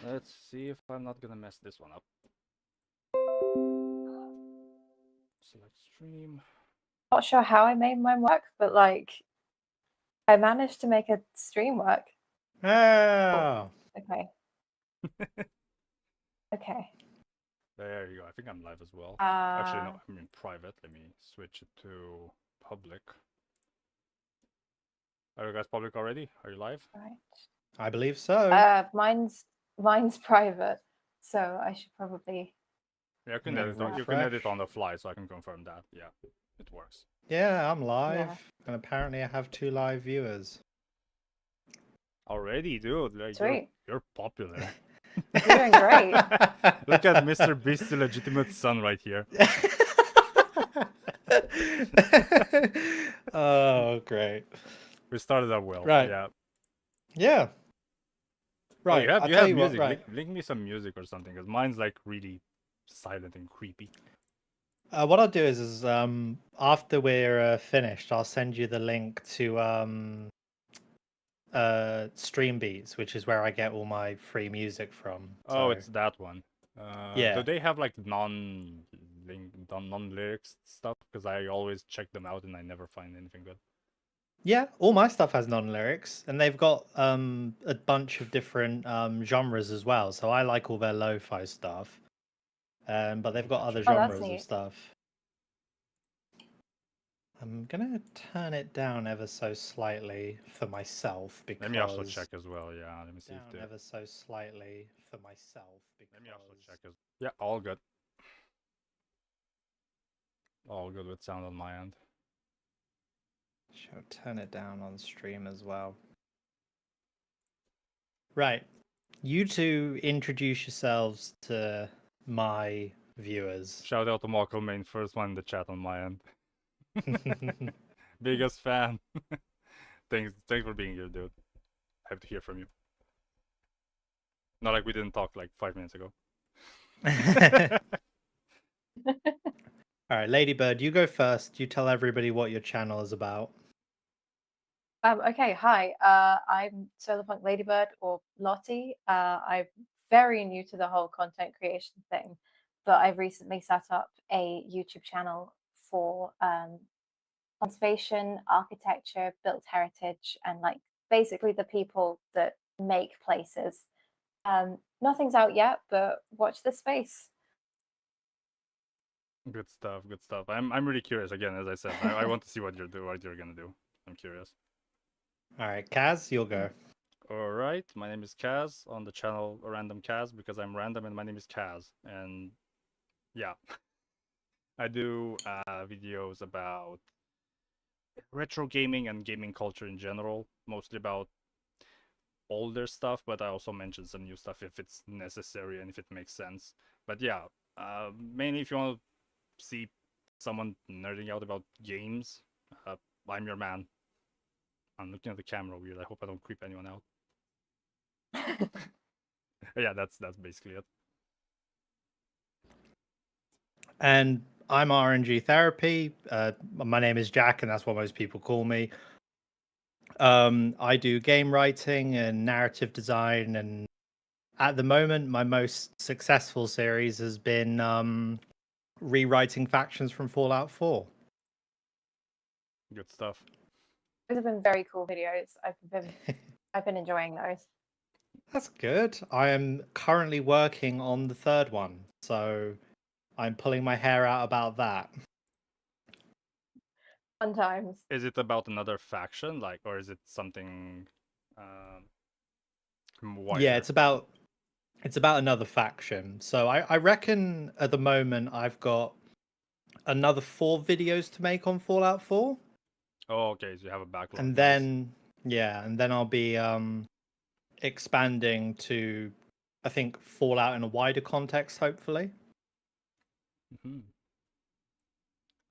Let's see if I'm not gonna mess this one up. Select stream. Not sure how I made mine work, but like I managed to make a stream work. Oh. Okay. Okay. There you go. I think I'm live as well. Actually, no, I'm in private. Let me switch it to public. Are you guys public already? Are you live? Right. I believe so. Mine's private, so I should probably. Yeah, you can Yeah, edit. You can edit on the fly, so I can confirm that. Yeah, it works. Yeah, I'm live, Yeah. and apparently I have 2 live viewers. Already, dude. Like you're popular. You're doing great. Look at Mr. Beast's legitimate son right here. Oh, great. We started out well. Right. Yeah. Yeah. Right. Oh, you have music. Right. Link me some music or something, because mine's like really silent and creepy. What I'll do is after we're finished, I'll send you the link to Stream Beats, which is where I get all my free music from. Oh, so- it's that one. Yeah. Do they have like non-lyrics stuff? Because I always check them out and I never find anything good. Yeah, all my stuff has non-lyrics, and they've got a bunch of different genres as well. So I like all their lo-fi stuff, but they've got other Oh, that's genres of neat. stuff. I'm gonna turn it down ever so slightly for myself because. Let me also check as well. Yeah, let me see Down if ever so slightly for myself because. Let me also check as. Yeah, all good. All good with sound on my end. Shall turn it down on stream as well. Right. You two introduce yourselves to my viewers. Shout out to Marco Main, first one in the chat on my end. Biggest fan. Thanks for being here, dude. Happy to hear from you. Not like we didn't talk like 5 minutes ago. All right, Ladybird, you go first. You tell everybody what your channel is about. Okay, hi. I'm Solarpunk Ladybird or Lottie. I'm very new to the whole content creation thing, but I've recently set up a YouTube channel for conservation, architecture, built heritage, and like basically the people that make places. Nothing's out yet, but watch this space. Good stuff. Good stuff. I'm really curious. Again, as I said, I want to see what you're gonna do. I'm curious. All right, Kaz, you'll go. All right, my name is Kaz on the channel Random Kaz because I'm random and my name is Kaz. And yeah, I do videos about retro gaming and gaming culture in general, mostly about older stuff, but I also mention some new stuff if it's necessary and if it makes sense. But yeah, mainly if you want to see someone nerding out about games, I'm your man. I'm looking at the camera weird. I hope I don't creep anyone out. Yeah, that's basically it. And I'm RNG Therapy. My name is Jack, and that's what most people call me. I do game writing and narrative design, and at the moment, my most successful series has been rewriting factions from Fallout 4. Good stuff. Those have been very cool videos. I've been enjoying those. That's good. I am currently working on the third one, so I'm pulling my hair out about that. Fun times. Is it about another faction, like, or is it something wider? Yeah, it's about another faction. So I reckon at the moment I've got another 4 videos to make on Fallout 4. Oh, okay, so you have a backlog. And then I'll be expanding to, I think, Fallout in a wider context, hopefully. Mm-hmm.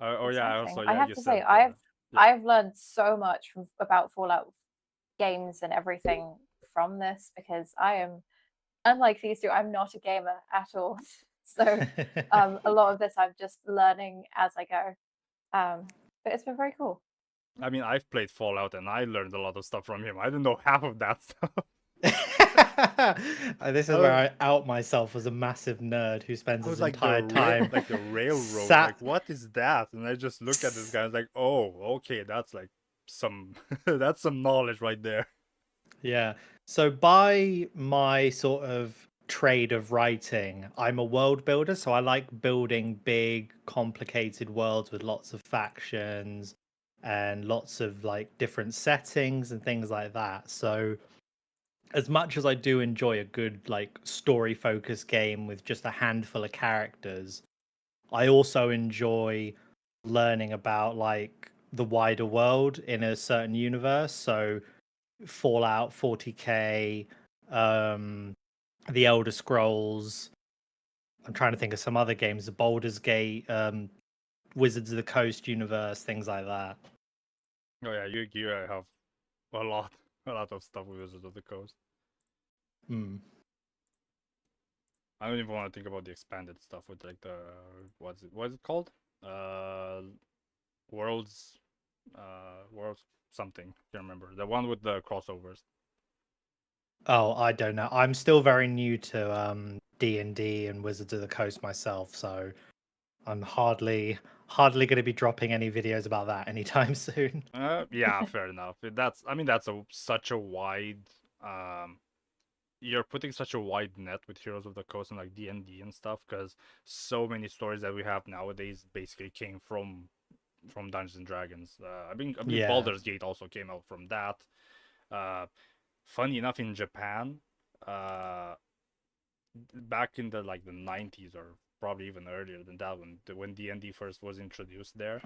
Oh yeah, also I have you to said, say I've learned so much about Fallout games and everything from this because I am, unlike these two, I'm not a gamer at all. So a lot of this I'm just learning as I go. But it's been very cool. I mean, I've played Fallout and I learned a lot of stuff from him. I didn't know half of that stuff. This is where I out myself as a massive nerd who spends I his was like entire time like the railroad. sat. Like, what is that? And I just look at this guy. I was like, oh, okay, that's like some that's some knowledge right there. Yeah. So by my sort of trade of writing, I'm a world builder, so I like building big, complicated worlds with lots of factions and lots of like different settings and things like that. So as much as I do enjoy a good like story focused game with just a handful of characters, I also enjoy learning about like the wider world in a certain universe. So Fallout 40K, The Elder Scrolls. I'm trying to think of some other games, the Baldur's Gate, Wizards of the Coast universe, things like that. Oh yeah, you have a lot of stuff with Wizards of the Coast. Mm. I don't even want to think about the expanded stuff with like the what is it called? Worlds, Worlds something. Can't remember the one with the crossovers. Oh, I don't know. I'm still very new to D&D and Wizards of the Coast myself, so I'm hardly going to be dropping any videos about that anytime soon. Yeah, fair enough. That's such a wide you're putting such a wide net with Heroes of the Coast and like D&D and stuff, because so many stories that we have nowadays basically came from Dungeons and Dragons. Yeah. Baldur's Gate also came out from that. Funny enough, in Japan, back in the 90s, or probably even earlier than that, when D&D first was introduced there,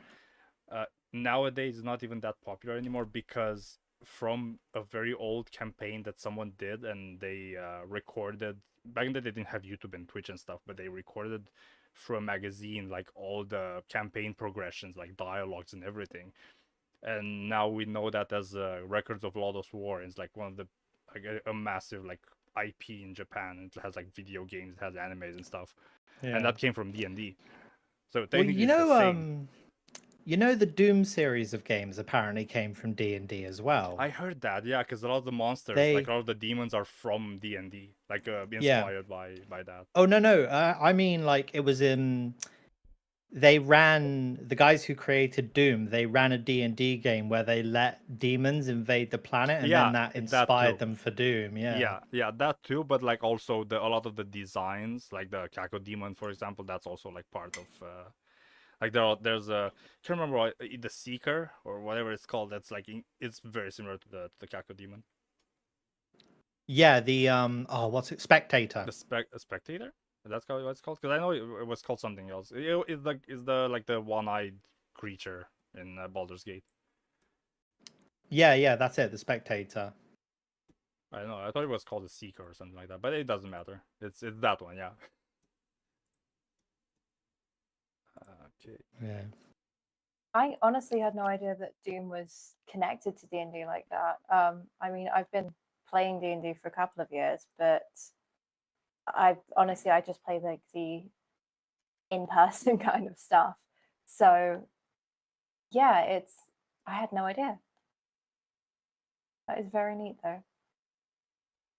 nowadays it's not even that popular anymore, because from a very old campaign that someone did, and they recorded back then. They didn't have YouTube and Twitch and stuff, but they recorded through a magazine like all the campaign progressions, like dialogues and everything. And now we know that as Records of Lodoss War. It's like one of the a massive like IP in Japan. It has like video games, it has animes and stuff, and that came from D&D. So Well, technically it's the same. you know, the Doom series of games apparently came from D&D as well. I heard that, yeah, because a lot of the monsters, like a lot of the demons, are from D&D, like inspired by that. Oh no, I mean like it was in. They ran, the guys who created Doom. They ran a D&D game where they let demons invade the planet, and then that inspired them for Doom. Yeah, that too. But like also a lot of the designs, like the Kako demon, for example, that's also like part of. Like there's a, can't remember what, the Seeker or whatever it's called. That's like it's very similar to the Kako demon. Yeah, the what's it? Spectator. The Spectator. That's what it's called. Because I know it was called something else. It's the one-eyed creature in Baldur's Gate. Yeah, that's it. The Spectator. I don't know. I thought it was called the Seeker or something like that, but it doesn't matter. It's that one, yeah. Okay. Yeah. I honestly had no idea that Doom was connected to D&D like that. I mean, I've been playing D&D for a couple of years, but I just play like the in-person kind of stuff. So yeah, I had no idea. That is very neat though.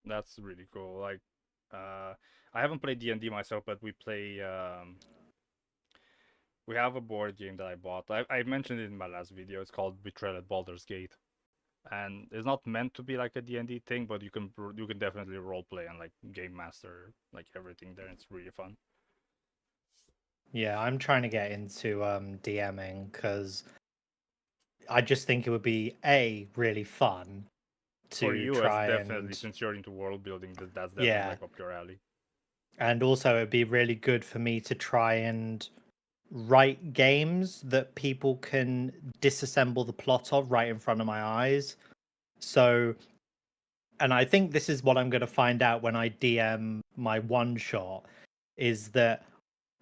That's really cool. Like, I haven't played D&D myself, but we play. We have a board game that I bought. I mentioned it in my last video. It's called Betrayal at Baldur's Gate, and it's not meant to be like a D&D thing, but you can definitely role play and like game master like everything there. It's really fun. Yeah, I'm trying to get into DMing because I just think it would be really fun to for you, try definitely, since you're into world building, that's definitely like up your alley. And also, it'd be really good for me to try and write games that people can disassemble the plot of right in front of my eyes. So, and I think this is what I'm going to find out when I DM my one shot, is that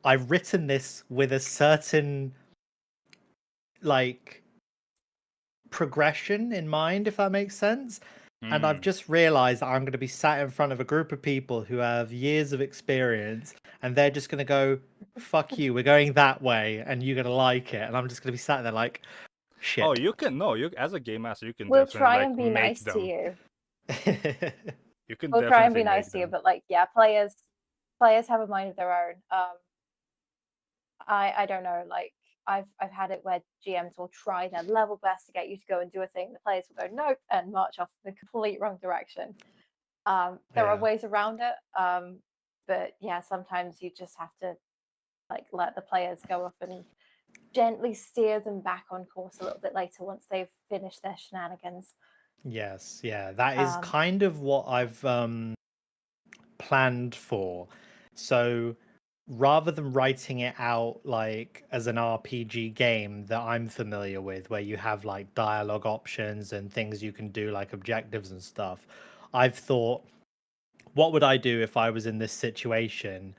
I've written this with a certain like progression in mind, if that makes sense. And I've just realized that I'm going to be sat in front of a group of people who have years of experience, and they're just going to go, fuck you, we're going that way, and you're going to like it. And I'm just going to be sat there like, shit. Oh, you can, no, you as a game master, you can We'll definitely try like and be make nice them. to you. You can we'll try and be definitely nice make to you, them. but like, yeah, players have a mind of their own. I don't know, like I've had it where GMs will try their level best to get you to go and do a thing. The players will go nope and march off the complete wrong direction. There are Yeah. ways around it, but yeah, sometimes you just have to like let the players go off and gently steer them back on course a little bit later once they've finished their shenanigans. Yes, yeah, that is Um, kind of what I've planned for. So rather than writing it out like as an RPG game that I'm familiar with, where you have like dialogue options and things you can do, like objectives and stuff, I've thought, what would I do if I was in this situation?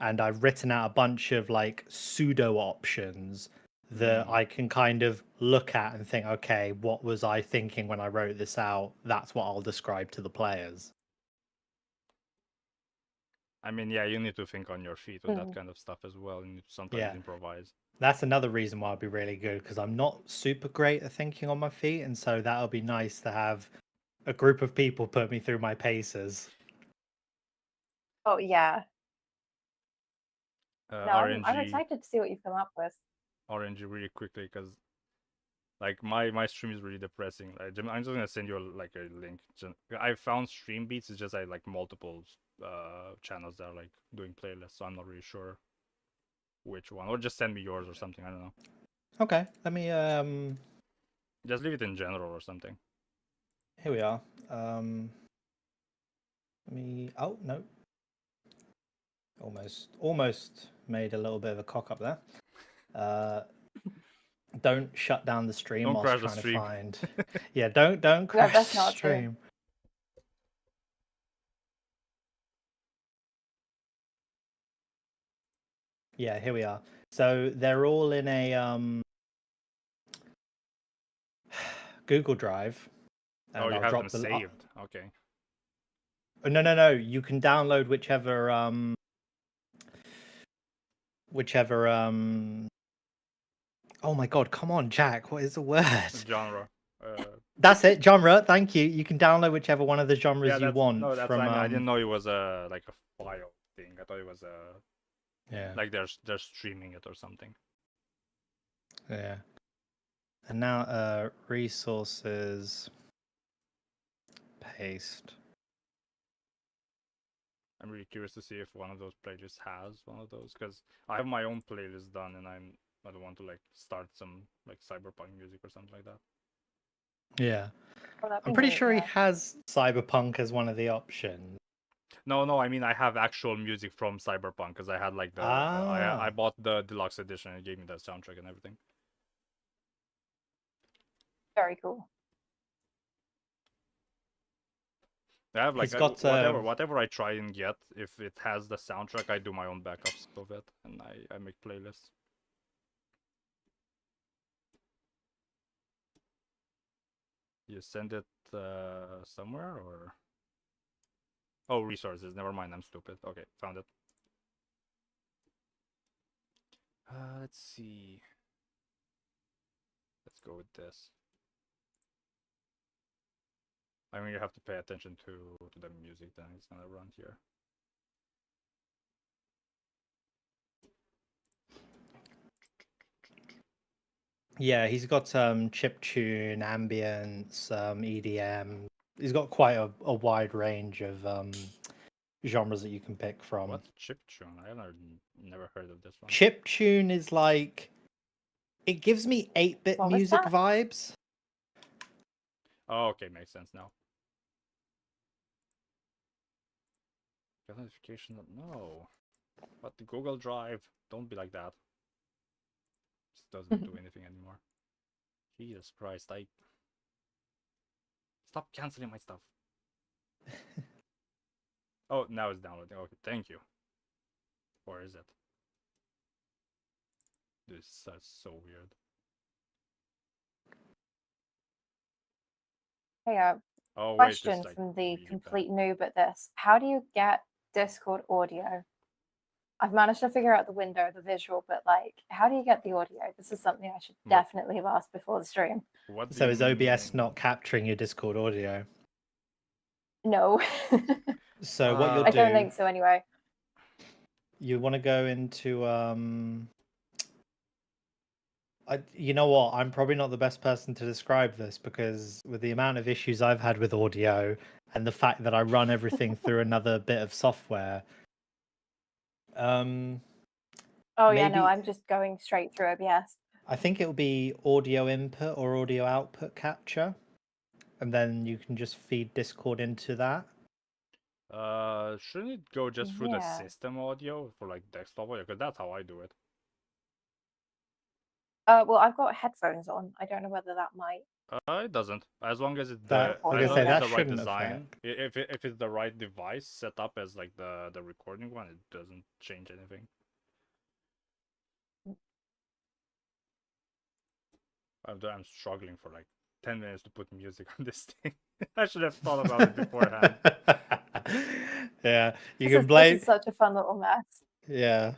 And I've written out a bunch of like pseudo options that I can kind of look at and think, okay, what was I thinking when I wrote this out? That's what I'll describe to the players. I mean, yeah, you need to think on your feet with that Mhm. kind of stuff as well. You need to sometimes Yeah. improvise. That's another reason why I'd be really good, because I'm not super great at thinking on my feet, and so that'll be nice to have a group of people put me through my paces. oh yeah, no, I'm RNG, excited to see what you've come up with. RNG, really quickly, because like my stream is really depressing. I'm just gonna send you like a link. I found stream beats. It's just I like multiple channels that are like doing playlists, so I'm not really sure which one. Or just send me yours or something. I don't know. Okay, let me Just leave it in general or something. here we are. Let me oh no. Almost made a little bit of a cock up there. Don't shut down the stream Don't whilst crash the trying to stream. find. Yeah, don't Yeah, crash best the not to. stream. Yeah, here we are. So they're all in a Google Drive, Oh, and you I'll have them drop the. saved. Okay. Oh, no. You can download whichever. Oh my God! Come on, Jack. What is the word? Genre. That's it. Genre. Thank you. You can download whichever one of the genres Yeah, you want that's. from. I mean, I didn't know it was a like a file thing. I thought it was a Yeah. like they're streaming it or something. Yeah. And now resources paste. I'm really curious to see if one of those playlists has one of those, because I have my own playlist done and I don't want to like start some like cyberpunk music or something like that. Oh, Yeah. that'd be I'm pretty neat, sure he yeah. has cyberpunk as one of the options. No, I mean I have actual music from Cyberpunk, because I had like the I bought the deluxe edition and it gave me the soundtrack and everything. Very cool. I have like He's got whatever I try and get, if it has the soundtrack, I do my own backups of it and I make playlists. You send it somewhere or? Oh, resources. Never mind. I'm stupid. Okay, found it. Let's see. Let's go with this. I mean, you have to pay attention to the music. Then it's gonna run here. Yeah, he's got chiptune, ambience, EDM. He's got quite a wide range of genres that you can pick from. What's chiptune? I have never heard of this one. Chiptune is like, it gives me 8-bit What was music that? vibes. Oh, okay, makes sense now. Get notification? No. But the Google Drive, don't be like that. Just doesn't do anything anymore. Jesus Christ! Stop canceling my stuff. Oh, now it's downloading. Okay, thank you. Or is it? This is so weird. Hey, Oh, wait, question like from the really complete noob at this. How do you get Discord audio? I've managed to figure out the window, the visual, but like, how do you get the audio? This is something I should definitely have asked before the stream. What do So you is OBS mean? not capturing your Discord audio? No. So what you'll I do, don't think so anyway. you want to go into you know what? I'm probably not the best person to describe this because with the amount of issues I've had with audio and the fact that I run everything through another bit of software, Oh yeah, no, maybe I'm just going straight through OBS. I think it'll be audio input or audio output capture, and then you can just feed Discord into that. Shouldn't it go just through the Yeah. system audio for like desktop audio? Because that's how I do it. Well, I've got headphones on. I don't know whether that might. It doesn't. As long as it's That, the like I I as say, long as that it's the right shouldn't design. affect. If it's the right device set up as like the recording one, it doesn't change anything. I'm struggling for like 10 minutes to put music on this thing. I should have thought about it beforehand. Yeah, you This can is blame. such a fun little mess. Yeah.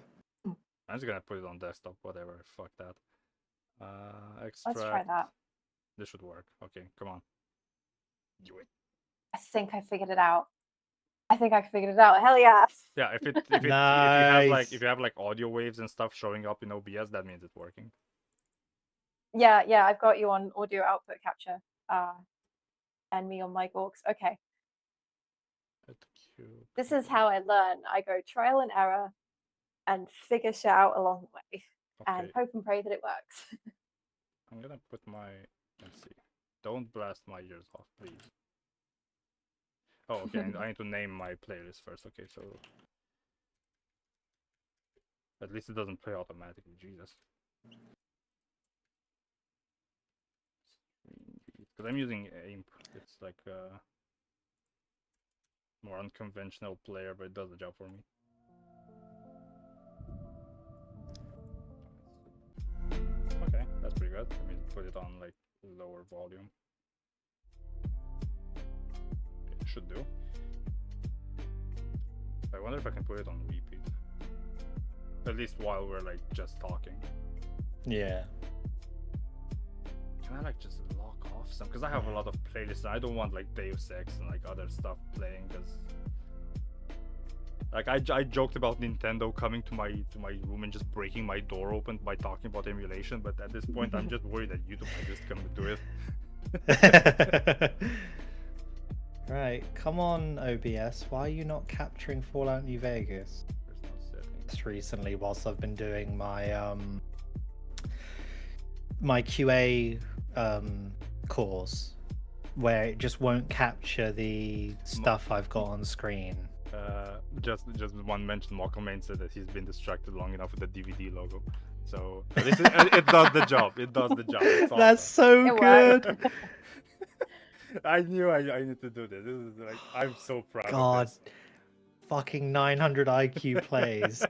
I'm just gonna put it on desktop, whatever. Fuck that. Let's try Extract. that. This should work. Okay, come on. Do it. I think I figured it out. I think I figured it out. Hell yeah. Yeah, if you Nice. have like audio waves and stuff showing up in OBS, that means it's working. Yeah, I've got you on audio output capture. And me on my Gorks. Okay. This is how I learn. I go trial and error and figure shit out along the way. And Okay, hope and pray that it works. I'm gonna put my. Let's see. Don't blast my ears off, please. Oh, okay. I need to name my playlist first. Okay, so at least it doesn't play automatically. Jesus. Because I'm using AIM. It's like a more unconventional player, but it does the job for me. Okay, that's pretty good. Let me put it on like lower volume. Okay, it should do. I wonder if I can put it on repeat. At least while we're like just talking. Yeah. Can I like just lock off some? Because I have a lot of playlists. And I don't want like Deus Ex and like other stuff playing. Because like I joked about Nintendo coming to my room and just breaking my door open by talking about emulation. But at this point, I'm just worried that YouTube might just come to do it. Right, come on OBS. Why are you not capturing Fallout New Vegas? There's no setting. Just recently, whilst I've been doing my my QA course, where it just won't capture the stuff I've got on screen. Just one mention. Malcolm said that he's been distracted long enough with the DVD logo, so it does the job. It does the job. It's That's awesome. so good. I knew I need to do this. This is like I'm so proud God, of this. fucking 900 IQ plays.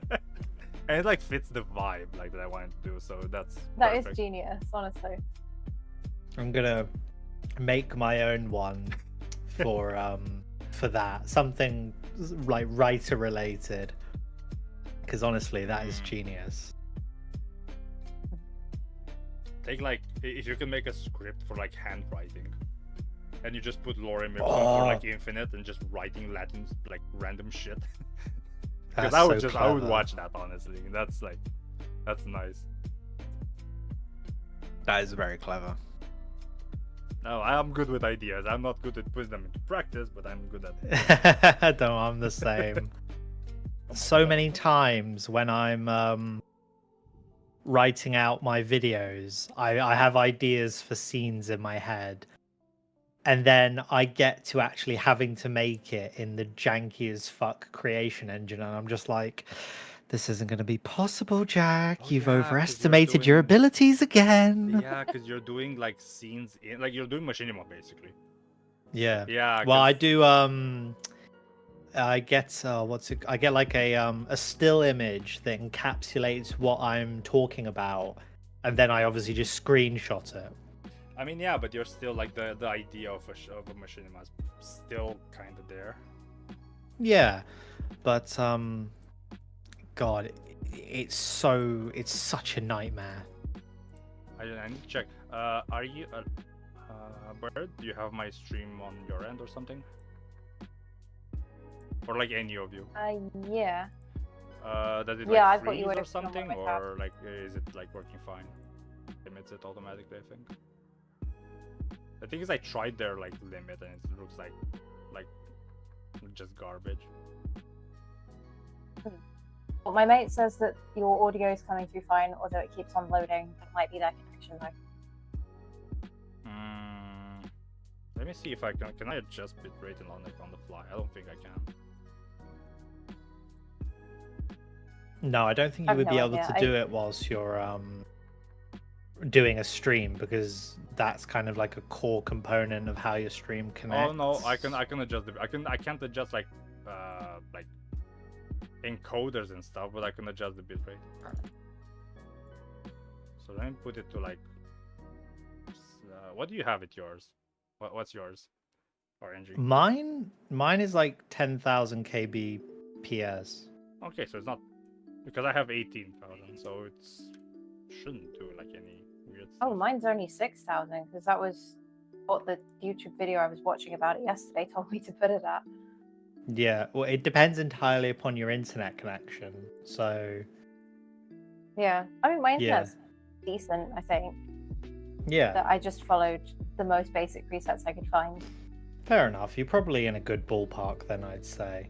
And it like fits the vibe like that I wanted to do. So That perfect. is genius, honestly. I'm gonna make my own one for that, something like writer related, because honestly that is genius. Take like if you can make a script for like handwriting, and you just put Lorem Ipsum Oh. for like infinite and just writing Latin like random shit. Because That's I would so I would clever. watch that honestly. That's nice. That is very clever. No, I'm good with ideas. I'm not good at putting them into practice, but I'm good at it. No, I'm the same. Oh my So God. many times when I'm writing out my videos, I have ideas for scenes in my head, and then I get to actually having to make it in the janky as fuck creation engine, and I'm just like, this isn't going to be possible, Jack. Oh, You've yeah, 'cause you're overestimated your doing- abilities again. Yeah, because you're doing like scenes in like you're doing machinima basically. Yeah. Yeah. Well, I 'cause- do. I get I get like a still image that encapsulates what I'm talking about, and then I obviously just screenshot it. I mean, yeah, but you're still like the idea of a machinima is still kind of there. Yeah, but God, it's such a nightmare. I need to check. Are you Bird? Do you have my stream on your end or something? Or like any of you? Yeah. Does it Yeah, like I've got you freeze or open on one of something, my tabs. or like is it like working fine? Limits it automatically, I think. The thing is, I tried their like limit and it looks like just garbage. Well, my mate says that your audio is coming through fine, although it keeps on loading. It might be their connection though. Let me see if I can. Can I adjust bitrate and on the fly? I don't think I can. No, I don't think I you have would be no able idea. to do it whilst you're doing a stream, because that's kind of like a core component of how your stream connects. Oh no, I can adjust the. I can't adjust like encoders and stuff, but I can adjust the bitrate. So let me put it to like. What do you have at yours? What's yours? RNG. Mine is like 10,000 kbps. Okay, so it's not because I have 18,000, so it's shouldn't do like any weird stuff. Oh, mine's only 6,000 because that was what the YouTube video I was watching about it yesterday told me to put it at. Yeah, well, it depends entirely upon your internet connection. So Yeah, I mean my yeah, internet's decent. I think yeah, that I just followed the most basic presets I could find. fair enough. You're probably in a good ballpark then, I'd say.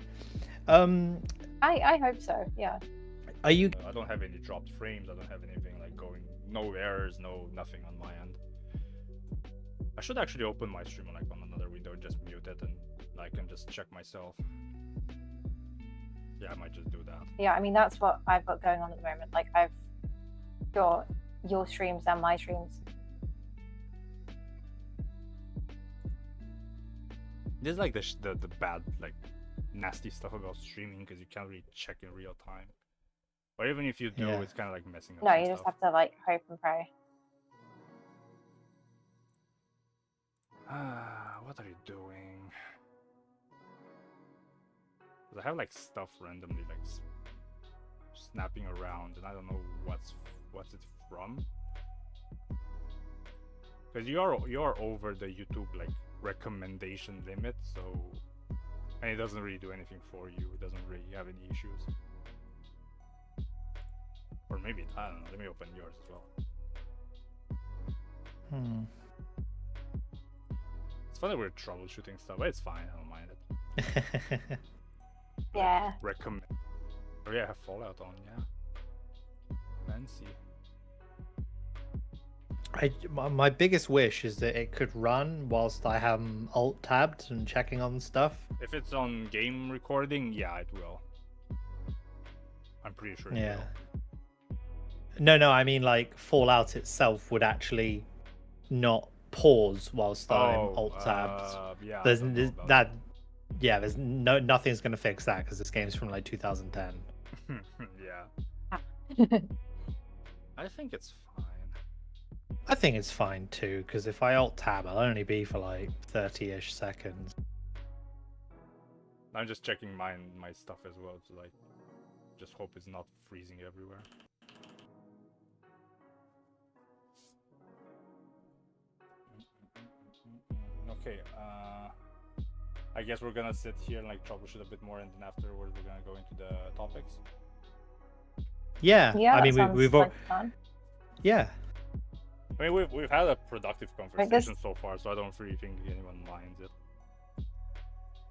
I hope so. Yeah. Are you? I don't have any dropped frames. I don't have anything like going. No errors. No nothing on my end. I should actually open my stream like on another window, just mute it, and I can just check myself. Yeah, I might just do that. Yeah, I mean that's what I've got going on at the moment. Like I've got your streams and my streams. This is like the bad like nasty stuff about streaming because you can't really check in real time. Or even if you do, Yeah. it's kind of like messing up. No, some you just stuff. have to like hope and pray. What are you doing? 'Cause I have like stuff randomly like snapping around, and I don't know what's it from. Because you are over the YouTube like recommendation limit, so and it doesn't really do anything for you. It doesn't really have any issues. Or maybe I don't know. Let me open yours as well. It's funny we're troubleshooting stuff, but it's fine. I don't mind it. Yeah. Recommend. Oh yeah, I have Fallout on. Yeah. Fancy. My biggest wish is that it could run whilst I have alt tabbed and checking on stuff. If it's on game recording, yeah, it will. I'm pretty sure. Yeah. No, I mean like Fallout itself would actually not pause whilst I'm alt tabbed. Yeah. There's nothing's gonna fix that because this game's from like 2010. Yeah. I think it's fine. I think it's fine too, because if I alt tab, I'll only be for like 30-ish seconds. I'm just checking my stuff as well to like just hope it's not freezing everywhere. Okay, I guess we're gonna sit here and like troubleshoot a bit more, and then afterwards we're gonna go into the topics. Yeah, Yeah. I mean we've all, fun. yeah. I mean we've had a productive conversation so far, so I don't really think anyone minds it.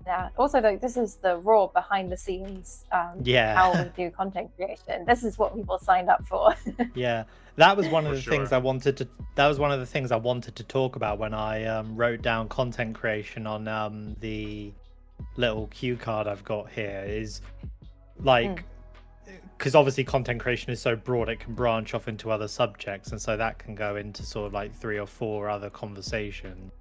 Yeah. Also, though, this is the raw behind the scenes. Yeah. How we do content creation. This is what people signed up for. Yeah, that was one of For the things sure. I wanted to. That was one of the things I wanted to talk about when I wrote down content creation on the little cue card I've got here. Is like, because obviously content creation is so broad, it can branch off into other subjects, and so that can go into sort of like 3 or 4 other conversations.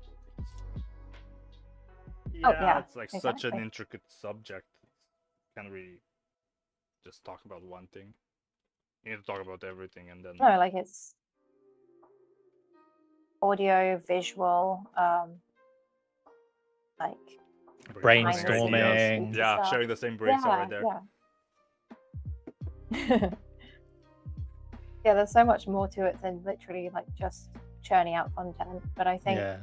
Yeah, it's like such an exactly. intricate subject. Can't really just talk about one thing. You need to talk about everything, and then No, like it's audio, visual, like Brainstorming. Yeah, stuff. sharing the same brain cell right there. Yeah. Yeah, there's so much more to it than literally like just churning out content. But I think Yeah,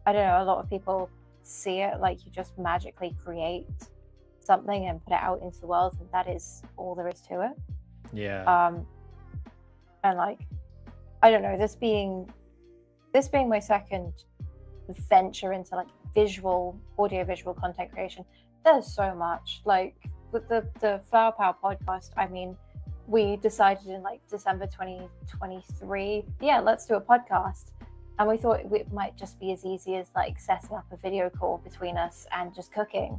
I don't know, a lot of people see it like you just magically create something and put it out into the world, and that is all there is to it. Yeah. And like, I don't know, this being my second venture into like audio visual content creation, there's so much. Like with the Flower Power podcast, I mean, we decided in like December 2023, yeah, let's do a podcast. And we thought it might just be as easy as like setting up a video call between us and just cooking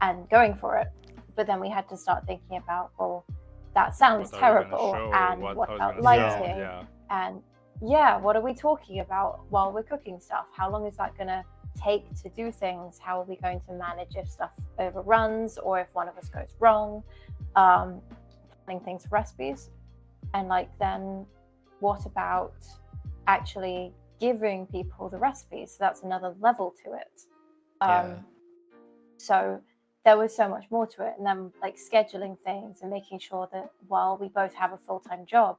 and going for it. But then we had to start thinking about, well, that sounds terrible. And what about lighting? Yeah. And yeah, what are we talking about while we're cooking stuff? How long is that going to take to do things? How are we going to manage if stuff overruns or if one of us goes wrong? Planning things for recipes. And like, then what about actually giving people the recipes? So that's another level to it. So there was so much more to it. And then like scheduling things and making sure that while we both have a full-time job,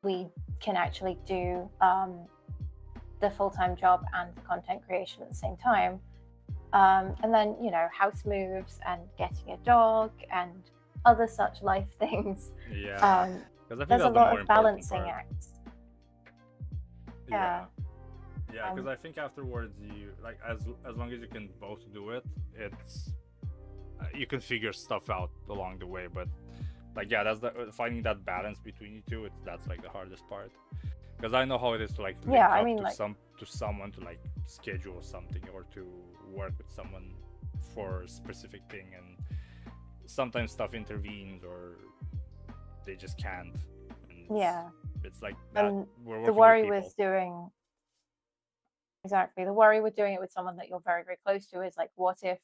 we can actually do the full-time job and the content creation at the same time. And then, you know, house moves and getting a dog and other such life things. Yeah. There's a lot of balancing acts. Yeah. Yeah, because I think afterwards, you like as long as you can both do it, it's you can figure stuff out along the way. But like, yeah, that's finding that balance between you two. That's like the hardest part. Because I know how it is to like link up to someone to like schedule something or to work with someone for a specific thing, and sometimes stuff intervenes or they just can't. And it's like that. And we're the worry with doing it with someone that you're very, very close to is like, what if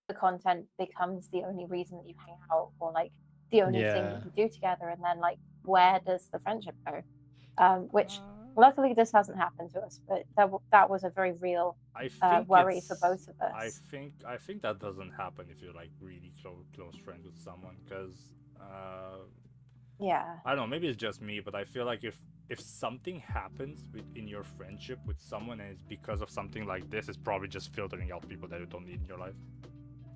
the content becomes the only reason that you hang out, or like the only thing that you do together, and then like, where does the friendship go? Which luckily this hasn't happened to us, but that was a very real worry for both of us. I think that doesn't happen if you're like really close friends with someone, because I don't know, maybe it's just me, but I feel like if something happens in your friendship with someone and it's because of something like this, it's probably just filtering out people that you don't need in your life.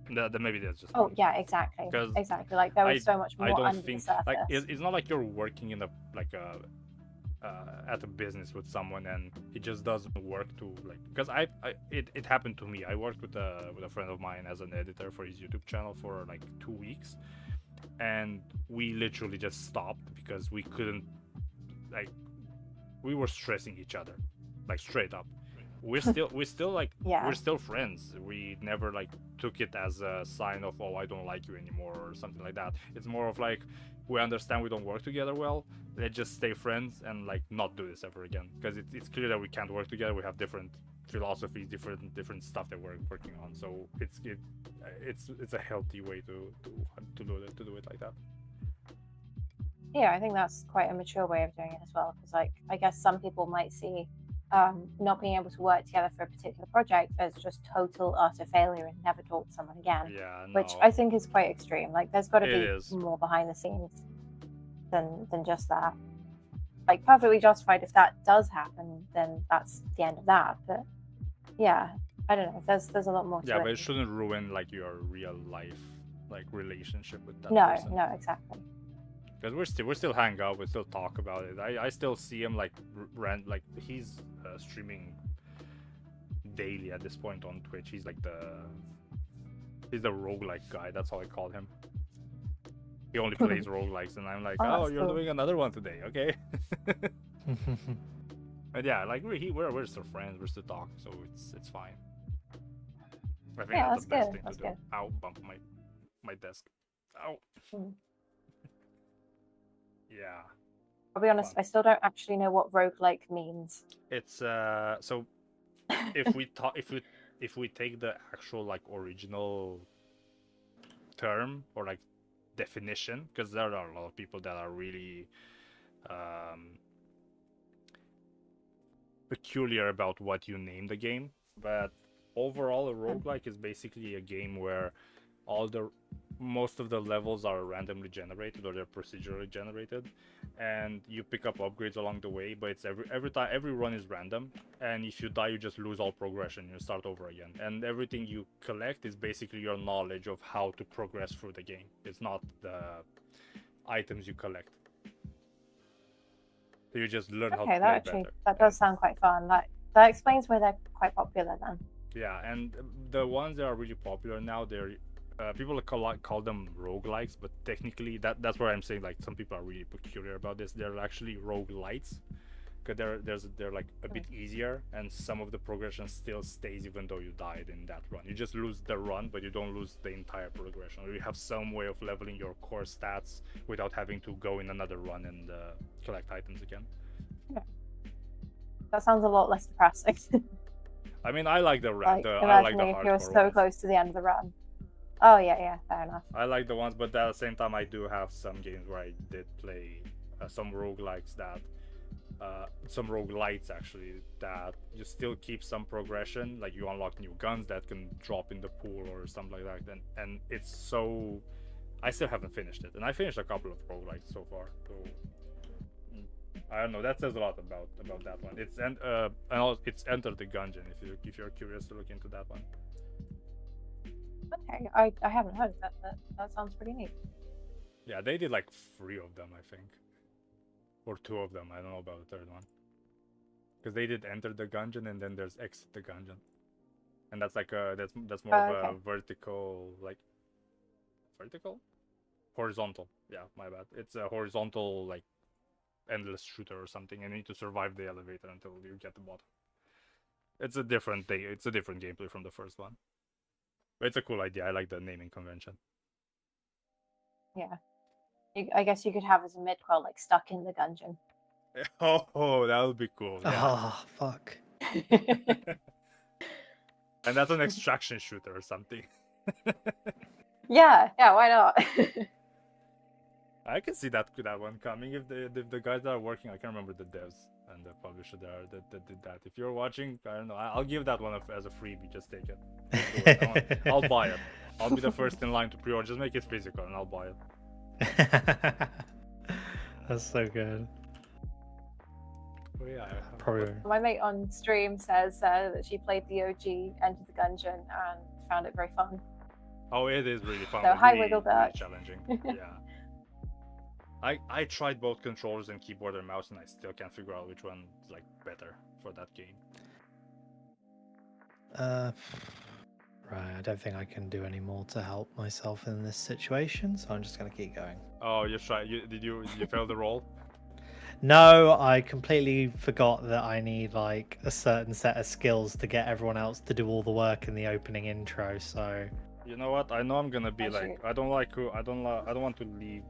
Then maybe that's just exactly. Like there was so much more under the surface. Like it's not like you're working in at a business with someone and it just doesn't work to like, because it happened to me. I worked with a friend of mine as an editor for his YouTube channel for like 2 weeks, and we literally just stopped because we couldn't, like, we were stressing each other, like straight up. We're still friends. We never like took it as a sign of, oh, I don't like you anymore or something like that. It's more of like, we understand we don't work together well, let's just stay friends and like not do this ever again, because it's clear that we can't work together. We have different philosophies, different stuff that we're working on. So it's a healthy way to do it like that. Yeah, I think that's quite a mature way of doing it as well, because like, I guess some people might see not being able to work together for a particular project as just total utter failure and never talk to someone again. Which I think is quite extreme. Like, there's got to be more behind the scenes than just that. Like, perfectly justified if that does happen, then that's the end of that. But yeah, I don't know. There's a lot more to it. Yeah, but it shouldn't ruin like your real life like relationship with that person. No, exactly. Because we still hang out, we still talk about it. I still see him like he's streaming daily at this point on Twitch. He's like he's the roguelike guy. That's how I call him. He only plays roguelikes, and I'm like, oh, you're doing another one today, okay? But yeah, like we're still friends. We're still talking, so it's fine. I think that's the best thing to do. Ow, bump my desk. Ow. Yeah. I'll be honest, I still don't actually know what roguelike means. It's so if we take the actual like original term or like definition, because there are a lot of people that are really peculiar about what you name the game, but overall a roguelike is basically a game where all the most of the levels are randomly generated or they're procedurally generated, and you pick up upgrades along the way. But it's every run is random, and if you die, you just lose all progression. You start over again, and everything you collect is basically your knowledge of how to progress through the game. It's not the items you collect. So you just learn how to play better. That does sound quite fun. That explains why they're quite popular then. Yeah, and the ones that are really popular now, they're people call them roguelikes, but technically that's where I'm saying like some people are really peculiar about this. They're actually roguelites, because they're like a bit easier, and some of the progression still stays even though you died in that run. You just lose the run, but you don't lose the entire progression. Or you have some way of leveling your core stats without having to go in another run and collect items again. Yeah. That sounds a lot less depressing. I mean, I like the like I like the if you're hardcore so ones. close to the end of the run. Oh yeah, fair enough. I like the ones, but at the same time, I do have some games where I did play some roguelikes that, some roguelites actually, that you still keep some progression, like you unlock new guns that can drop in the pool or something like that. And it's so, I still haven't finished it, and I finished a couple of roguelikes so far. So I don't know. That says a lot about that one. It's and also it's Enter the Gungeon if you're curious to look into that one. Okay, I haven't heard of that. That sounds pretty neat. Yeah, they did like 3 of them, I think, or 2 of them. I don't know about the third one, because they did Enter the Gungeon and then there's Exit the Gungeon, and that's like that's more of a vertical, horizontal. Yeah, my bad. It's a horizontal, like endless shooter or something, and you need to survive the elevator until you get the bottom. It's a different thing. It's a different gameplay from the first one, but it's a cool idea. I like the naming convention. Yeah, I guess you could have as a midquel like stuck in the gungeon. Oh, that would be cool. Yeah. Oh fuck. And that's an extraction shooter or something. yeah, why not? I can see that one coming if the guys that are working, I can't remember the devs and the publisher that did that. If you're watching, I don't know, I'll give that one as a freebie. Just take it. I'll buy it. I'll be the first in line to pre-order. Just make it physical and I'll buy it. That's so good. Oh, yeah, probably. My mate on stream says that she played the OG Enter the Gungeon and found it very fun. Oh, it is really fun. So really, hi, Wiggle Duck. Really challenging. Yeah. I tried both controllers and keyboard and mouse, and I still can't figure out which one's like better for that game. Right, I don't think I can do any more to help myself in this situation, so I'm just gonna keep going. Oh, you tried? Did you fail the roll? No, I completely forgot that I need like a certain set of skills to get everyone else to do all the work in the opening intro. So you know what? I know I'm gonna be like, I don't want to leave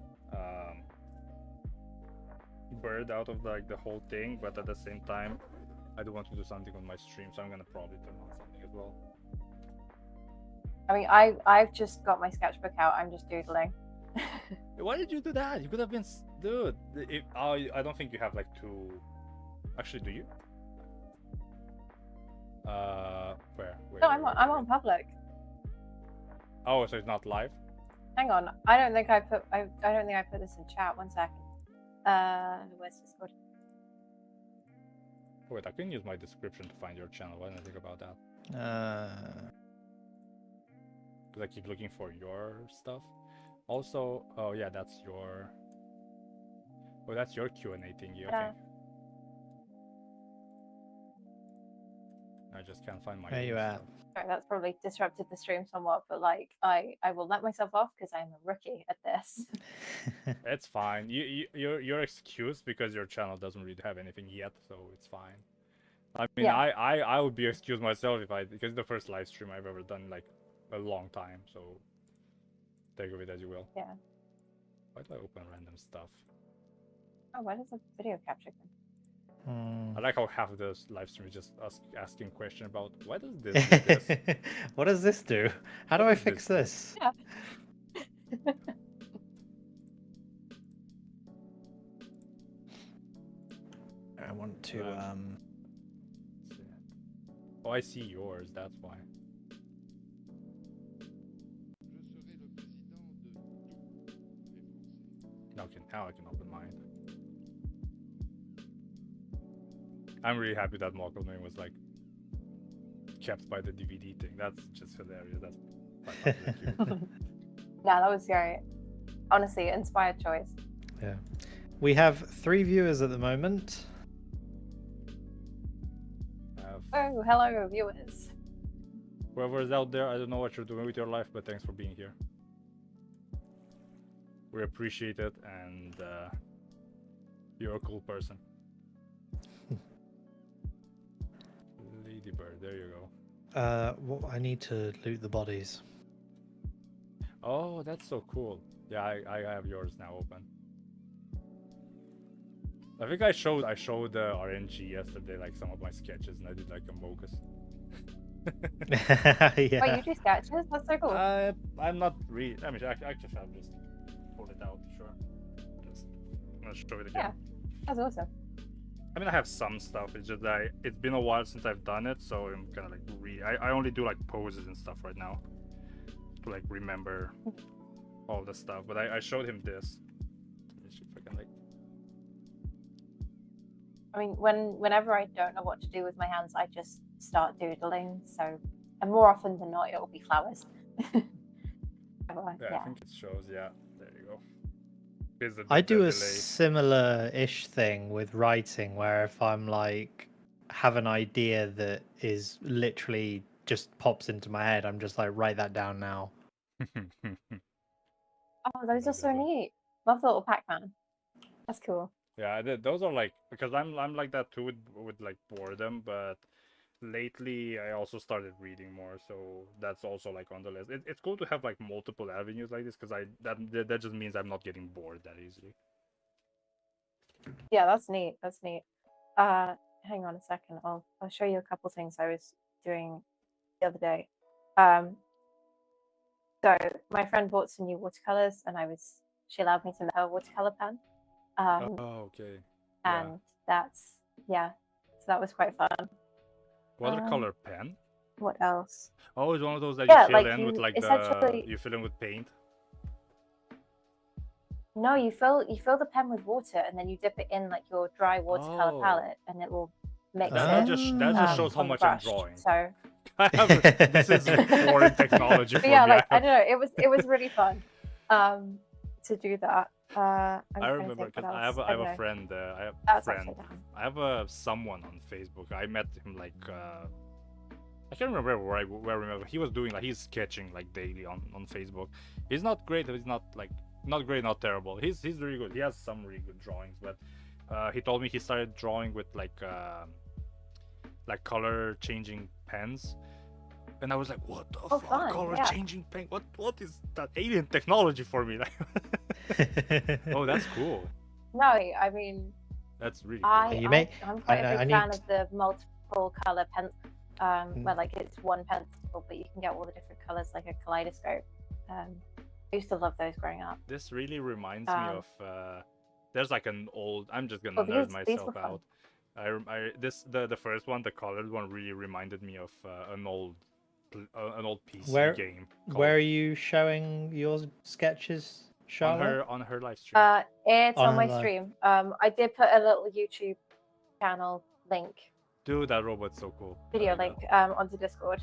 Bird out of like the whole thing, but at the same time, I do want to do something on my stream, so I'm gonna probably turn on something as well. I mean, I've just got my sketchbook out. I'm just doodling. Why did you do that? You could have been, dude. I don't think you have like two. Actually, do you? Where? No, I'm on public. Oh, so it's not live? Hang on, I don't think I put this in chat. 1 second. Where's Discord? Wait, I can use my description to find your channel. Why didn't I think about that? Because I keep looking for your stuff. Also, oh yeah, that's your. Oh, that's your Q&A thingy. Okay. I just can't find my. Where you at? Sorry, that's probably disrupted the stream somewhat, but like I will let myself off because I'm a rookie at this. It's fine. You're excused because your channel doesn't really have anything yet, so it's fine. I mean, yeah. I would be excused myself because it's the first live stream I've ever done in like a long time, so take of it as you will. Yeah. Why do I open random stuff? Oh, why does the video capture come? I like how half of the live stream is just us asking question about why does this do this? What does this do? How do I fix this? Yeah. I want to Oh, I see yours, that's why. Okay, now I can open mine. I'm really happy that Mortal name was like kept by the DVD thing. That's just hilarious. That's 500 cute. Yeah, that was great. Honestly, inspired choice. Yeah. We have 3 viewers at the moment. Oh, hello, viewers. Whoever is out there, I don't know what you're doing with your life, but thanks for being here. We appreciate it, and you're a cool person. Ladybird, there you go. Well, I need to loot the bodies. Oh, that's so cool. Yeah, I have yours now open. I think I showed RNG yesterday, like some of my sketches, and I did like a Mogus. Yeah. Wait, you do sketches? That's so cool. I'm not really. I mean, actually, I'll just pull it out. Sure. I'm gonna show it again. Yeah, that's awesome. I mean, I have some stuff. It's just that it's been a while since I've done it, so I'm kind of like I only do like poses and stuff right now to like remember all the stuff. But I showed him this. Let me see if I can like. I mean, whenever I don't know what to do with my hands, I just start doodling. So, and more often than not, it will be flowers. Yeah, Yeah. I think it shows. Yeah, there you go. Here's the I do the a delay. similar-ish thing with writing, where if I'm like have an idea that is literally just pops into my head, I'm just like, write that down now. Oh, those are so neat. Love the little Pac-Man. That's cool. Yeah, those are like, because I'm like that too with like boredom, but lately I also started reading more, so that's also like on the list. It's cool to have like multiple avenues like this, because that just means I'm not getting bored that easily. Yeah, that's neat. That's neat. Hang on a second. I'll show you a couple things I was doing the other day. So my friend bought some new watercolors, and she allowed me to make her watercolor pen. Oh, okay. Yeah. And so that was quite fun. Watercolor pen? What else? Oh, it's one of those that Yeah, you fill like in with you like essentially- you fill in with paint. No, you fill the pen with water, and then you dip it in like your dry watercolor Oh. palette, and it will mix That it. just shows how on the much I'm brush. drawing. So This is foreign technology for but yeah, me. like I don't know, it was really fun to do that. I'm I trying to remember think because what I have else. a don't know. friend. I have a That's friend. upside down. I have someone on Facebook. I met him like I can't remember where I remember. He was doing like he's sketching like daily on Facebook. He's not great. He's not like not great, not terrible. He's really good. He has some really good drawings. But he told me he started drawing with like color changing pens. And I was like, what the fuck? fun, Color yeah. changing pen? What is that alien technology for me? Oh, that's cool. No, I mean That's really cool. I'm quite a I big fan need- of the multiple color pen where like it's one pencil, but you can get all the different colors like a kaleidoscope. I used to love those growing up. This really reminds me of there's like an old. I'm just gonna Oh, nerd these myself were fun. out. The first one, the colored one, really reminded me of an old PC game. Where are you showing your sketches, Charlotte? on her live stream. It's On on my live. stream. I did put a little YouTube channel link, Dude, that robot's so cool. I video like link onto Discord.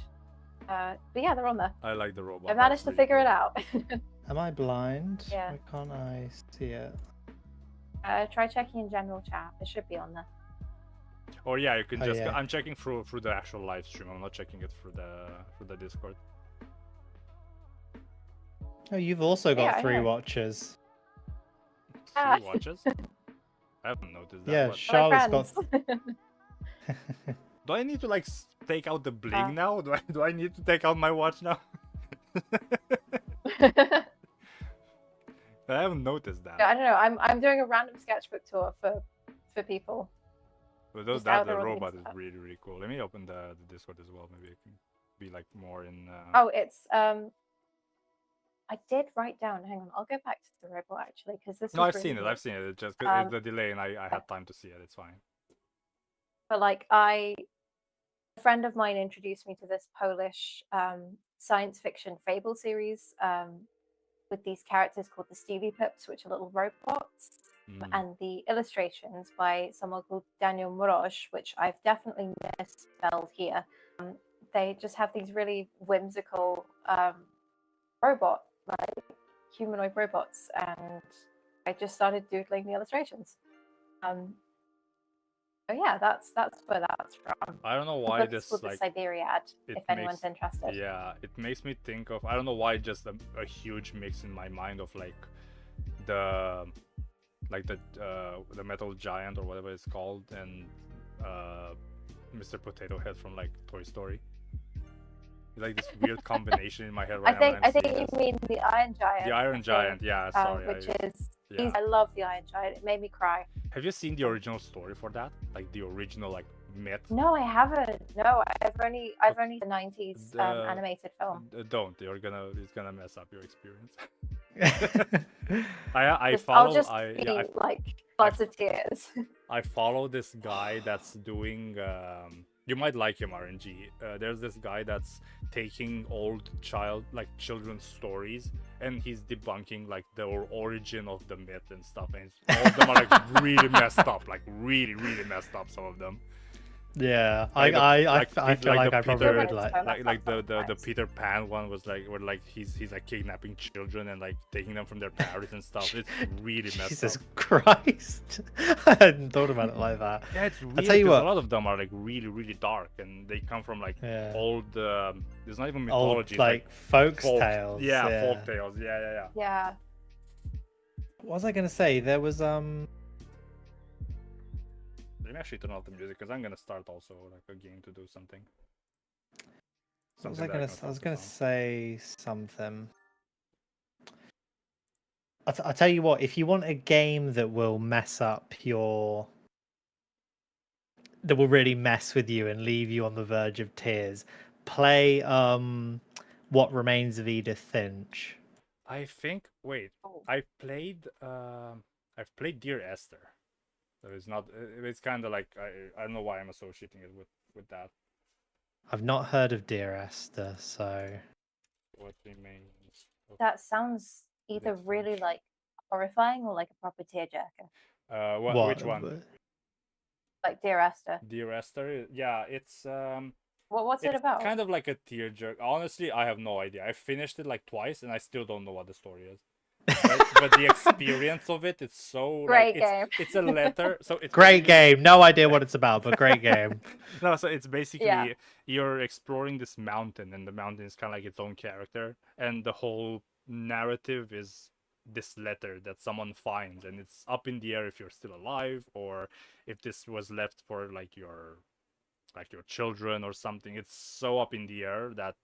But yeah, they're on there. that. I like the robot. I managed to That's really figure cool. it out. Am I blind? Yeah. Why can't I see it? Try checking in general chat. It should be on there. Or yeah, you can Oh, just. yeah. I'm checking through the actual live stream. I'm not checking it through the Discord. Oh, you've also got Yeah, I 3 know. watchers. Ah. 3 watches? I haven't noticed that. Yeah, but- They're my Charlotte's got. friends. Do I need to like take out the bling Uh. now? Do I need to take out my watch now? I haven't noticed that. I don't know. I'm doing a random sketchbook tour for people. But just that out the there on the robot is internet. really really cool. Let me open the Discord as well. Maybe it can be like more in. Oh, it's I did write down. Hang on, I'll go back to the robot actually because this. No, was I've really seen it. neat. I've seen it. It's just 'cause it's the delay, and I had time to see it. It's fine. But like a friend of mine introduced me to this Polish science fiction fable series with these characters called the Stevie Pips, which are little robots, and the illustrations by someone called Daniel Moroz, which I've definitely misspelled here. They just have these really whimsical humanoid robots, and I just started doodling the illustrations. So yeah, that's where that's from. I don't know The why book is this called like the Siberiad, it if anyone's makes interested. yeah, it makes me think of, I don't know why, just a huge mix in my mind of like the Metal Giant or whatever it's called, and Mr. Potato Head from like Toy Story. It's like this weird combination in my head right now. I think you mean the Iron Giant. The Iron Giant, yeah, sorry. Which is yeah. I love the Iron Giant. It made me cry. Have you seen the original story for that? Like the original like myth? No, I haven't. No, I've only the 90s animated film. Don't. It's gonna mess up your experience. I'll just be like floods of tears. I follow this guy that's doing. You might like him, RNG. There's this guy that's taking old children's stories, and he's debunking like the origin of the myth and stuff. And all of them are like really messed up, like really messed up. Some of them. Yeah, like I feel like I probably would like the Peter Pan one was like where like he's like kidnapping children and like taking them from their parents and stuff. It's really messed Jesus up. Christ, I hadn't thought about it like that. Yeah, it's really. I'll tell you what, a lot of them are like really dark, and they come from like old. There's not even mythology. Old, like folk tales. Yeah, folk tales. Yeah. Yeah. What was I gonna say? There was Let me actually turn off the music because I'm gonna start also like a game to do something. I was gonna say something. I'll tell you what. If you want a game that will that will really mess with you and leave you on the verge of tears, play What Remains of Edith Finch. I think. Wait, I've played Dear Esther. So it's not. It's kind of like I don't know why I'm associating it with that. I've not heard of Dear Esther, so. What remains? That sounds either really like horrifying or like a proper tearjerker. Which one? Like Dear Esther. Dear Esther. Yeah, it's What's it about? Kind of like a tearjerker. Honestly, I have no idea. I finished it like twice, and I still don't know what the story is. But the experience of it's so great like, game. It's a letter. So it's great game. No idea what it's about, but great game. No, so it's basically you're exploring this mountain, and the mountain is kind of like its own character, and the whole narrative is this letter that someone finds, and it's up in the air if you're still alive or if this was left for like your children or something. It's so up in the air that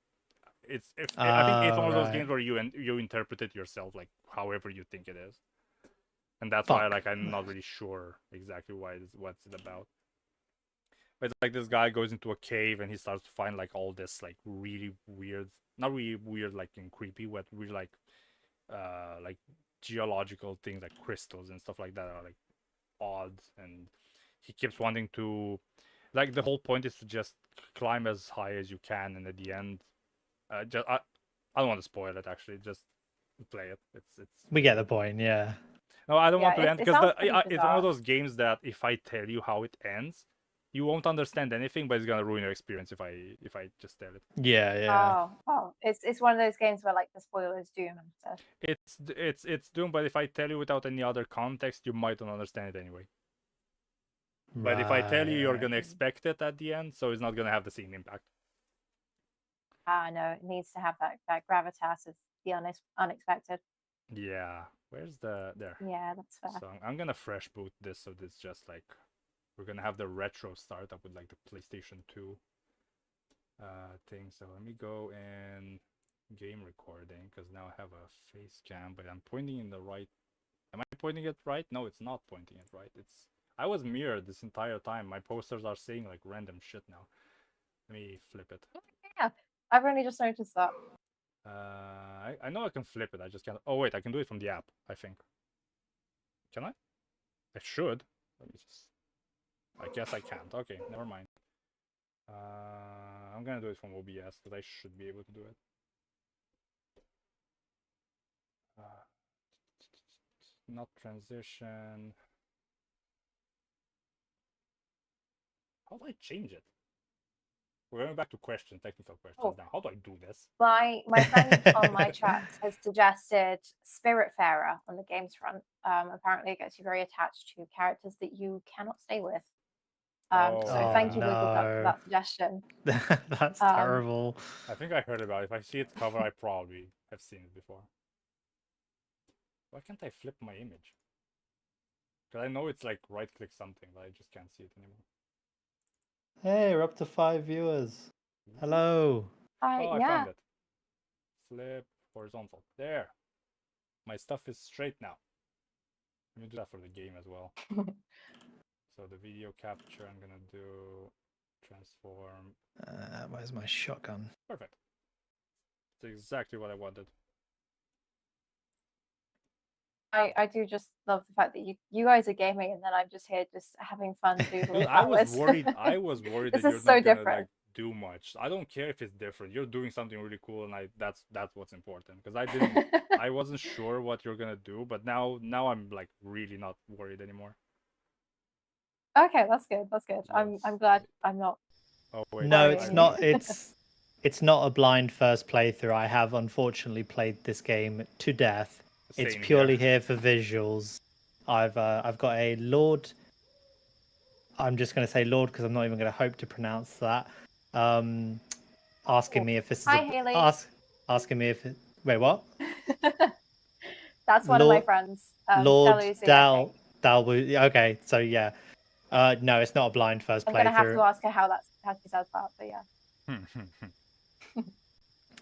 I think it's one of those games where you interpret it yourself like however you think it is, and that's why like I'm not really sure exactly what's it about. But it's like this guy goes into a cave and he starts to find like all this like really weird, not really weird like and creepy, but really like geological things like crystals and stuff like that are like odd, and he keeps wanting to, like, the whole point is to just climb as high as you can, and at the end I don't want to spoil it, actually. Just play it. It's we get the point. Yeah. No, I don't want to end because it's one of those games that if I tell you how it ends, you won't understand anything, but it's gonna ruin your experience if I just tell it. Yeah. Oh, it's one of those games where like the spoilers doom and stuff. It's doom, but if I tell you without any other context, you might not understand it anyway. But if I tell you, you're gonna expect it at the end, so it's not gonna have the same impact. No, it needs to have that gravitas of the unexpected. Yeah, where's there? Yeah, that's fair. So I'm gonna fresh boot this, so it's just like we're gonna have the retro startup with like the PlayStation 2 thing. So let me go in game recording because now I have a face cam, but I'm pointing in the right. Am I pointing it right? No, it's not pointing it right. I was mirrored this entire time. My posters are saying like random shit now. Let me flip it. Yeah, I've only just noticed that. I know I can flip it. I just can't. Oh wait, I can do it from the app, I think. Can I? I should. Let me just. I guess I can't. Okay, never mind. I'm gonna do it from OBS because I should be able to do it. not transition. How do I change it? We're going back to questions, technical questions now. How do I do this? My friend on my chat has suggested Spiritfarer on the games front. Apparently, it gets you very attached to characters that you cannot stay with. So thank you, Wiggle Duck, for that suggestion. That's terrible. I think I heard about it. If I see it cover, I probably have seen it before. Why can't I flip my image? Because I know it's like right-click something, but I just can't see it anymore. Hey, we're up to 5 viewers. Hello. Hi, I found it. Flip horizontal. There. My stuff is straight now. Let me do that for the game as well. So the video capture, I'm gonna do transform. Where's my shotgun? Perfect. That's exactly what I wanted. I do just love the fact that you guys are gaming and then I'm just here just having fun doodling. I was worried that you're not gonna like do much. I don't care if it's different. You're doing something really cool, and that's what's important. Because I wasn't sure what you're gonna do, but now I'm like really not worried anymore. Okay, that's good. That's good. Yes. I'm glad I'm not. Oh wait. No, it's not. It's not a blind first playthrough. I have unfortunately played this game to death. It's purely here for visuals. I've got a Lord. I'm just going to say Lord because I'm not even going to hope to pronounce that. Asking me if this is Haley. Asking me if wait, what? That's one of my friends. Lord Dal. Okay, so yeah. No, it's not a blind first playthrough. I'm gonna have to ask her how she says that, but yeah.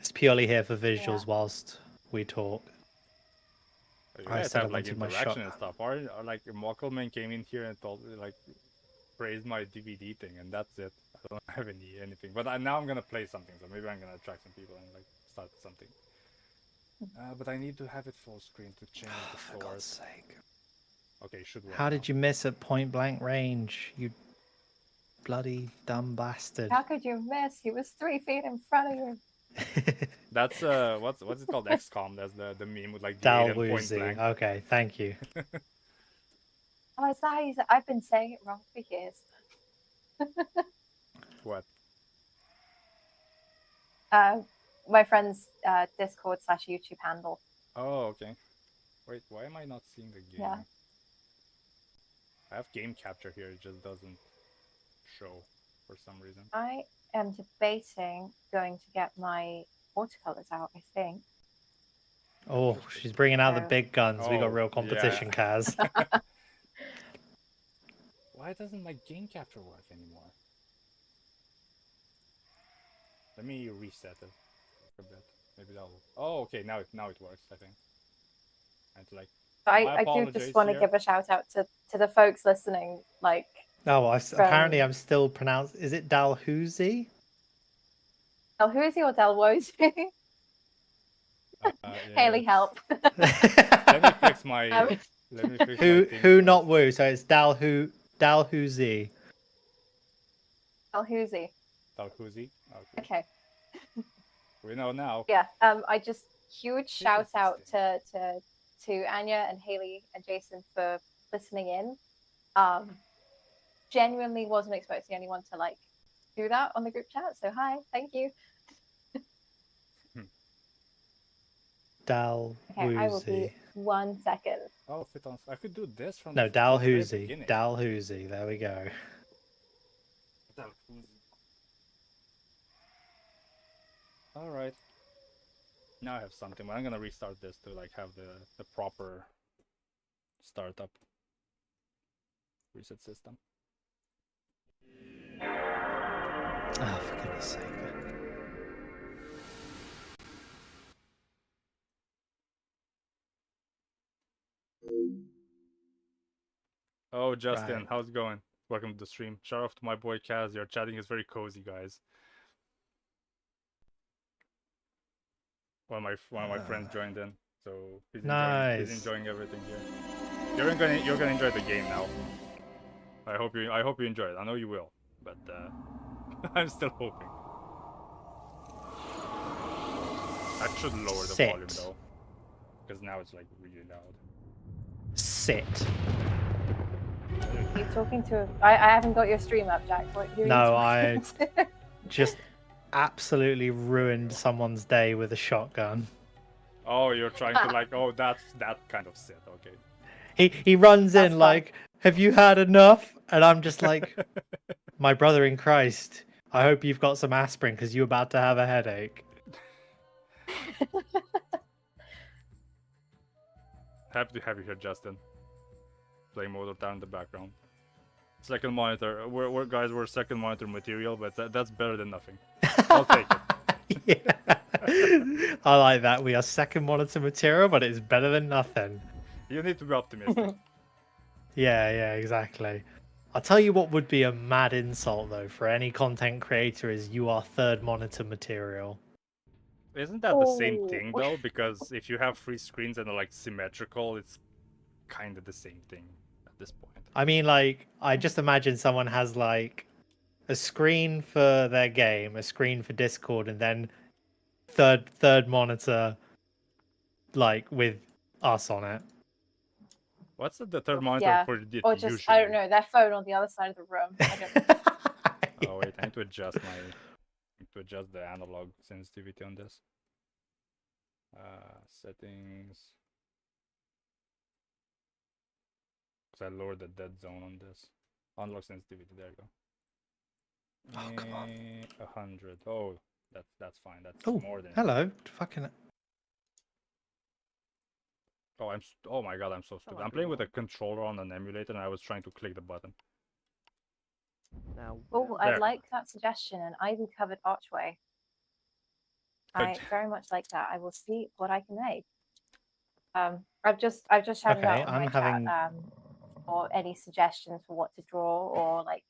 It's purely here for visuals whilst we talk. You guys have like interaction and stuff. Or like Mockelman came in here and told like praised my DVD thing, and that's it. I don't have anything. But now I'm gonna play something, so maybe I'm gonna attract some people and like start something. But I need to have it full screen to change the source. For God's sake. Okay, should work. How did you miss at point blank range? You bloody dumb bastard. How could you miss? He was 3 feet in front of you. That's what's it called? XCOM. That's the meme with like the alien point blank. Okay, thank you. Oh, is that how you say? I've been saying it wrong for years. What? My friend's Discord/YouTube handle. Oh, okay. Wait, why am I not seeing the game? Yeah. I have game capture here. It just doesn't show for some reason. I am debating going to get my watercolors out, I think. Oh, she's bringing out the big guns. We got real competition, Kaz. Why doesn't my game capture work anymore? Let me reset it a bit. Maybe that'll. Oh, okay. Now it works. I think. And like. I do just want to give a shout out to the folks listening. Like. Oh, apparently I'm still pronounced. Is it Dalhousie? Dalhousie or Dalwosey? Haley, help. Let me fix my. Who not woo? So it's Dalhousie. Dalhousie. Dalhousie. Okay. We know now. Yeah. I just huge shout out to Anya and Haley and Jason for listening in. Genuinely wasn't expecting anyone to like do that on the group chat. So hi, thank you. Dalhousie. Okay, I will be 1 second. Oh, fit on. I could do this from. No, Dalhousie. Dalhousie. There we go. All right. Now I have something, but I'm gonna restart this to like have the proper startup reset system. Oh, for goodness sake. Oh, Justin, how's it going? Welcome to the stream. Shout out to my boy Kaz. Your chatting is very cozy, guys. One of my friends joined in, so he's enjoying everything here. You're gonna enjoy the game now. I hope you enjoy it. I know you will, but I'm still hoping. I should lower the volume though, because now it's like really loud. sit. Are you talking to? I haven't got your stream up, Jack. Who are you No, talking to? Just absolutely ruined someone's day with a shotgun. Oh, you're trying to like, oh, that's that kind of sit. Okay. He runs That's in fun. like, have you had enough? And I'm just like, my brother in Christ, I hope you've got some aspirin because you're about to have a headache. Happy to have you here, Justin. Playing Motor Town in the background. Second monitor. We're second monitor material, but that's better than nothing. I'll take it. Yeah. I like that. We are second monitor material, but it's better than nothing. You need to be optimistic. Yeah, exactly. I'll tell you what would be a mad insult though for any content creator is you are third monitor material. Isn't that the same Oh. thing though? Because if you have 3 screens and they're like symmetrical, it's kind of the same thing at this point. I mean, like, I just imagine someone has like a screen for their game, a screen for Discord, and then third monitor like with us on it. What's the third monitor Yeah. for it Or just, usually? I don't know, their phone on the other side of the room. I don't know. Oh wait, I need to adjust the analog sensitivity on this. Settings. Because I lowered the dead zone on this. Analog sensitivity, there you go. Oh, come on. 100. Oh, that's fine. That's Oh, more than hello. Fucking. Oh, oh my god, I'm so stupid. I'm playing with a controller on an emulator and I was trying to click the button. Now, Oh, I There. like that suggestion, an ivy-covered archway. I very much like that. I will see what I can make. I've just shouted Okay, out on I'm my having- chat for any suggestions for what to draw or like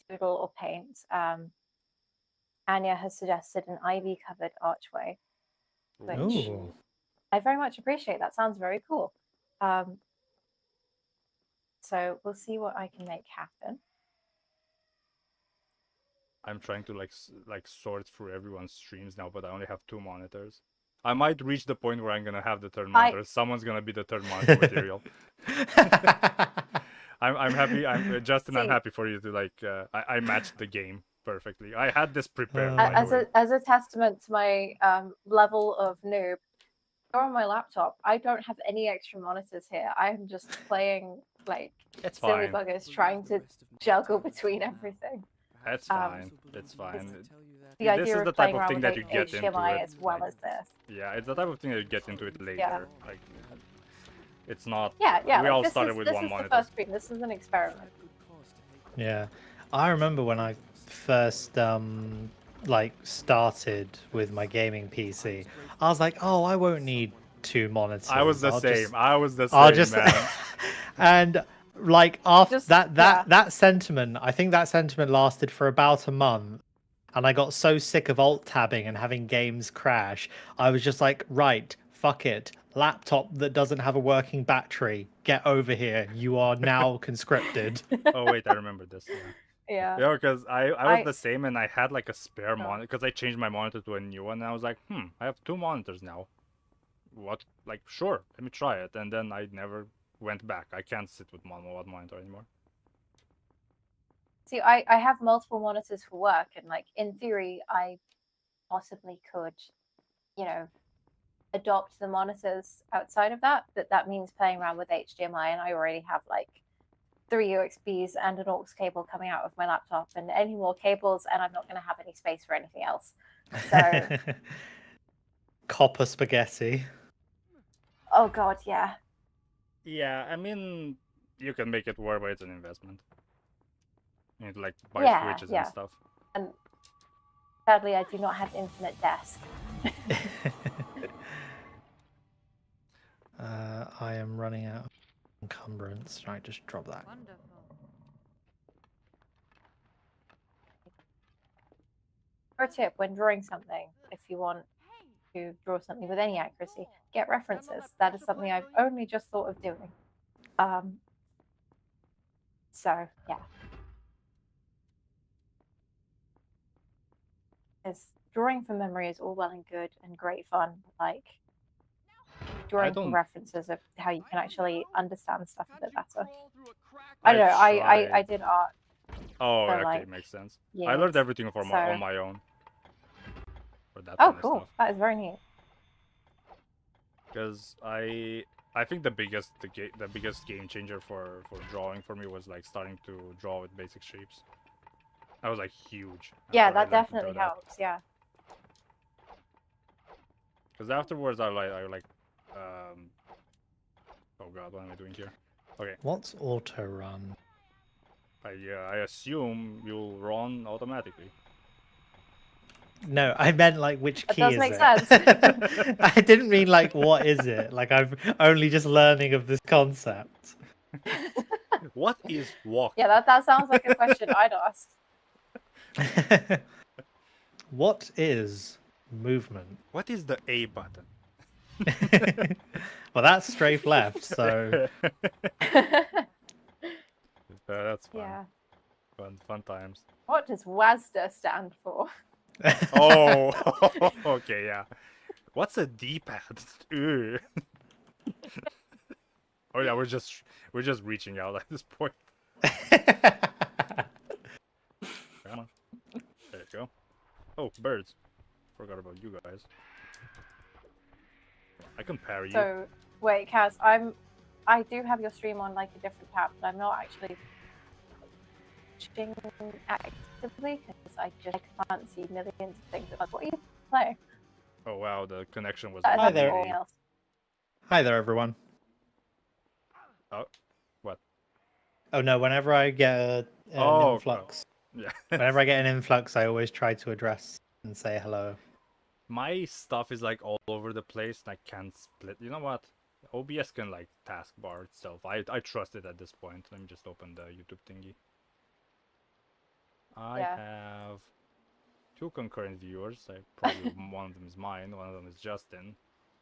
doodle or paint. Anya has suggested an ivy-covered archway, which Ooh. I very much appreciate. That sounds very cool. So we'll see what I can make happen. I'm trying to like sort through everyone's streams now, but I only have 2 monitors. I might reach the point where I'm gonna have the third monitor. Someone's gonna be the third monitor material. I'm happy. Justin. I'm See. happy for you to like. I matched the game perfectly. I had this prepared. By the way. As a testament to my level of noob, on my laptop, I don't have any extra monitors here. I'm just playing like It's silly fine. buggers, trying to juggle between everything. That's fine. It's fine. The This idea is of the playing type of around thing with that you get into HDMI it. as well like, as this. Yeah, it's the type of thing that you get into it later. Yeah. Like, it's not. Yeah. We all Like, started with this one is monitor. the first screen. This is an experiment. Yeah, I remember when I first like started with my gaming PC. I was like, oh, I won't need 2 monitors. I was the I'll same. just- I was the same, I'll just man. and like after Just- that sentiment, I think that sentiment lasted for about a month. And I got so sick of alt tabbing and having games crash. I was just like, right, fuck it. Laptop that doesn't have a working battery. Get over here. You are now conscripted. Oh wait, I remember this. Yeah. Yeah. Yeah, because I was I- the same and I had like a spare Oh. monitor because I changed my monitor to a new one and I was like, I have 2 monitors now. What? Like, sure, let me try it. And then I never went back. I can't sit with one monitor anymore. See, I have multiple monitors for work, and like in theory, I possibly could, you know, adopt the monitors outside of that. But that means playing around with HDMI, and I already have like 3 UXBs and an aux cable coming out of my laptop, and any more cables, and I'm not going to have any space for anything else. So, Copper spaghetti. oh god, yeah. Yeah, I mean, you can make it work, but it's an investment. You need to like buy Yeah, switches yeah. and stuff. And sadly, I do not have infinite desk. I am running out of encumbrance. Right, just drop that. Wonderful. For a tip, when drawing something, if you want to draw something with any accuracy, get references. That is something I've only just thought of doing. So yeah, because drawing from memory is all well and good and great fun. Like drawing don't- from references of how you can actually understand stuff a bit better. I I don't know. I tried. did art. Oh, for, okay, like, makes sense. I learned years, everything on so- my own. For that Oh, kind of cool. stuff. That is very neat. Because I think the biggest game changer for drawing for me was like starting to draw with basic shapes. That was like huge. Yeah, after I that learned to do definitely that. helps. Yeah. Because afterwards I like oh god, what am I doing here? Okay, What's auto run? I assume you'll run automatically. No, I meant like which That key does is make it? sense. I didn't mean like what is it? Like I'm only just learning of this concept. What is walk? Yeah, that sounds like a question I'd ask. What is movement? What is the A button? Well, that's strafe left, so That's fun. Yeah. Fun times. What does WASDA stand for? Oh, okay, yeah. What's a D-pad? Ew. Oh yeah, we're just reaching out at this point. Come on. There you go. Oh, birds. Forgot about you guys. I can parry you. So wait, Kaz, I do have your stream on like a different tab, but I'm not actually watching actively because I just can't see millions of things at once. What are you playing? Oh wow, the connection was That Hi is there. everything else. Hi there, everyone. Oh, what? Oh no, whenever I get an Oh, influx, Yeah. whenever I get an influx, I always try to address and say hello. My stuff is like all over the place and I can't split. You know what? OBS can like taskbar itself. I trust it at this point. Let me just open the YouTube thingy. I Yeah. have 2 concurrent viewers. Probably one of them is mine, one of them is Justin.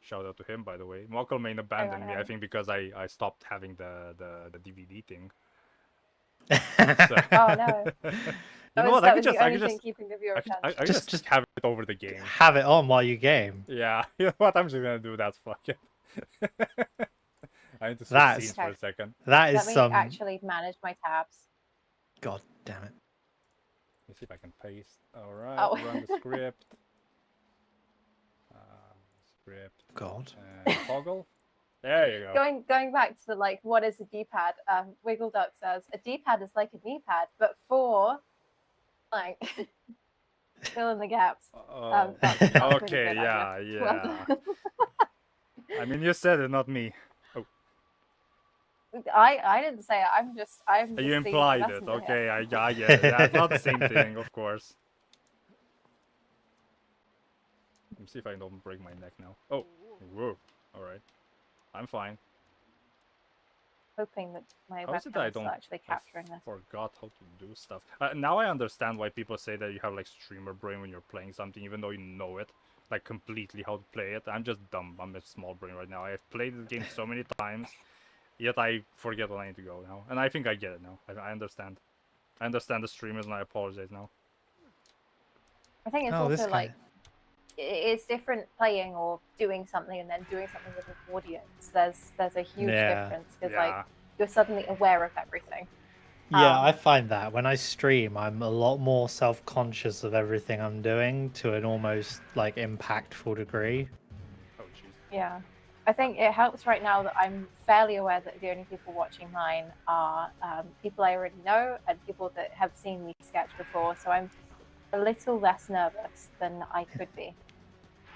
Shout out to him, by the way. Mokal main abandoned me, I think, because I stopped having the DVD thing. So... Oh no. You know what? I could just keeping the viewer I could attention. just have it over the game. Have it on while you game. Yeah, you know what? I'm just gonna do that. Fuck it. I need to switch That's- scenes for a second. That is Let me some. actually manage my tabs. God damn it. Let's see if I can paste. All right, Oh. run the script. Script God. and toggle. There you go. Going back to the like, what is a D-pad? Wiggle Duck says a D-pad is like a knee-pad, but for like fill in the gaps. Oh, That's really okay, good, yeah, Andrea. yeah. Well I mean, you said it, not me. done. I didn't say it. I'm just You the implied it. messenger here. Okay, I get it. Yeah, it's not the same thing, of course. Let me see if I don't break my neck now. Oh, whoa. All right, I'm fine. Hoping that my How is it that webcam I is still don't- actually capturing this. Forgot how to do stuff. Now I understand why people say that you have like streamer brain when you're playing something, even though you know it, like completely how to play it. I'm just dumb. I'm a small brain right now. I've played this game so many times, yet I forget when I need to go now. And I think I get it now. I understand. I understand the streamers, and I apologize now. I think it's Oh, this also guy. like it's different playing or doing something and then doing something with an audience. There's a huge Yeah. difference because Yeah. like you're suddenly aware of everything. Yeah, Um, I find that when I stream, I'm a lot more self-conscious of everything I'm doing to an almost like impactful degree. Oh jeez. Yeah. I think it helps right now that I'm fairly aware that the only people watching mine are people I already know and people that have seen me sketch before. So I'm a little less nervous than I could be.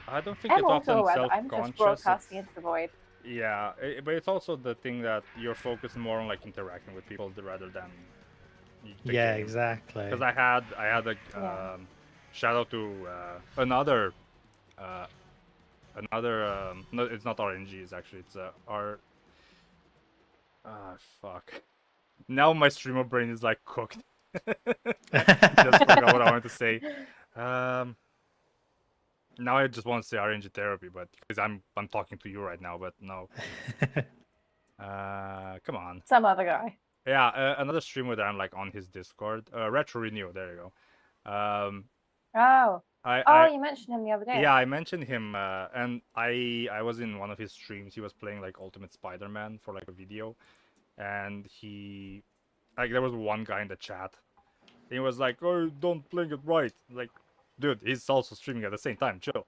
I don't think I'm it's also often aware that I'm just self-conscious. broadcasting into the void. Yeah, but it's also the thing that you're focused more on like interacting with people rather than the Yeah, game. exactly. Because I had a Yeah. shout out to another no, it's not RNG, it's actually it's R. Fuck. Now my streamer brain is like cooked. Just forgot what I wanted to say. Now I just want to say RNG therapy, but because I'm talking to you right now, but no. Come on. Some other guy. Yeah, another streamer that I'm like on his Discord. Retro Renew, there you go. Oh. Oh, you mentioned him the other day. Yeah, I mentioned him, and I was in one of his streams. He was playing like Ultimate Spider-Man for like a video, and he like there was one guy in the chat. He was like, "Oh, don't playing it right." Like, dude, he's also streaming at the same time. Chill.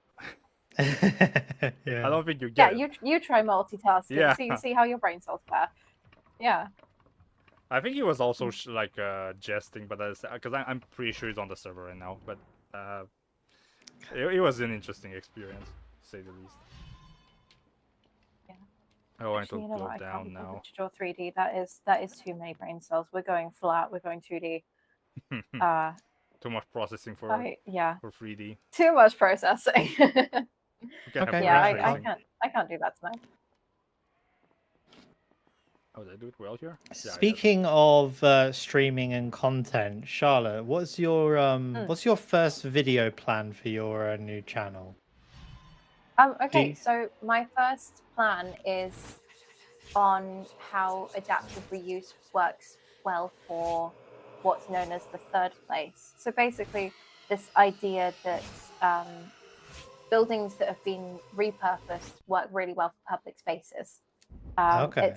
I Yeah. don't think you Yeah, get it. you try multitasking. Yeah. See how your brain cells fare. Yeah. I think he was also like jesting, but because I'm pretty sure he's on the server right now. But it was an interesting experience, to say the least. Yeah. I want Actually, to you know go what? I can't down be now. bothered to draw 3D. That is too many brain cells. We're going flat. We're going 2D. Too much processing for Yeah. for 3D. Too much processing. You can have Okay, yeah, ray right. tracing. I can't do that tonight. Oh, did I do it well here? Yeah, Speaking of streaming and content, Charlotte, what's your first video plan for your new channel? Okay, so my first plan is on how adaptive reuse works well for what's known as the third place. So basically, this idea that buildings that have been repurposed work really well for public spaces. Okay.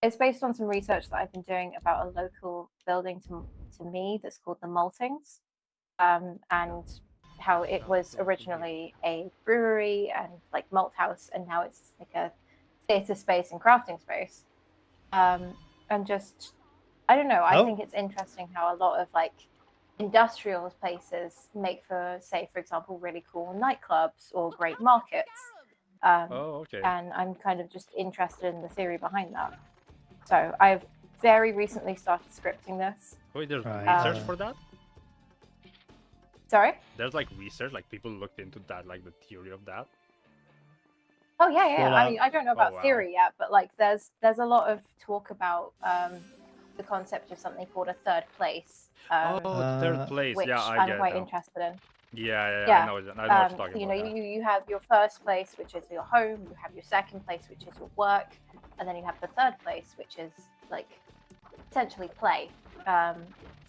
It's based on some research that I've been doing about a local building to me that's called the Maltings, and how it was originally a brewery and like malt house, and now it's like a theatre space and crafting space. And just, I don't know, I think it's interesting how a lot of like industrial places make for, say, for example, really cool nightclubs or great markets. okay. And I'm kind of just interested in the theory behind that. So I've very recently started scripting this. Wait, there's research for that? Sorry? There's like research, like people looked into that, like the theory of that. Oh yeah. I mean, I don't know about theory yet, but like there's a lot of talk about the concept of something called a third place. Third place. Which Yeah, I I'm get quite it. interested in. Yeah. Yeah. I know what you're talking you about. know, you have your first place, which is your home. You have your second place, which is your work, and then you have the third place, which is like essentially play.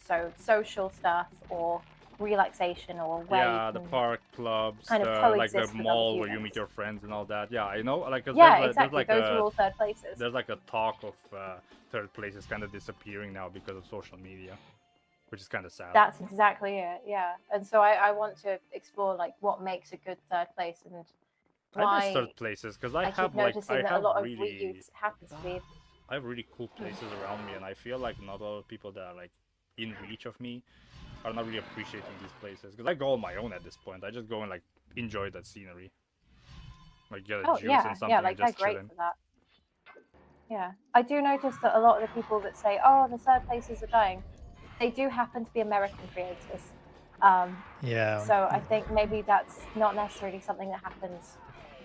So social stuff or relaxation or way the park clubs, kind of like the coexist with mall other where you meet humans. your friends and all that. Yeah, I know. Like, Yeah, there's exactly. like Those are all third places. There's like a talk of third places kind of disappearing now because of social media, which is kind of sad. That's exactly it. Yeah, and so I want to explore like what makes a good third place and why. I miss third places because I have keep noticing like that I have a lot really, of reuse happens to be. I have really cool places around me, and I feel like not a lot of people that are like in reach of me are not really appreciating these places. Because I go on my own at this point. I just go and like enjoy that scenery, like get a juice and something. Yeah, like and just they're great chilling. for that. Yeah, I do notice that a lot of the people that say, "Oh, the third places are dying," they do happen to be American creators. Yeah. So I think maybe that's not necessarily something that happens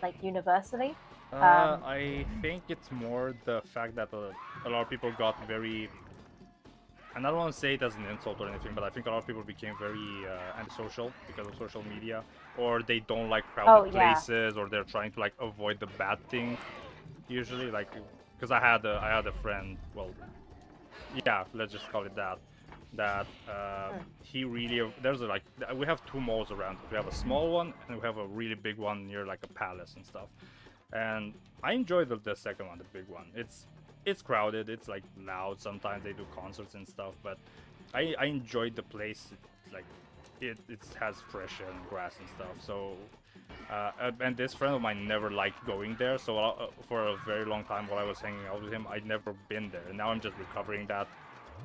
like universally. I think it's more the fact that a lot of people got very, and I don't want to say it as an insult or anything, but I think a lot of people became very antisocial because of social media, or they don't like crowded places, or they're trying to like avoid the bad thing. Usually, like, because I had a friend, well, yeah, let's just call it that. That he really, there's like, we have two malls around. We have a small one and we have a really big one near like a palace and stuff. And I enjoy the second one, the big one. It's crowded, it's like loud, sometimes they do concerts and stuff, but I enjoyed the place. Like it has fresh air and grass and stuff. So and this friend of mine never liked going there, so for a very long time while I was hanging out with him, I'd never been there, and now I'm just recovering that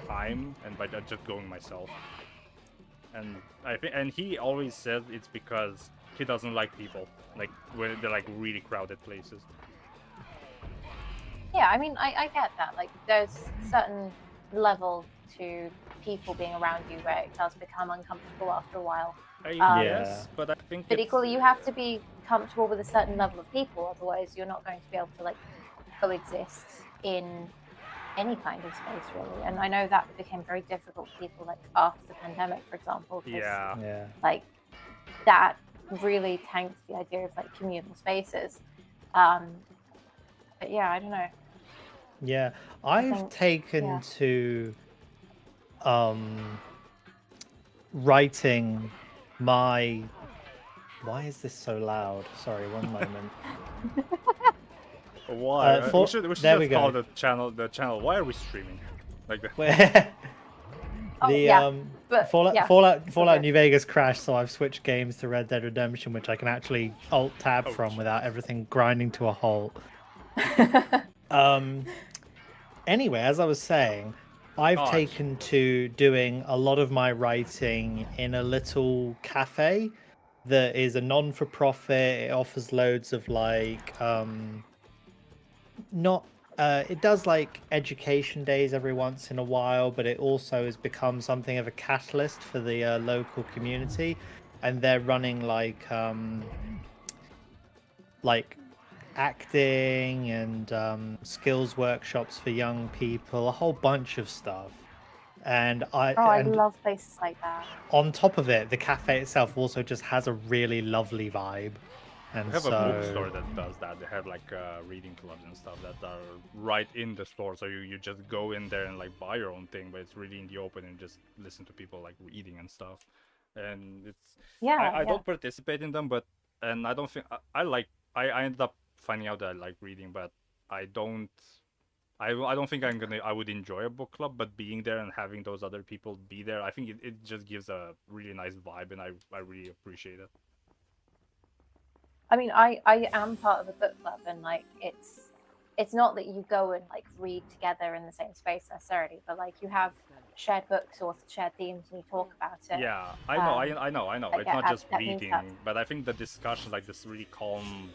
time and by just going myself. And I think, and he always says it's because he doesn't like people, like when they're like really crowded places. Yeah, I mean, I get that. Like, there's certain level to people being around you where it does become uncomfortable after a while. Yes, but I think. But equally, you have to be comfortable with a certain level of people, otherwise you're not going to be able to like coexist in any kind of space, really. And I know that became very difficult for people like after the pandemic, for example. Yeah. Like that really tanked the idea of like communal spaces. But yeah, I don't know. Yeah, I've taken to writing my Why is this so loud? Sorry, one moment. Why? For- we should there we just call go. the channel. Why are we streaming? Like that. Where Oh, the yeah, but Fallout yeah, Fallout good. New Vegas crashed, so I've switched games to Red Dead Redemption, which I can actually alt tab Oh, from jeez. without everything grinding to a halt. Anyway, as I was saying, I've Gosh. taken to doing a lot of my writing in a little cafe that is a non-for-profit. It offers loads of like not it does like education days every once in a while, but it also has become something of a catalyst for the local community, and they're running like acting and skills workshops for young people, a whole bunch of stuff. And I love places like that. on top of it, the cafe itself also just has a really lovely vibe. And We have so, a bookstore that does that. They have like reading clubs and stuff that are right in the store, so you just go in there and like buy your own thing, but it's really in the open and just listen to people like reading and stuff. And it's I don't participate in them, but and I don't think I ended up finding out that I like reading, but I don't think I would enjoy a book club, but being there and having those other people be there, I think it just gives a really nice vibe, and I really appreciate it. I mean, I am part of a book club, and like it's not that you go and like read together in the same space necessarily, but like you have shared books or shared themes and you talk about it. Yeah, I know. like, It's not just that means reading, that. but I think the discussion, like this really calm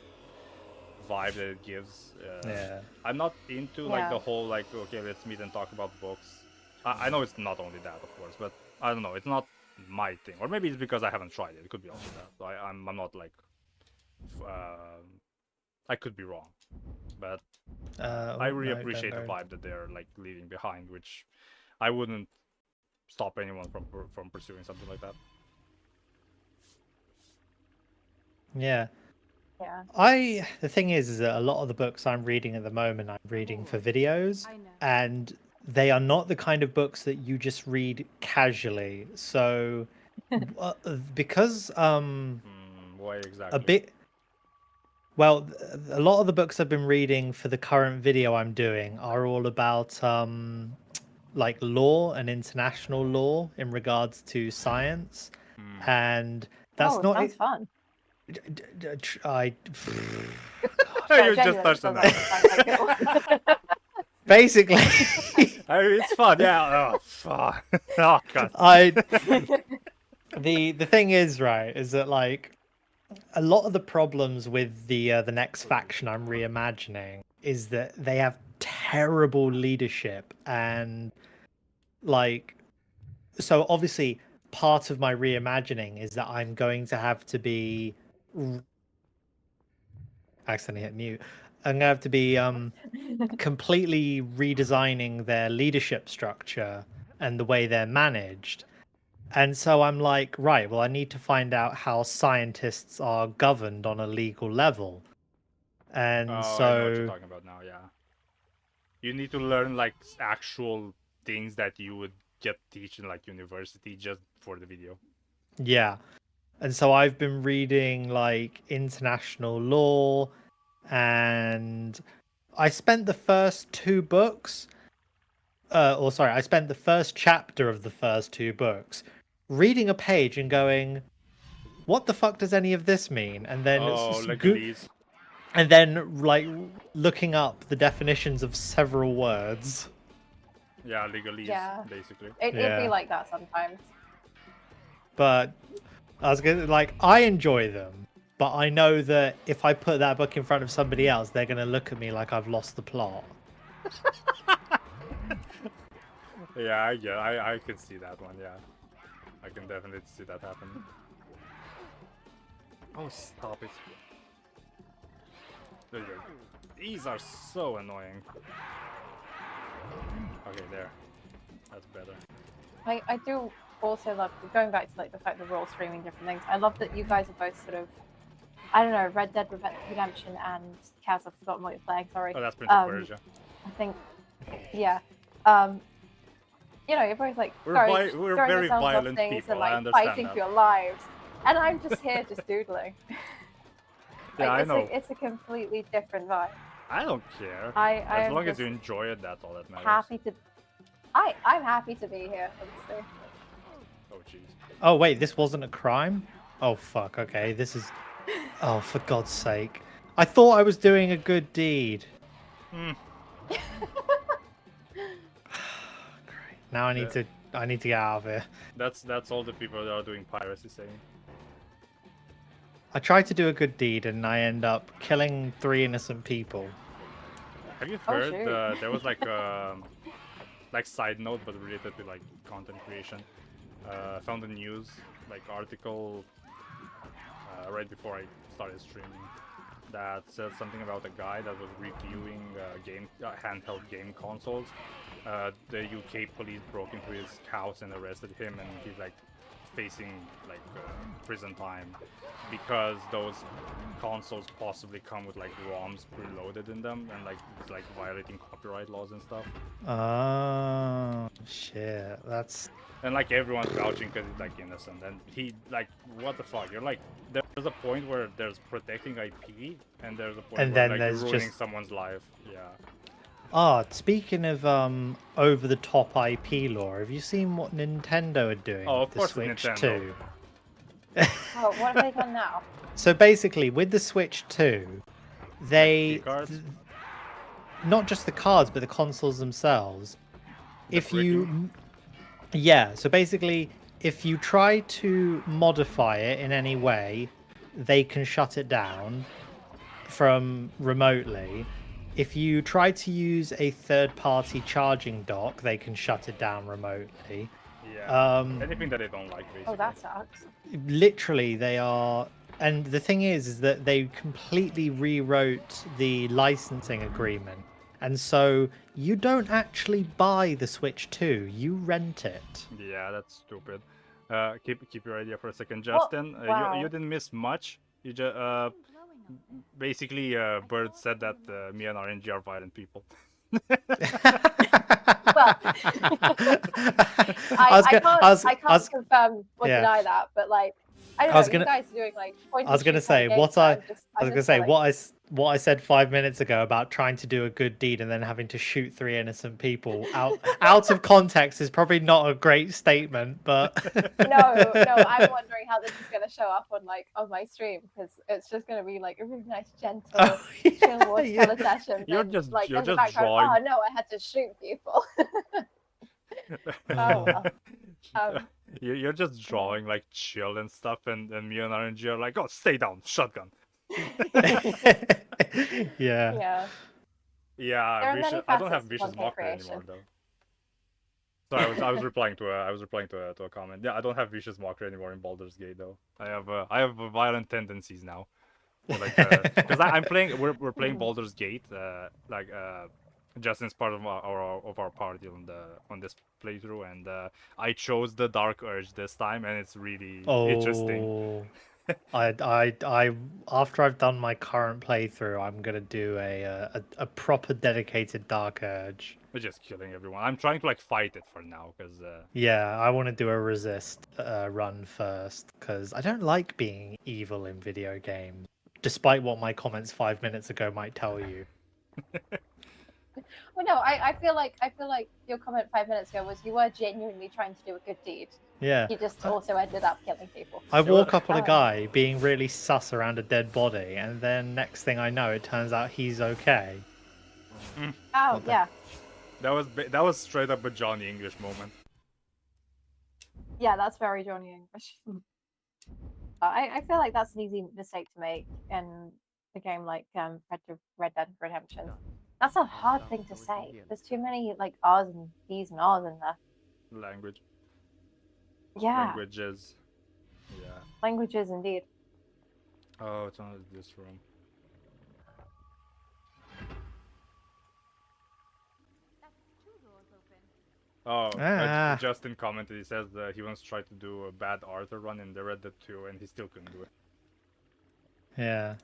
vibe that it gives. yeah. I'm not into like Yeah. the whole like okay, let's meet and talk about books. I know it's not only that, of course, but I don't know. It's not my thing, or maybe it's because I haven't tried it. It could be also that. So I'm not like. I could be wrong, but I really appreciate the vibe that they're like leaving behind, which I wouldn't stop anyone from pursuing something like that. Yeah. Yeah. The thing is that a lot of the books I'm reading at the moment, I'm reading for videos, and they are not the kind of books that you just read casually. So, because Why exactly? a bit. Well, a lot of the books I've been reading for the current video I'm doing are all about like law and international law in regards to science, and that's not sounds fun. You just touched on that. Basically, it's fun. Yeah. Oh, fuck. Oh god. The thing is, right, is that like a lot of the problems with the next faction I'm reimagining is that they have terrible leadership, and like, so obviously part of my reimagining is that I'm going to have to be accidentally hit mute. I'm gonna have to be completely redesigning their leadership structure and the way they're managed. And so I'm like, right, well, I need to find out how scientists are governed on a legal level. And I know what you're talking about now. Yeah, you need to learn like actual things that you would get teach in like university just for the video. Yeah. And so I've been reading like international law, and I spent the first two books, I spent the first chapter of the first two books reading a page and going, what the fuck does any of this mean? And then legalese. And then like looking up the definitions of several words. Yeah, legalese, basically. It'd be like that sometimes. But I was gonna I enjoy them, but I know that if I put that book in front of somebody else, they're gonna look at me like I've lost the plot. Yeah, I can see that one. Yeah, I can definitely see that happen. Oh, stop it! There you go. These are so annoying. Okay, there. That's better. I do also love, going back to like the fact that we're all streaming different things. I love that you guys are both sort of, I don't know, Red Dead Redemption and Kaz. I've forgotten what you're playing. Sorry. Oh, that's Prince of Persia. I think, yeah. You know, you're both like we're very throwing yourselves off violent things people. and like I understand fighting that. for your lives. And I'm just here just doodling. Yeah, I know. It's a completely different vibe. I don't care. I As am long as just you enjoy it, that's all that matters. happy to. I'm happy to be here, honestly. Oh jeez. Oh wait, this wasn't a crime? Oh fuck, okay, this is... Oh, for God's sake. I thought I was doing a good deed. Hmm. Great. Now I need to get out of here. That's all the people that are doing piracy saying. I tried to do a good deed and I end up killing 3 innocent people. Have you Oh, heard shoot. there was like side note but related to like content creation. I found a news like article right before I started streaming that said something about a guy that was reviewing handheld game consoles. The UK police broke into his house and arrested him, and he's like facing like prison time because those consoles possibly come with like ROMs preloaded in them, and like it's like violating copyright laws and stuff. Oh shit, that's... And like everyone's vouching because he's like innocent, and he like, what the fuck? You're like, there's a point where there's protecting IP, and there's a point And where then like there's you're ruining just... someone's life. Yeah. Ah, speaking of over-the-top IP lore, have you seen what Nintendo are doing Oh, with of the course Switch Nintendo. 2? Oh, what have they done now? So basically, with the Switch 2, they... cards? Not just the cards, but the consoles themselves. The If you... Yeah, so basically, if you try to modify it in any way, they can shut it down from remotely. If you try to use a third-party charging dock, they can shut it down remotely. Yeah. Anything that they don't like, basically. Oh, that sucks. Literally, they are... And the thing is that they completely rewrote the licensing agreement. And so you don't actually buy the Switch 2, you rent it. Yeah, that's stupid. Keep your idea for a second, Justin. Wow. You didn't miss much. You just basically Bird said that me and RNG are violent people. Well, I can't confirm or deny that, but like, I don't know. You guys are doing like. I was gonna say what I said 5 minutes ago about trying to do a good deed and then having to shoot 3 innocent people out of context is probably not a great statement, but no, I'm wondering how this is gonna show up on my stream, because it's just gonna be like a really nice, gentle, chill watercolor session. You're just drawing. Oh no, I had to shoot people. Oh well. You're just drawing like chill and stuff, and me and RNG are like, oh, stay down, shotgun. Yeah. Yeah. I don't have vicious mockery anymore though. So I was replying to a comment. Yeah, I don't have vicious mockery anymore in Baldur's Gate though. I have violent tendencies now. Like because I'm playing. We're playing Baldur's Gate. Justin's part of our party on this playthrough, and I chose the Dark Urge this time, and it's really interesting. I after I've done my current playthrough, I'm gonna do a proper dedicated Dark Urge. We're just killing everyone. I'm trying to like fight it for now, because yeah, I want to do a resist run first, because I don't like being evil in video games, despite what my comments 5 minutes ago might tell you. Well, no, I feel like your comment 5 minutes ago was you were genuinely trying to do a good deed. Yeah. You just also ended up killing people. I walk up on a guy being really sus around a dead body, and then next thing I know, it turns out he's okay. Oh yeah. That was straight up a Johnny English moment. Yeah, that's very Johnny English. I feel like that's an easy mistake to make in a game like Red Dead Redemption. That's a hard thing to say. There's too many like R's and D's and R's in there. Language. Yeah. Languages. Yeah. Languages indeed. Oh, it's not this room. Oh, Justin commented. He says that he once tried to do a bad Arthur run in the Red Dead 2, and he still couldn't do it. Yeah,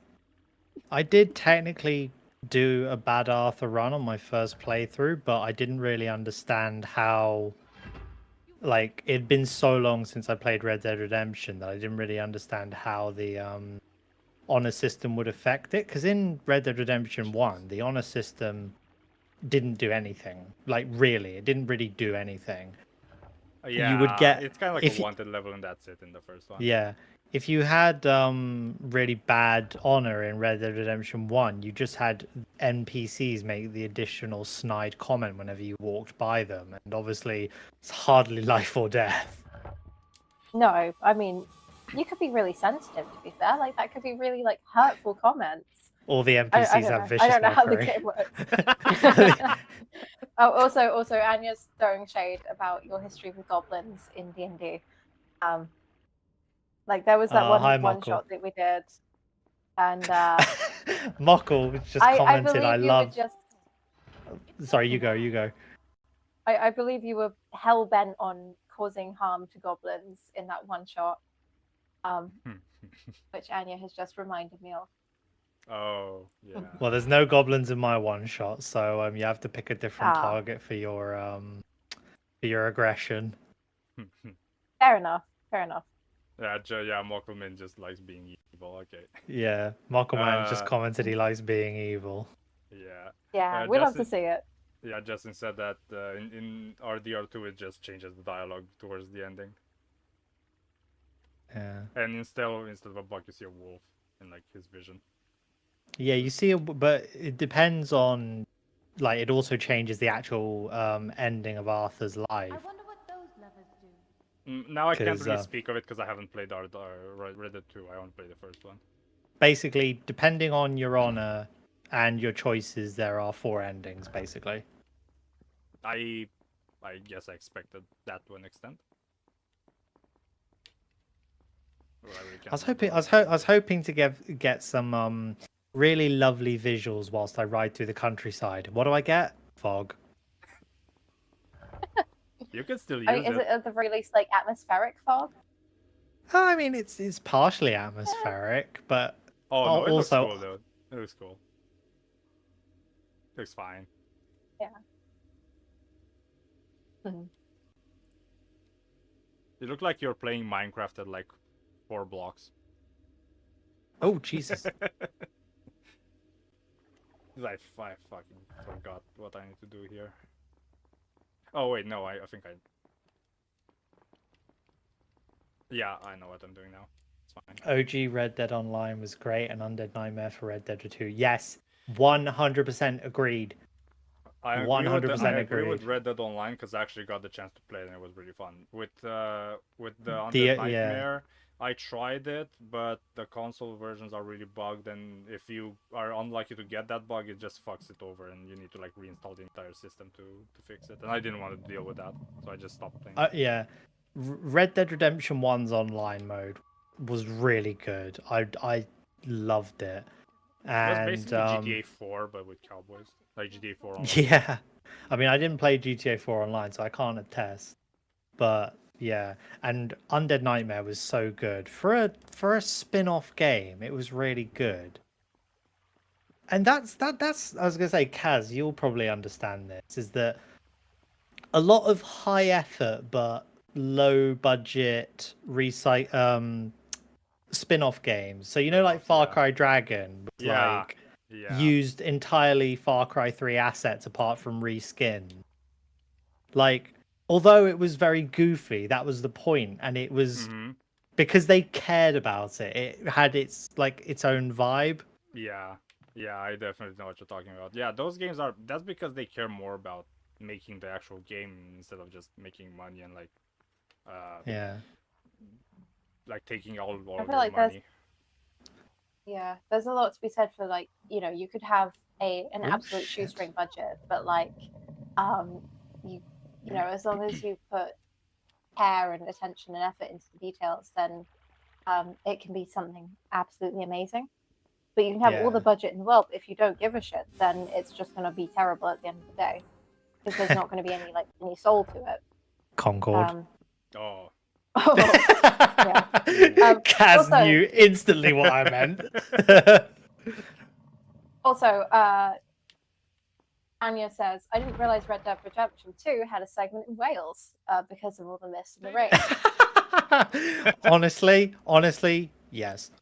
I did technically do a bad Arthur run on my first playthrough, but I didn't really understand how like it'd been so long since I played Red Dead Redemption that I didn't really understand how the honor system would affect it. Because in Red Dead Redemption 1, the honor system didn't do anything. Like really, it didn't really do anything. You would Yeah, get it's kind of like if a wanted level, and that's it in the first one. yeah. If you had really bad honor in Red Dead Redemption 1, you just had NPCs make the additional snide comment whenever you walked by them. And obviously, it's hardly life or death. No, I mean, you could be really sensitive. To be fair, like that could be really like hurtful comments. All the I NPCs don't have know. vicious I don't know how the mockery. game works. Oh, also, Anya's throwing shade about your history with goblins in D&D. Like there was that Hi, one Mockle. shot that we did, and Mockle just I commented, believe I you love... were just. Sorry, you go. I believe you were hell bent on causing harm to goblins in that one shot, which Anya has just reminded me of. Oh, yeah. Well, there's no goblins in my one shot, so you have to pick a different Ah. target for your aggression. Fair enough. Yeah, Mockleman just likes being evil. Okay. Yeah, Mockleman just Uh, commented he likes being evil. Yeah. Yeah, we love to Justin, see it. yeah, Justin said that in RDR2 it just changes the dialogue towards the ending, Yeah. and instead of a bug, you see a wolf in like his vision. Yeah, you see, but it depends on, like, it also changes the actual ending of Arthur's life. I wonder what those levers do. Now I can't 'Cause, really speak of it because I haven't played Red Dead 2. I only played the first one. Basically, depending on your honor and your choices, there are 4 endings, basically. I guess I expected that to an extent. Well, I really can't I was hoping to get some really lovely visuals whilst I ride through the countryside. What do I get? Fog. You can still use I mean, is it at the very least like atmospheric fog? I mean, it's partially atmospheric, but Oh no, it also looks cool though. It looks cool. It looks fine. Yeah. You look like you're playing Minecraft at like 4 blocks. Oh Jesus! I fucking forgot what I need to do here. Oh wait, no, I think I... Yeah, I know what I'm doing now. It's fine. OG Red Dead Online was great, and Undead Nightmare for Red Dead 2. Yes, 100% agreed. I 100% agree with agreed. Red Dead Online because I actually got the chance to play it and it was really fun. With the Undead yeah. Nightmare, I tried it, but the console versions are really bugged, and if you are unlucky to get that bug, it just fucks it over, and you need to like reinstall the entire system to fix it. And I didn't want to deal with that, so I just stopped playing. Yeah, Red Dead Redemption 1's online mode was really good. I loved it. And It was basically GTA 4, but with cowboys, like GTA 4 online. Yeah, I mean, I didn't play GTA 4 online, so I can't attest. But yeah, and Undead Nightmare was so good for a spin-off game. It was really good. And that's I was gonna say, Kaz, you'll probably understand this. Is that a lot of high effort but low budget spin-off games. So like Far Cry Dragon was like used entirely Far Cry 3 assets apart from reskin. Like, although it was very goofy, that was the point, and it was because they cared about it. It had its own vibe. Yeah, I definitely know what you're talking about. Yeah, those games that's because they care more about making the actual game instead of just making money and like like taking all of your money. There's a lot to be said for like, you could have an absolute shoestring budget, but like as long as you put care and attention and effort into the details, then it can be something absolutely amazing. But you can have all the budget in the world, but if you don't give a shit, then it's just going to be terrible at the end of the day, because there's not going to be any soul to it. Concord. Oh, yeah. Kaz Also, knew instantly what I meant. Also, Anya says, I didn't realize Red Dead Redemption 2 had a segment in Wales because of all the mist and the rain. honestly, yes.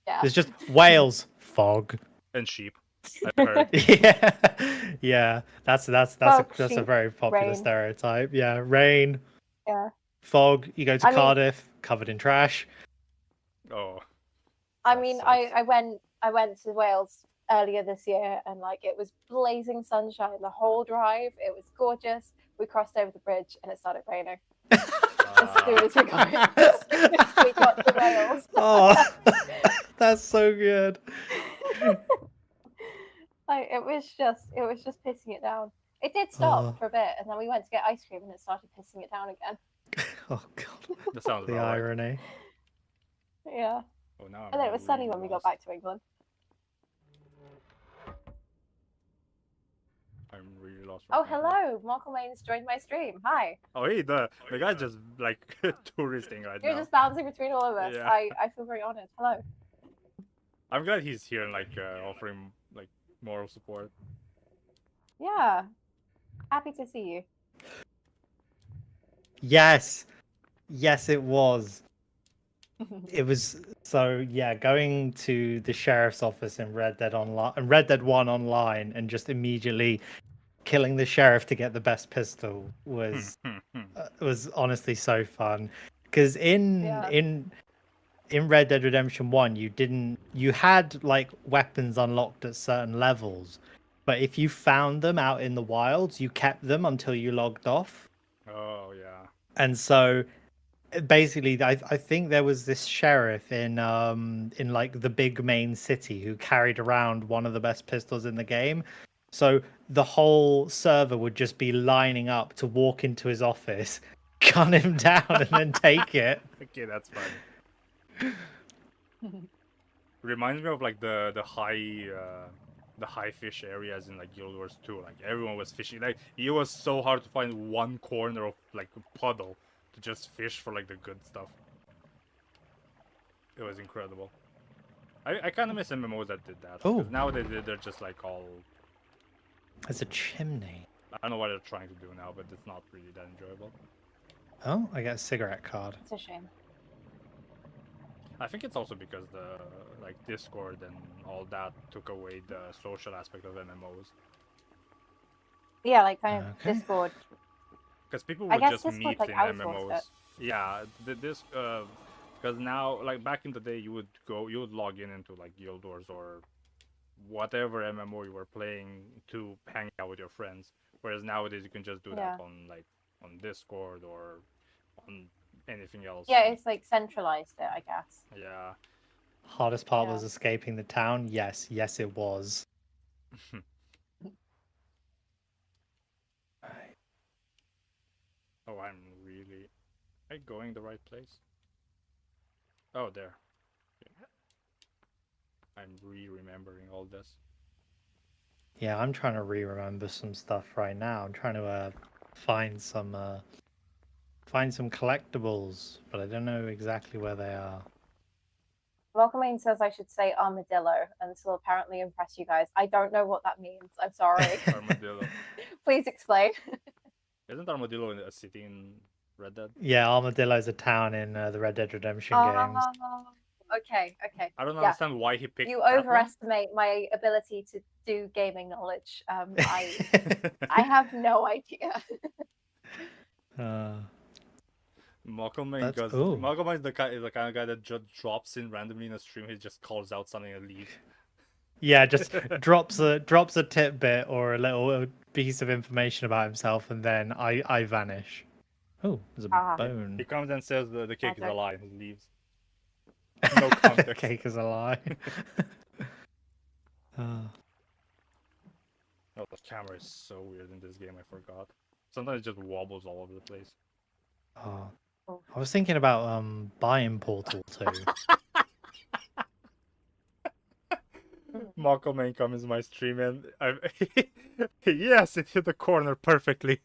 Yeah. There's just Wales fog. And sheep. I heard. Yeah. That's Fog, a sheep, very popular rain. stereotype. Yeah, rain, Yeah. fog. You go to I mean- Cardiff, covered in trash. Oh. I That mean, sucks. I went to Wales earlier this year, and like it was blazing sunshine the whole drive. It was gorgeous. We crossed over the bridge, and it started raining as soon as we got to Wales. Oh, that's so good. Like it was just pissing it down. It did stop Oh. for a bit, and then we went to get ice cream, and it started pissing it down again. Oh god, That sounds the about right. irony. Yeah, Oh, now I'm and then it was sunny really when we got lost. back to England. I'm really lost. Oh, right now. hello, Michael Main's joined my stream. Hi. Oh, hey, the guy's just like touristing right You're now. just bouncing between all of us. Yeah. I feel very honored. Hello. I'm glad he's here and like offering like moral support. Yeah. Happy to see you. Yes, it was. It was so yeah. Going to the sheriff's office in Red Dead Online and Red Dead 1 online, and just immediately killing the sheriff to get the best pistol was honestly so fun. Because in Red Dead Redemption 1, you had like weapons unlocked at certain levels, but if you found them out in the wilds, you kept them until you logged off. Oh yeah. And so basically I think there was this sheriff in like the big main city who carried around one of the best pistols in the game. So the whole server would just be lining up to walk into his office, gun him down, and then take it. Okay, that's funny. Reminds me of like the high fish areas in like Guild Wars 2. Like everyone was fishing. Like it was so hard to find one corner of like a puddle to just fish for like the good stuff. It was incredible. I kind of miss MMOs that did that. Oh. Because nowadays they're just like all. There's a chimney. I don't know what they're trying to do now, but it's not really that enjoyable. Oh, I got a cigarette card. It's a shame. I think it's also because the like Discord and all that took away the social aspect of MMOs. Yeah, like kind of Okay. Discord. Because people I would guess just Discord, meet like, in outsourced MMOs. Yeah, because now, like back in the day, you would log in into like Guild Wars or whatever MMO you were playing to hang out with your friends. Whereas nowadays you can just do Yeah. that on Discord or on anything else. Yeah, it's like centralized it, I guess. Yeah. Hardest part Yeah. was escaping the town. Yes, it was. Oh, am I going the right place? Oh, there. Okay. I'm remembering all this. Yeah, I'm trying to remember some stuff right now. I'm trying to find some collectibles, but I don't know exactly where they are. Welcoming says I should say armadillo, and this will apparently impress you guys. I don't know what that means. I'm sorry. Armadillo. Please explain. Isn't Armadillo a city in Red Dead? Yeah, Armadillo's a town in the Red Dead Redemption games. Okay. I don't Yeah. understand why he picked You that one. overestimate my ability to do gaming knowledge. I have no idea. Malcolm is the kind of guy that just drops in randomly in a stream. He just calls out something and leaves. Yeah, just drops a tidbit or a little piece of information about himself, and then I vanish. Oh, there's a bone. He comes and says the cake is Okay. a lie and he leaves. No context. Cake is a lie. Oh, the camera is so weird in this game. I forgot. Sometimes it just wobbles all over the place. Oh, I was thinking about buying Portal 2. Marco Main comes in my stream and yes, it hit the corner perfectly.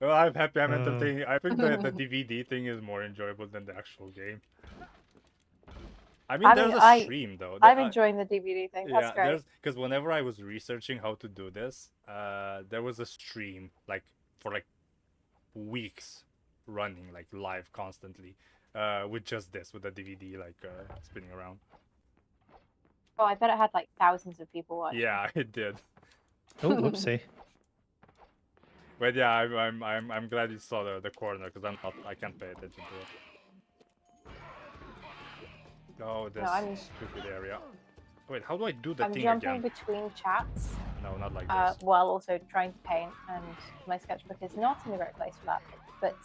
Well, I'm happy. I'm entertaining. I think the DVD thing is more enjoyable than the actual game. I mean, I there's mean, a stream though. I'm enjoying the DVD thing. That's Yeah, great. there's because whenever I was researching how to do this, there was a stream like for like weeks running like live constantly, with just this with the DVD like spinning around. Oh, I bet it had like thousands of people watching. Yeah, it did. Oh, whoopsie. But yeah, I'm glad you saw the corner because I can't pay attention to it. Oh, this stupid area. Wait, how do I do the I'm thing jumping again? between chats No, not like this. while also trying to paint, and my sketchbook is not in the right place for that. But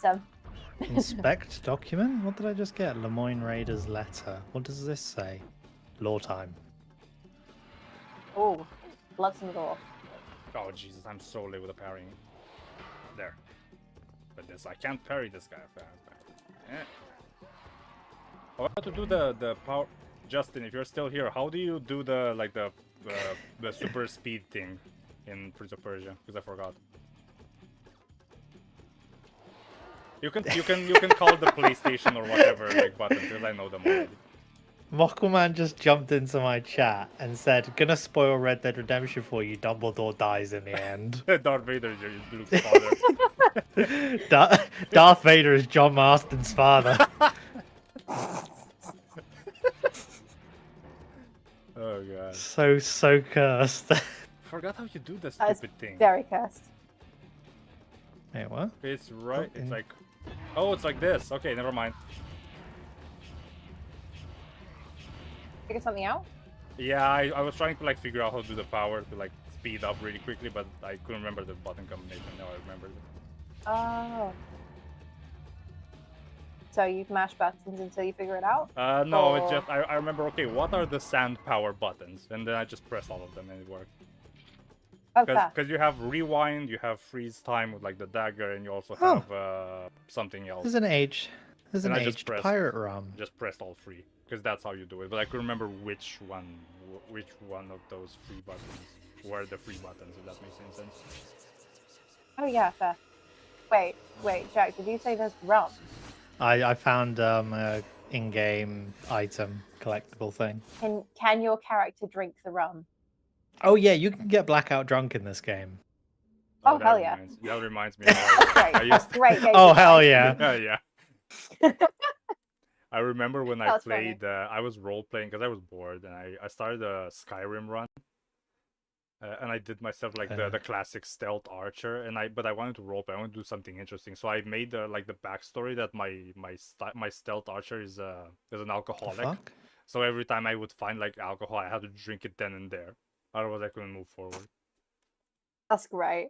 Inspect document? What did I just get? Lemoyne Raiders letter. What does this say? Law time. oh, blood's in the door. Oh Jesus, I'm so late with the parrying. There. But this, I can't parry this guy. I have to do the power. Justin, if you're still here, how do you do the the super speed thing in Prince of Persia? Because I forgot. You can call the PlayStation or whatever like buttons because I know them already. Mockleman just jumped into my chat and said, "Gonna spoil Red Dead Redemption for you. Dumbledore dies in the end." Darth Vader is your Luke's father. Darth Vader is John Marston's father. Oh god. So cursed. Forgot how you do the That is stupid thing. very cursed. Wait, what? It's right. Oh, It's like, oh, it's like this. Okay, never mind. Figure something out? Yeah, I was trying to like figure out how to do the power to like speed up really quickly, but I couldn't remember the button combination. Now I remember it. Oh. So you mash buttons until you figure it out? No, it's Or- just I remember. Okay, what are the sand power buttons? And then I just pressed all of them and it worked. Oh, fair. Because you have rewind, you have freeze time with like the dagger, and you also Huh. have something else. There's an aged And I just aged pressed- pirate rum. Just pressed all three because that's how you do it. But I couldn't remember which one of those free buttons were the free buttons. If that makes any sense. Oh yeah, fair. Wait, Jack, did you say there's rum? I found a in-game item collectible thing. Can your character drink the rum? Oh yeah, you can get blackout drunk in this game. Oh, that hell yeah. That reminds me. How Great. I used Great game Oh design. hell yeah. yeah. I remember when I That's funny. played. I was role playing because I was bored, and I started a Skyrim run. And I did myself like the classic stealth archer, but I wanted to roleplay. I wanted to do something interesting, so I made the backstory that my stealth archer is an alcoholic. Fuck? So every time I would find like alcohol, I had to drink it then and there. Otherwise, I couldn't move forward. That's great.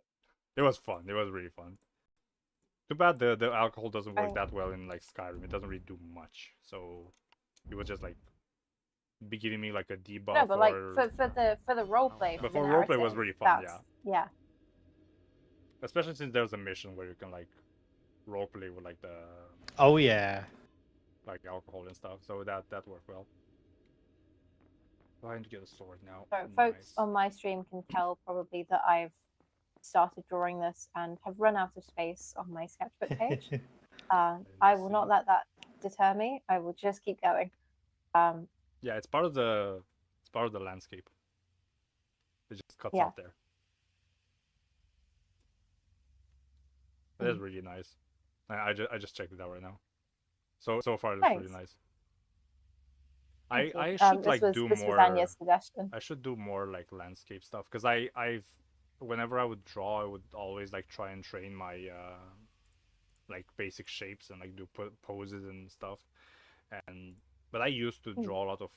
It was fun. It was really fun. Too bad the alcohol doesn't work Right. that well in like Skyrim. It doesn't really do much. So it was just like be giving me like a debuff. No, but like or... for the roleplay. But for roleplay, it was really fun. Yeah. Yeah. Especially since there's a mission where you can like roleplay with like the Oh yeah. like alcohol and stuff. So that worked well. Oh, I need to get a sword now. So folks on my stream can tell probably that I've started drawing this and have run out of space on my sketchbook page. I will not let that deter me. I will just keep going. Yeah, it's part of the landscape. It just cuts Yeah. out there. That is really nice. I just checked it out right now. So far it looks really nice. Thank you. I should like do this more. was Anya's suggestion. I should do more like landscape stuff because I've whenever I would draw, I would always like try and train my like basic shapes and like do poses and stuff. But I used to draw a lot of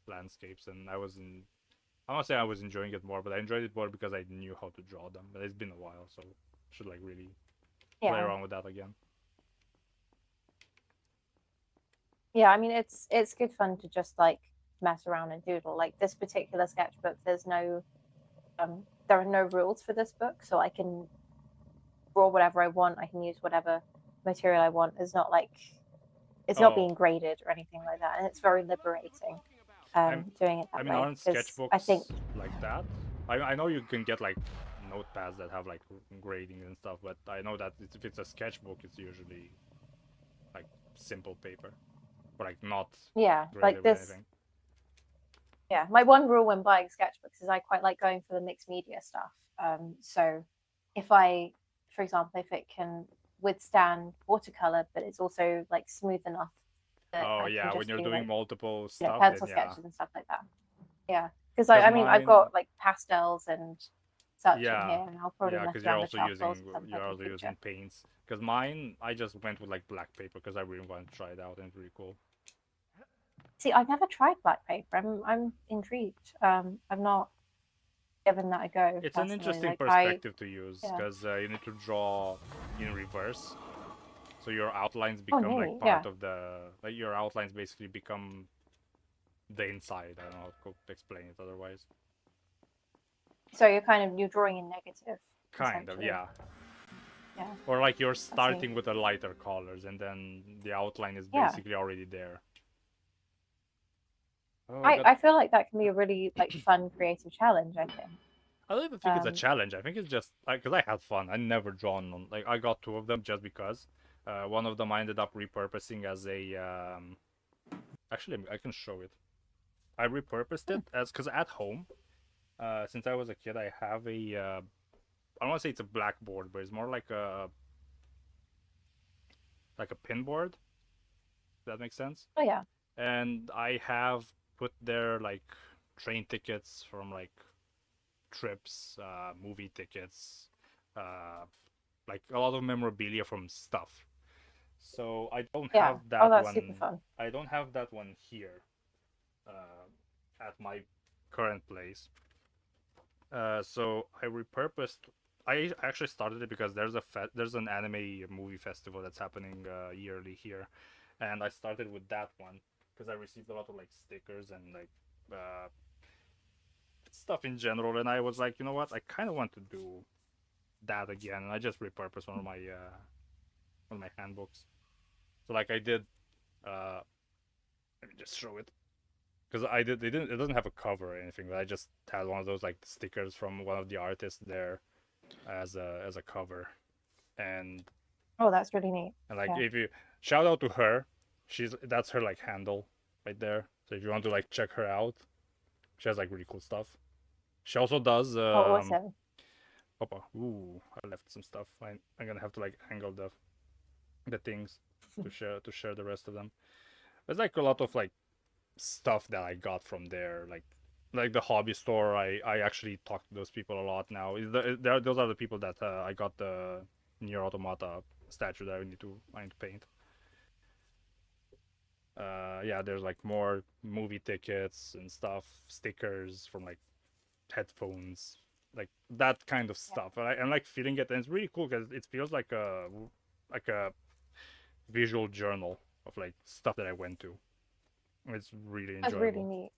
landscapes, and I won't say I was enjoying it more, but I enjoyed it more because I knew how to draw them. But it's been a while, so I should like really play Yeah. around with that again. Yeah, I mean it's good fun to just like mess around and doodle. Like this particular sketchbook, there's no there are no rules for this book, so I can draw whatever I want. I can use whatever material I want. It's not like it's not being graded or anything like that, and it's very liberating doing it that I mean, way. aren't 'cause sketchbooks I think like that? I know you can get like notepads that have like grading and stuff, but I know that if it's a sketchbook, it's usually like simple paper. but like not Yeah, creative like or this. anything. Yeah, my one rule when buying sketchbooks is I quite like going for the mixed media stuff. So if I, for example, if it can withstand watercolor, but it's also like smooth enough that Oh I yeah, can when just you're do doing like multiple you know, stuff, pencil then yeah. sketches and stuff like that. Yeah, because 'Cause I mean I've mine- got like pastels and such in Yeah. here, and I'll probably Yeah, mess because you're around with also charcoals using or something you're like in also the using future. paints. Because mine, I just went with like black paper because I really wanted to try it out and it's really cool. See, I've never tried black paper. I'm intrigued. I've not given that a go. It's an personally. interesting Like, perspective to use yeah. because you need to draw in reverse, so your outlines Oh, become like neat, part yeah. of the like your outlines basically become the inside. I don't know how to explain it otherwise. So you're drawing in negative. Kind of, essentially. yeah. Yeah. Or like you're neat. starting with the lighter colors and then the outline is Yeah. basically already there. Oh, I feel like that can be a really like fun creative challenge. I think. I don't even think it's a Um, challenge. I think it's just because I had fun. I never drawn on like I got 2 of them just because. One of them I ended up repurposing as a. Actually, I can show it. I repurposed it as because at home, since I was a kid, I have a. I don't want to say it's a blackboard, but it's more like a pinboard. If that makes sense. oh yeah. And I have put there like train tickets from like trips, movie tickets, like a lot of memorabilia from stuff. So I don't Yeah. have that Oh, that's one. super fun. I don't have that one here at my current place. So I repurposed. I actually started it because there's an anime movie festival that's happening yearly here, and I started with that one because I received a lot of like stickers and like stuff in general, and I was like, you know what, I kind of want to do that again, and I just repurposed one of my handbooks. So like I did, let me just show it because it doesn't have a cover or anything, but I just had one of those like stickers from one of the artists there as a cover, and Oh, that's really neat. like Yeah. if you shout out to her, that's her like handle right there. So if you want to like check her out, she has like really cool stuff. She also does. Oh, awesome. Opa, ooh, I left some stuff. I'm gonna have to like angle the things to share the rest of them. There's like a lot of like stuff that I got from there, like the hobby store. I actually talk to those people a lot now. Those are the people that I got the Nier Automata statue that I need to paint. Yeah, there's like more movie tickets and stuff, stickers from like headphones, like that kind of stuff. And I like feeling it, and it's really cool because it feels like a visual journal of like stuff that I went to. It's really That's enjoyable. really neat.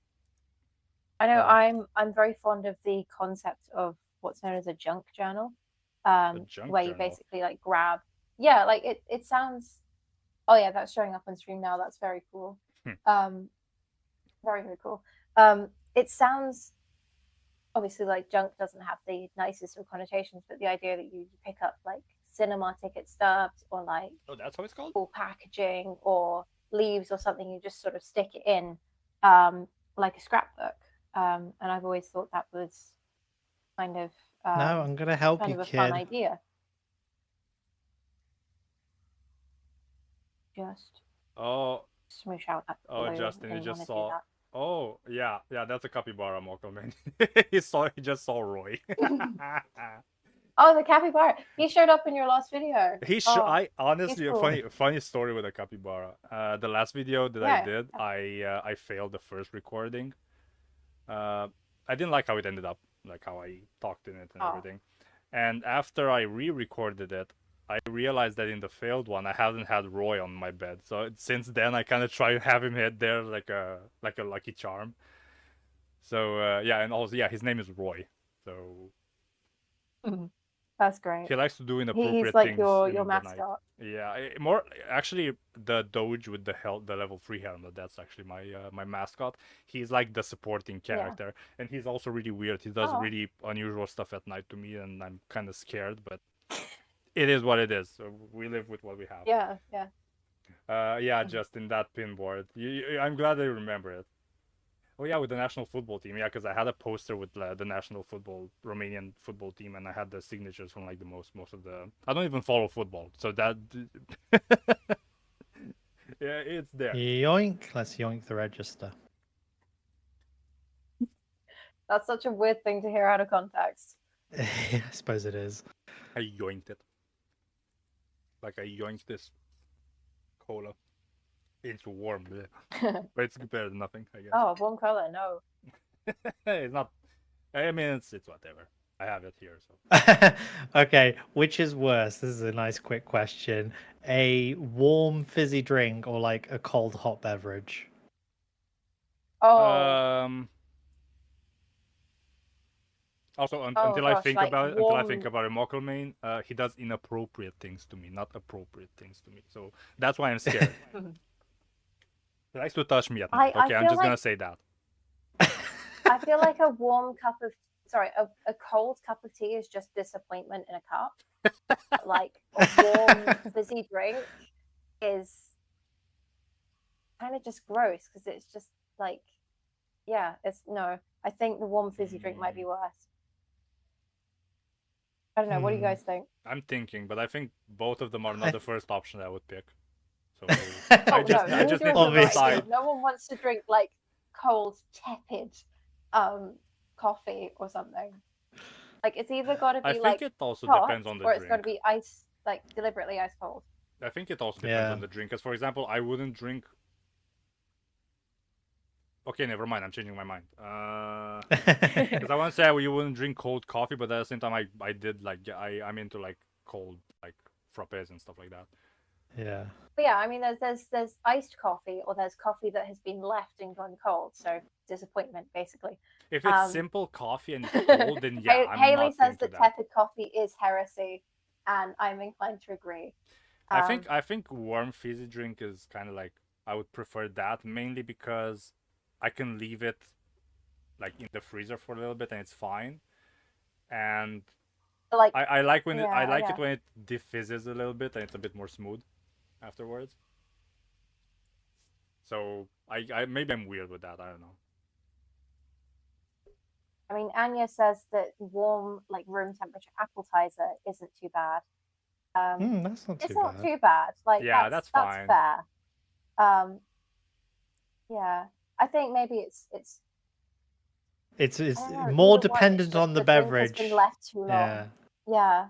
I know I'm very fond of the concept of what's known as a junk journal, junk where you journal? basically like grab. Yeah, like it sounds. Oh yeah, that's showing up on stream now. That's very cool. Very cool. It sounds obviously like junk doesn't have the nicest of connotations, but the idea that you pick up like cinema ticket stubs or like Oh, that's how it's called? cool packaging or leaves or something, you just sort of stick it in like a scrapbook. And I've always thought that was kind of No, I'm gonna help kind you, of a fun kid. idea. Just Oh, smoosh out that oh, glue Justin, when you you want just to do saw. that. Oh, yeah, that's a capybara, Moko, man. He just saw Roy. Oh, the capybara! He showed up in your last video. I honestly cool. a funny story with a capybara. The last video that I did, I failed the first recording. I didn't like how it ended up, like how I talked in it and everything. And after I re-recorded it, I realized that in the failed one, I hadn't had Roy on my bed. So since then, I kind of try to have him hit there like a lucky charm. So yeah, and also yeah, his name is Roy. So That's great. he likes to do inappropriate He's like things your in the mascot. night. Yeah, more actually the Doge with the level 3 helmet. That's actually my mascot. He's like the supporting character, and he's also really weird. He does really unusual stuff at night to me, and I'm kind of scared. But it is what it is. So we live with what we have. Yeah, yeah. Yeah, Justin, that pinboard. I'm glad I remember it. Oh yeah, with the national football team. Yeah, because I had a poster with the national Romanian football team, and I had the signatures from like the most of the. I don't even follow football, so that. Yeah, it's there. Yoink! Let's yoink the register. That's such a weird thing to hear out of context. I suppose it is. I yoinked it. Like I yoinked this cola into warm, but it's better than nothing, I guess. Oh, warm cola, no. It's not. I mean, it's whatever. I have it here, so. Okay, which is worse? This is a nice quick question. A warm fizzy drink or like a cold hot beverage? Oh, Also, Oh, until I gosh, think like about it, until I think warm- about it, Mockelmain, he does inappropriate things to me, not appropriate things to me. So that's why I'm scared. He likes to touch me at night. I Okay, I'm feel just gonna like- say that. I feel like a warm cup of a cold cup of tea is just disappointment in a cup. Like a warm fizzy drink is kind of just gross because it's just like, yeah, it's no. I think the warm fizzy drink might be worse. I don't know. What do you guys think? I'm thinking, but I think both of them are not the first option I would pick. So Oh, I just no, need neither to of them are Obviously. ideal. decide. No one wants to drink like cold, tepid coffee or something. Like it's either got to be I think like it also hot, depends on the or it's got to drink. be ice, like deliberately ice cold. I think it also depends Yeah. on the drink. Because, for example, I wouldn't drink. Okay, never mind. I'm changing my mind. Because I want to say you wouldn't drink cold coffee, but at the same time, I did like I'm into like cold like frappes and stuff like that. Yeah. But yeah, I mean, there's iced coffee, or there's coffee that has been left and gone cold. So disappointment, basically. If it's simple coffee and it's cold, then yeah, I'm Haley not says into that that. tepid coffee is heresy, and I'm inclined to agree. I think warm fizzy drink is kind of like I would prefer that mainly because I can leave it like in the freezer for a little bit and it's fine. And like I like when I like yeah. it when it defizzes a little bit and it's a bit more smooth afterwards. So I maybe I'm weird with that. I don't know. I mean, Anya says that warm, like room temperature appetizer isn't too bad. That's not too It's not bad. too bad. Like Yeah, that's fine. fair. Yeah, I think maybe it's It's I don't know, more either one, it's dependent just on the drink has beverage. been left too long. Yeah. Yeah.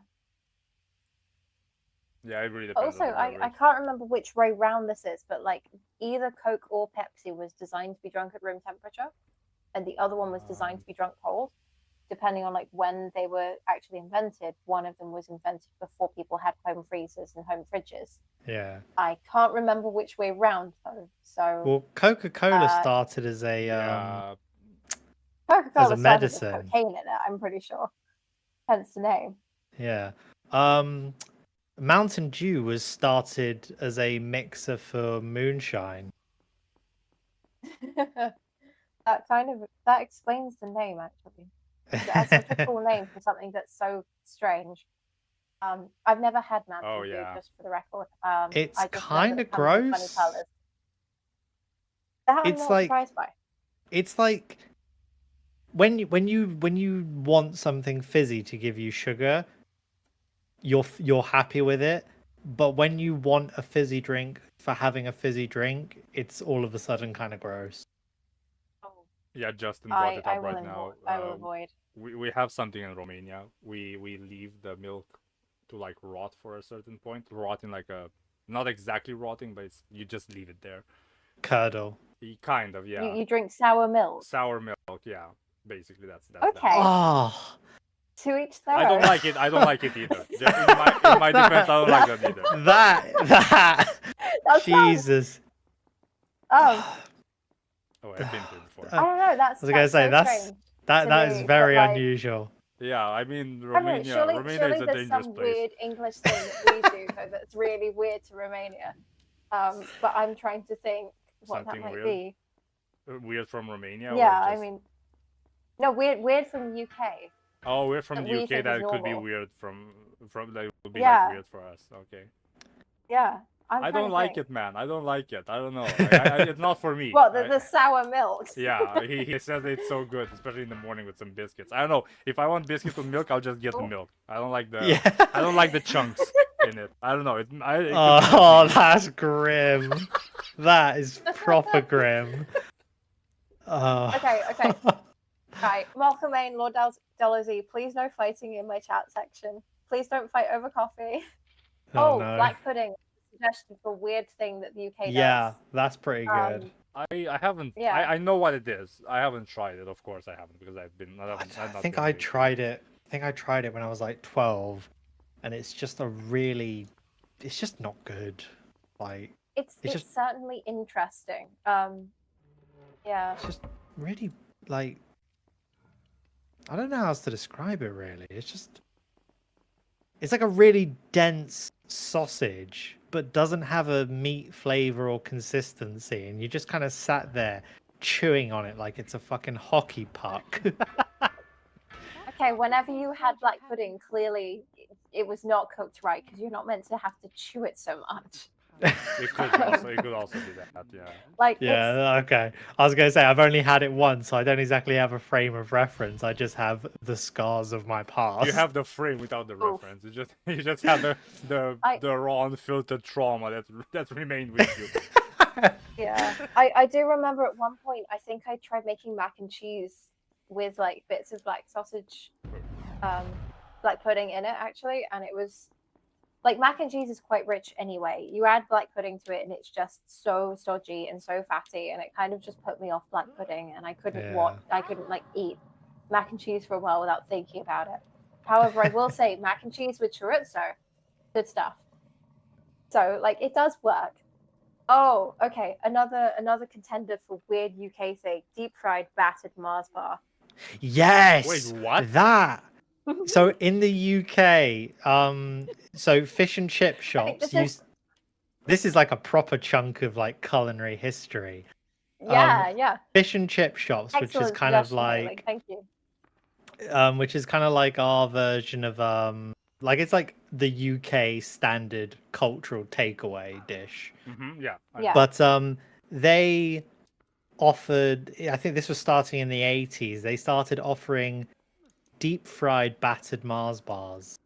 Yeah, it really But depends also, on the I beverage. can't remember which way round this is, but like either Coke or Pepsi was designed to be drunk at room temperature, and the other one was designed to be drunk cold. Depending on like when they were actually invented, one of them was invented before people had home freezers and home fridges. Yeah. I can't remember which way round though. So Well, Coca-Cola Uh, started as a Yeah, Coca-Cola as a started with medicine. cocaine in it, I'm pretty sure. Hence the name. Yeah. Mountain Dew was started as a mixer for moonshine. that explains the name actually. That's such a cool name for something that's so strange. I've never had Mountain Oh, Dew, yeah. just for the record. It's I just remember kinda it comes in funny gross. colours. That I'm It's not like- surprised by. It's like when you want something fizzy to give you sugar, you're happy with it. But when you want a fizzy drink for having a fizzy drink, it's all of a sudden kind of gross. Oh, yeah. Justin brought it I up will right now. I will avoid. We have something in Romania. We leave the milk to like rot for a certain point. Rot in like a not exactly rotting, but you just leave it there. Curdle. Kind of, yeah. You drink sour milk. Sour milk, yeah. Basically, that's Okay. that. Oh, To each their I don't own. like it. I don't like it either. In my defense, I don't like that either. that That sounds- Jesus. Oh, Oh, I've been here before. I don't know. That's I was gonna say so that's strange. that to is me, very but, like- unusual. Yeah, I mean I don't know, Romania. surely Romania is a there's dangerous some place. weird English thing that we do though that's really weird to Romania. But I'm trying to think what Something that might weird? be. Weird from Romania. Yeah, or I just... mean, no, weird from the UK. Oh, we're from that the we UK. think That is could be normal. weird from that would be Yeah. like weird for us. Okay. Yeah, I trying don't to like think. it, man. I don't like it. I don't know. It's not for me. What, the sour milk? Yeah, he says it's so good, especially in the morning with some biscuits. I don't know. If I want biscuits with milk, I'll just get Oh. milk. I don't like the Yeah. I don't like the chunks in it. I don't know. It could be just Oh, me. that's grim. That is proper grim. Oh. Okay. Right, Malcolm Main, Lord Delosy, please no fighting in my chat section. Please don't fight over coffee. Oh, Oh, no. black pudding. Suggestion for weird thing that the UK Yeah, does. that's pretty good. I haven't. Yeah. I know what it is. I haven't tried it. Of course, I haven't because I've been. I think I tried it. I think I tried it when I was like 12, and it's just it's just not good. Like It's just certainly interesting. Yeah. it's just really like I don't know how else to describe it. Really, it's like a really dense sausage, but doesn't have a meat flavor or consistency, and you just kind of sat there chewing on it like it's a fucking hockey puck. Okay, whenever you had black pudding, clearly it was not cooked right because you're not meant to have to chew it so much. It could also be that. Yeah. Like Yeah, okay. I was gonna say I've only had it once, so I don't exactly have a frame of reference. I just have the scars of my past. You have the frame without the reference. You just have the raw unfiltered trauma that remained with you. Yeah, I do remember at one point I think I tried making mac and cheese with like bits of black sausage, black pudding in it actually, and it was like mac and cheese is quite rich anyway. You add black pudding to it and it's just so stodgy and so fatty, and it kind of just put me off black pudding, and I couldn't like eat mac and cheese for a while without thinking about it. However, I will say mac and cheese with chorizo, good stuff. So like it does work. Oh, okay. Another contender for weird UK thing: deep fried battered Mars bar. Yes. Wait, what? That. So in the UK, so fish and chip shops this is like a proper chunk of like culinary history. Yeah. Fish and chip shops, Excellent which is kind of suggestion, like thank you. which is kind of like our version of like it's like the UK standard cultural takeaway dish. Yeah. Yeah. But they offered, I think this was starting in the 80s, they started offering deep fried battered Mars bars.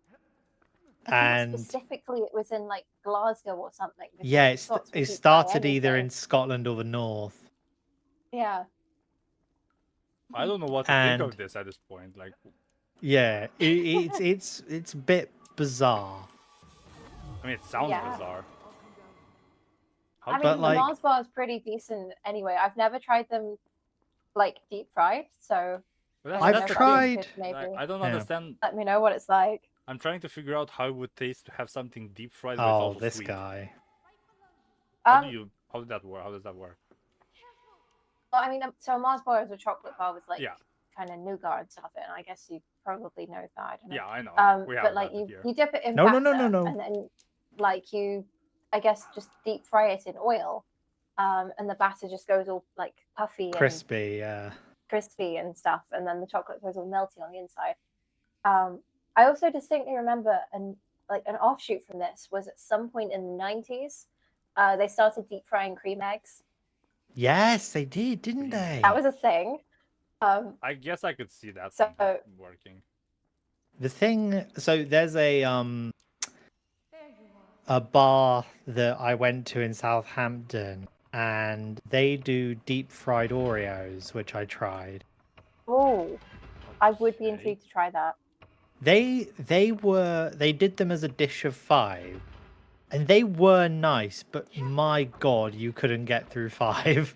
I think specifically it was in like Glasgow or something. Yeah, it started either in Scotland or the north. Yeah. I don't know what to think of this at this point. Like, yeah, it's a bit bizarre. I mean, it sounds bizarre. I mean, the Mars bar is pretty decent anyway. I've never tried them like deep fried, so I've tried. I don't understand. Let me know what it's like. I'm trying to figure out how it would taste to have something deep fried. Oh, but this sweet. guy. How did that work? How does that work? Well, I mean, so a Mars bar is a chocolate bar with like Yeah. kind of nougat and stuff in it. I guess you probably know that. I don't know. Yeah, I know. But like you dip it in No. batter, and then like you, I guess, just deep fry it in oil, and the batter just goes all like puffy, crispy, crispy and stuff, and then the chocolate goes all melty on the inside. I also distinctly remember an offshoot from this was at some point in the 90s, they started deep frying cream eggs. Yes, they did, didn't they? That was a thing. I guess I could see that working. The thing, so there's a bar that I went to in Southampton, and they do deep fried Oreos, which I tried. Oh, I would be intrigued to try that. They did them as a dish of 5, and they were nice, but my god, you couldn't get through 5.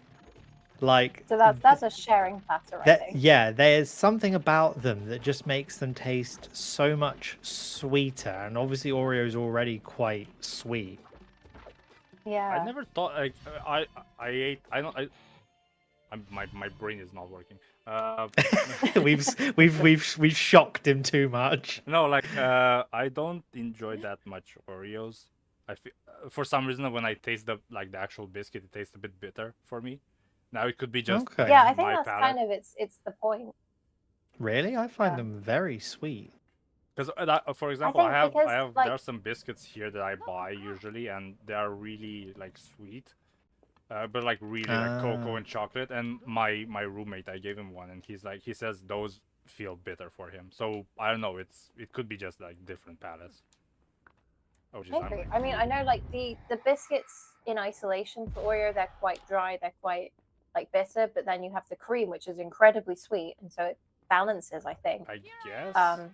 Like, so that's a sharing platter, I think. Yeah, there's something about them that just makes them taste so much sweeter, and obviously Oreo's already quite sweet. Yeah. I never thought like my brain is not working. we've shocked him too much. No, like I don't enjoy that much Oreos. I feel, for some reason when I taste the actual biscuit, it tastes a bit bitter for me. Now it could be just yeah. I think that's kind of it's the point. Really, I find them very sweet. Because for example, think because, I have like- there are some biscuits here that I buy usually, and they are really like sweet, but like really like cocoa and chocolate. And my roommate, I gave him one, and he says those feel bitter for him. So I don't know. It could be just like different palates. Oh, geez, Maybe. I mean, I know like the biscuits in isolation for Oreo, they're quite dry, they're quite like bitter, but then you have the cream, which is incredibly sweet, and so it balances, I think. I guess.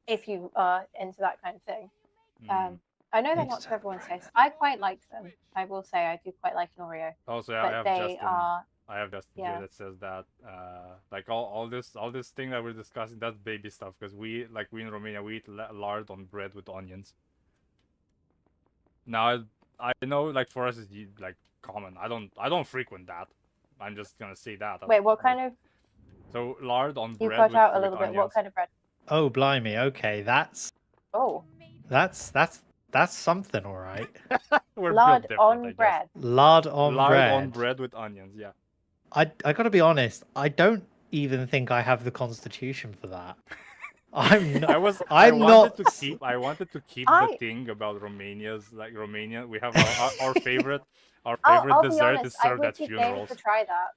If you are into that kind of thing. Mm. I know they're Need not to to everyone's taste. I quite like them. I will say I do quite like an Oreo, Also, yeah, but I have they Justin. are. I have Justin yeah. here that says that like all this thing that we're discussing, that's baby stuff, because we in Romania we eat lard on bread with onions. Now I know like for us it's like common. I don't frequent that. I'm just gonna say that. Wait, what kind of? So lard on You bread cut with, out a with little bit. What onions. kind of bread? Oh, blimey. Okay, that's Oh, something, all right. We're lard built different, I on guess. bread. Lard on Lard bread. on bread with onions. Yeah. I gotta be honest. I don't even think I have the constitution for that. I'm not. I I'm wanted not. I wanted to keep I- the thing about Romania's like Romania. We have our favorite I'll be dessert honest. is I served would at be game funerals. to try that.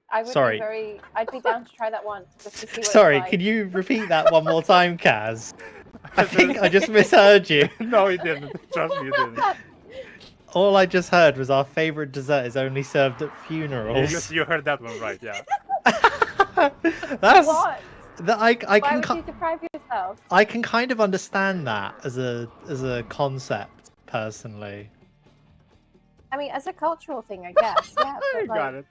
I would Sorry. be very. I'd be down to try that once just to see what Sorry, it's like. can you repeat that one more time, Kaz? I think I just misheard you. No, he didn't. Trust me, you didn't. All I just heard was our favorite dessert is only served at funerals. You heard that one right, yeah. That's What? that I Why can would you deprive yourself? I can kind of understand that as a concept personally. I mean, as a cultural thing, I guess. Yeah. I But, got like,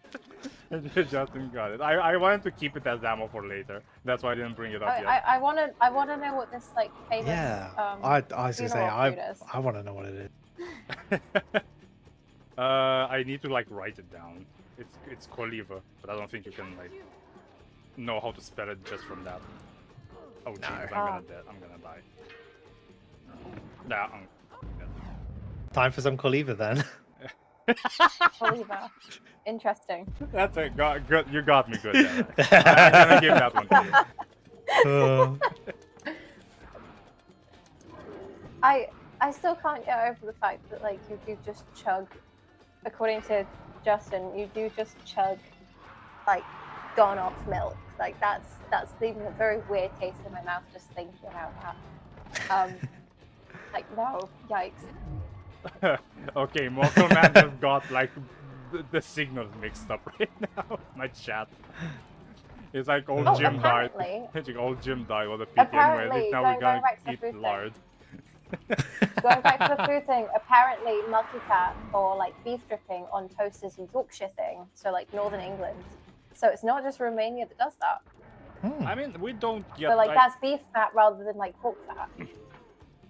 it. Justin got it. I wanted to keep it as ammo for later. That's why I didn't bring it up yet. I wanna know what this like famous. Yeah, I was gonna say funeral food is. I want to know what it is. I need to like write it down. It's Koliva, but I don't think you can like know how to spell it just from that. Oh Jesus, I'm gonna die. Nah, I'm dead. Time for some Koliva then. Oliva. Interesting. That's a good. You got me good. There. I'm gonna give that one to you. I still can't get over the fact that like you do just chug. According to Justin, you do just chug like gone off milk. Like that's leaving a very weird taste in my mouth just thinking about that. Like no, yikes. Okay, Mortal Man has got like the signals mixed up right now. My chat. It's like old Oh, Jim died. apparently- It's like old Jim died on the peak anyway. Apparently, Now going we're gonna back to the eat food thing. lard. Going back to the food thing, apparently multi-fat or like beef dripping on toast is a Yorkshire thing, so like Northern England. So it's not just Romania that does that. Hmm. I mean, we don't get But like that's beef fat rather than like pork fat.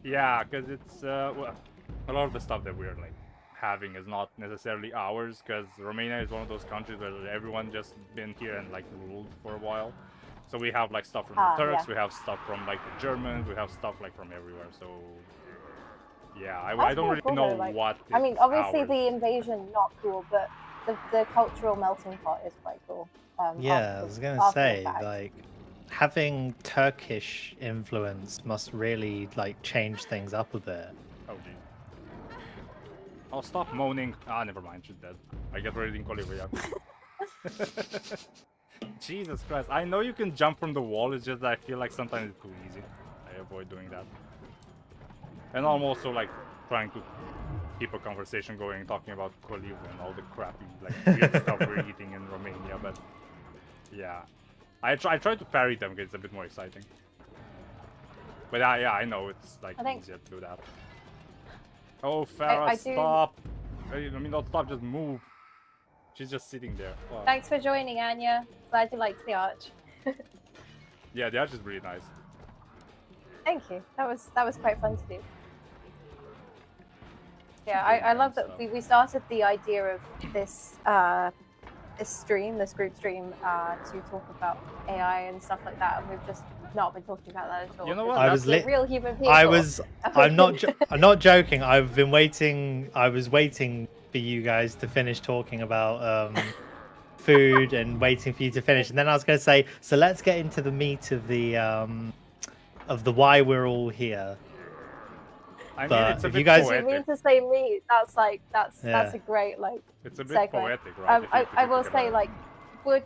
yeah, because it's well, a lot of the stuff that we're like having is not necessarily ours. Because Romania is one of those countries where everyone just been here and like ruled for a while. So we have like stuff from the Turks, yeah. we have stuff from like the Germans, we have stuff like from everywhere. So yeah, I That's don't pretty really cool, know though, like- what. I mean, is obviously ours. the invasion not cool, but the cultural melting pot is quite cool. Yeah, after I the- was gonna after the say fact. like having Turkish influence must really like change things up a bit. Oh geez. I'll stop moaning. Ah, never mind. She's dead. I get ready in Colivia. Jesus Christ. I know you can jump from the wall, it's just that I feel like sometimes it's too easy. I avoid doing that. And I'm also like trying to keep a conversation going, talking about Koliv and all the crappy like weird stuff we're eating in Romania, but yeah. I try to parry them because it's a bit more exciting. But yeah, I know it's like I think- easier to do that. Oh, Farah, I do- stop! I mean, not stop, just move. She's just sitting there. Fuck. Thanks for joining, Anya. Glad you liked the arch. Yeah, the arch is really nice. Thank you. That was quite fun to do. Yeah, Really I love nice that stuff. we started the idea of this this group stream to talk about AI and stuff like that, and we've just not been talking about that at all. You know because what, I was we're lit- real human people. I'm not joking. I've been waiting. I was waiting for you guys to finish talking about food and waiting for you to finish, and then I was going to say, so let's get into the meat of the of the why we're all here. I mean, But it's a if you bit guys- You poetic. mean to say me? That's like that's Yeah. a great like. It's a bit segue. poetic, right? I will say like, would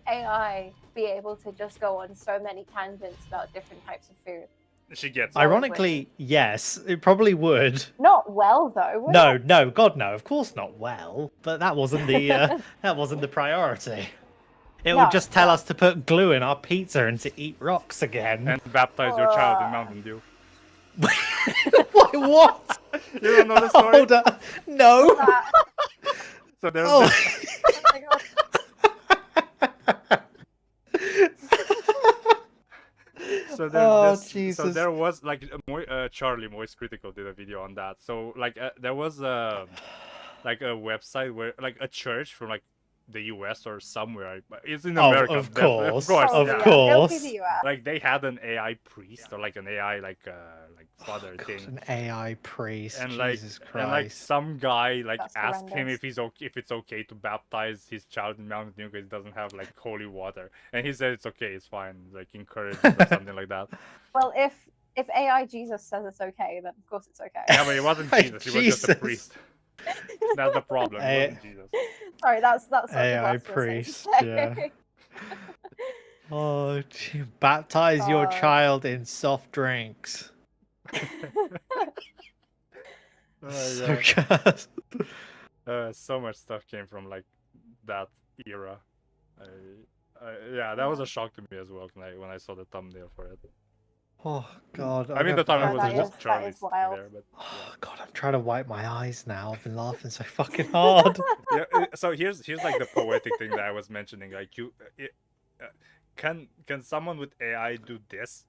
AI be able to just go on so many tangents about different types of food? She gets. Well, it Ironically, yes, it probably would. Not well though. would No, it? no, God, no, of course not. Well, but that wasn't the that wasn't the priority. It No, would just tell no. us to put glue in our pizza and to eat rocks again. And baptize your child in Mountain Dew. Why, what? You don't know the story? Hold on. No. That- So there's Oh. this, oh my God. so there's Oh, this, so Jesus. there was like Charlie Moist Critical did a video on that. So like there was like a website where like a church from like the US or somewhere. It's in Oh, America. of definitely, course, Oh, of yeah, course. it'll be the US. Like they had an AI priest or like an AI like father God, thing. an AI priest. And like, Jesus Christ. and like some guy like That's asked him horrendous. if he's okay, if it's okay to baptize his child in Mountain Dew because it doesn't have like holy water, and he said it's okay, it's fine, like encourage it or something like that. Well, if AI Jesus says it's okay, then of course it's okay. Yeah, but it wasn't Like, Jesus; he was just a Jesus. priest. That's the problem. It wasn't Jesus. Sorry, that's such a AI blasphemous thing to priest, say. yeah. Oh, gee, baptize your God. child in soft drinks. Oh, So yeah. good. So much stuff came from like that era. Yeah, that was a shock to me as well when I saw the thumbnail for it. Oh God. I mean, the thumbnail that was just is Charlie wild. there, but Oh God, I'm trying to wipe my eyes now. I've been laughing so fucking hard. yeah. So here's like the poetic thing that I was mentioning. Like can someone with AI do this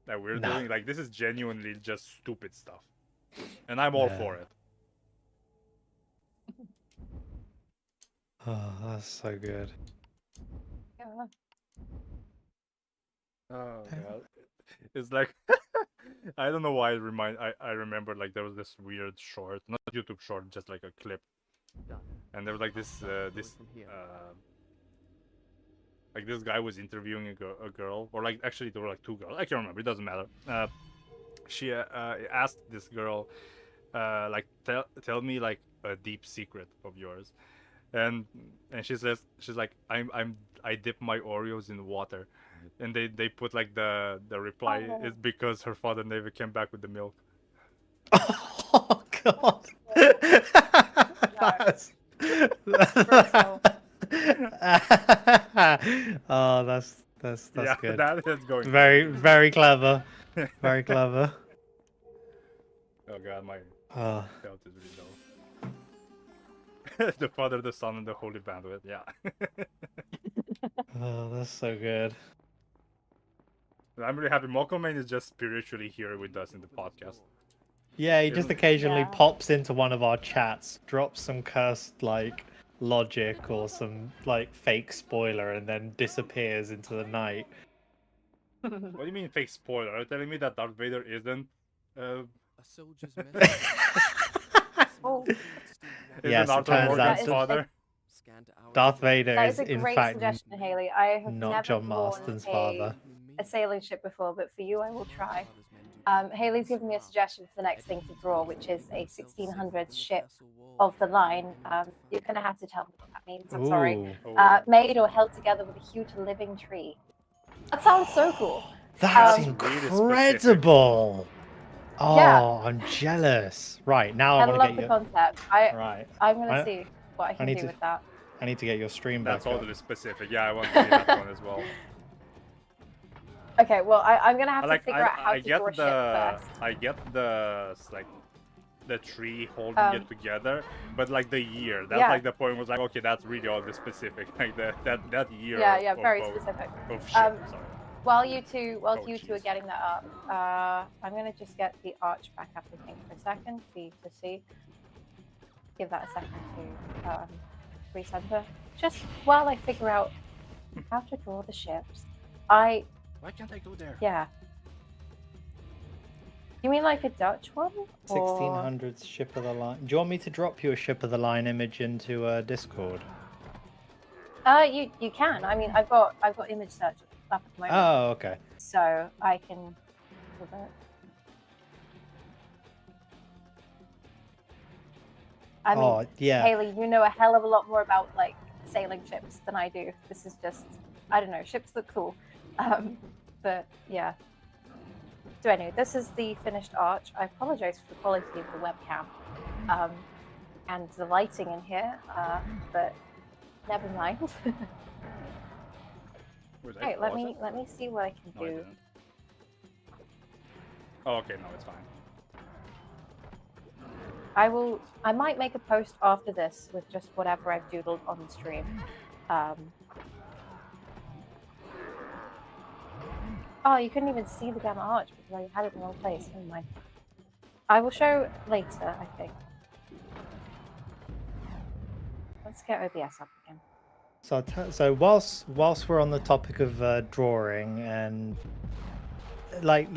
that we're No. doing? Like this is genuinely just stupid stuff, and I'm all Yeah. for it. Oh, that's so good. Yeah. Oh god, it's like I don't know why I remember like there was this weird short, not YouTube short, just like a clip, Done. and there was like this from here. like this guy was interviewing a girl, or like actually there were like two girls. I can't remember. It doesn't matter. She asked this girl, like tell me like a deep secret of yours, and she's like I dip my Oreos in water, and they put like the reply Oh. is because her father never came back with the milk. Oh God. That's... Brutal. Oh, that's Yeah, good. that is going Very clever. Very clever. Oh god, my Oh. belt is really low. The Father, the Son, and the Holy Bandwidth. Yeah. Oh, that's so good. I'm really happy. Mokoman is just spiritually here with us in the podcast. Yeah, he just Isn't- occasionally Yeah. pops into one of our chats, drops some cursed like logic or some like fake spoiler, and then disappears into the night. What do you mean fake spoiler? Are you telling me that Darth Vader isn't A soldier's message. Oh. Yes, it Arthur turns Morgan's out- That is- father? Scant hours Darth of Vader That is is a in great fact suggestion, Haley. I have not never John drawn Marston's a father. sailing ship before, but for you, I will try. Haley's given me a suggestion for the next thing to draw, which is a 1600s ship of the line. You're going to have to tell me what that means. I'm sorry. Ooh, Oh, Made or held together with a huge living tree. That sounds so cool. that's Um, really specific. incredible. Oh, Yeah. I'm jealous. Right now, I I want love to the get your concept. right. I'm going I- to see what I can need do to- with that. I need to get your stream that's back up. totally specific. Yeah, I want to see that one as well. Okay, well, I'm going to have Like to figure out how I to get draw a ship the first. I get the like the tree holding Um, it together, but like the year. That's Yeah. like the point was like okay, that's really all the specific. Like that year. Yeah, of very boat- specific. Of ship, Um, sorry. While you two are jeez. getting that up, I'm gonna just get the arch back up, I think, for a second for you to see. Give that a second to recenter. Just while I figure out how to draw the ships. Why can't I go there? Yeah. You mean like a Dutch one? Or- 1600s ship of the line. Do you want me to drop you a ship of the line image into Discord? You can. I mean, I've got image search up at the moment. Oh, okay. so I can. I mean, Oh, yeah. Haley, you know a hell of a lot more about like sailing ships than I do. This is just, I don't know, ships look cool. But yeah. So anyway, this is the finished arch. I apologize for the quality of the webcam and the lighting in here, but never mind. Hey, let me see what I can No, I do. didn't. Oh, okay, no, it's fine. I might make a post after this with just whatever I've doodled on the stream. Oh, you couldn't even see the gamma arch because I had it in the wrong place. Never mind. I will show later, I think. Let's get OBS up again. So whilst we're on the topic of drawing and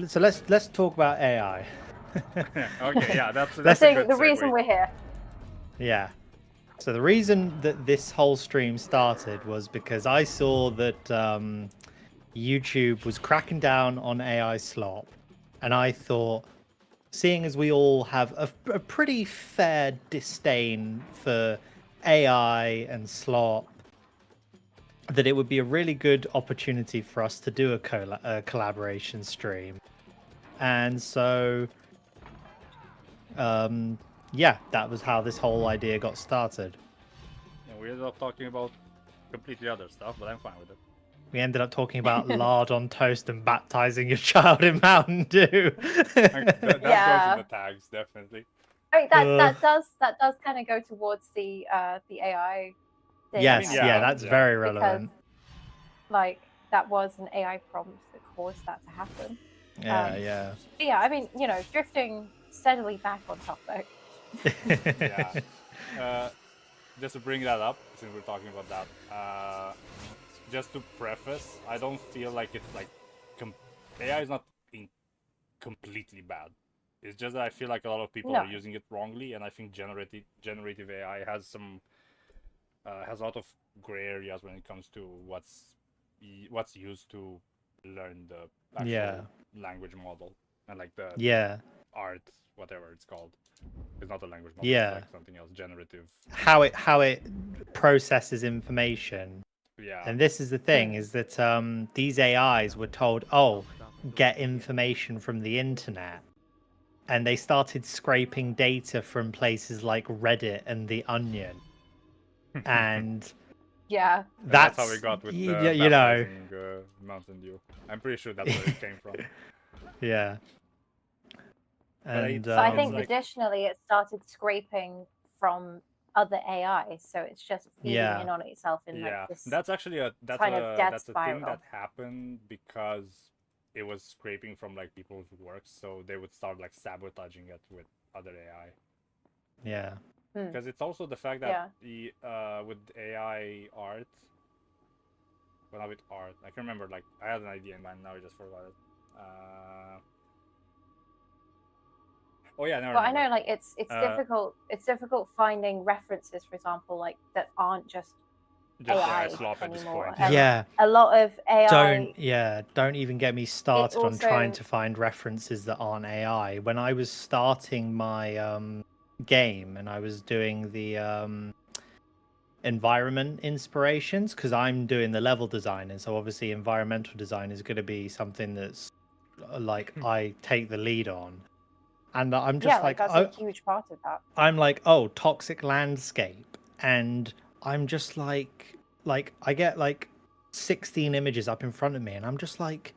so let's talk about AI. Okay, yeah, that's a good the reason segue. we're here. Yeah. So the reason that this whole stream started was because I saw that YouTube was cracking down on AI slop, and I thought, seeing as we all have a pretty fair disdain for AI and slop, that it would be a really good opportunity for us to do a collaboration stream. And so yeah, that was how this whole idea got started. And we ended up talking about completely other stuff, but I'm fine with it. We ended up talking about lard on toast and baptizing your child in Mountain Dew. That goes Yeah. in the tags, definitely. I mean that does kind of go towards the AI thing. Yes, Yeah, yeah, that's yeah. very Because relevant. like that was an AI prompt that caused that to happen. Yeah, yeah. But yeah, I mean, you know, drifting steadily back on topic. Yeah. Just to bring that up, since we're talking about that, just to preface, I don't feel like it's like AI is not completely bad. It's just that I feel like a lot of people are using it wrongly, and I think generative AI has some has a lot of gray areas when it comes to what's used to learn the actual language model and like the art, whatever it's called. It's not a language model. Yeah. It's like something else, generative. How it processes information. Yeah. And this is the thing, is that these AIs were told, oh, get information from the internet. And they started scraping data from places like Reddit and The Onion. And yeah, that's how we got with you know, Mountain Dew. I'm pretty sure that's where it came from. Yeah. And so I think like... additionally it started scraping from other AI, so it's just feeding in on itself in like this. That's actually that's a thing that happened because it was scraping from like people's works, so they would start like sabotaging it with other AI. Yeah. Because it's also the fact that the with AI art, well, not with art, I can remember, like I had an idea in mind, now I just forgot it. Oh yeah, no. Well, I know, like it's difficult. It's difficult finding references, for example, like that aren't just AI slop at this anymore. point. Yeah. A lot of AI. Don't even get me started on trying to find references that aren't AI. When I was starting my game and I was doing the environment inspirations, because I'm doing the level design, and so obviously environmental design is going to be something that's like I take the lead on. And I'm just like that's a huge part of that. I'm like, oh, toxic landscape. And I'm just like I get like 16 images up in front of me, and I'm just like,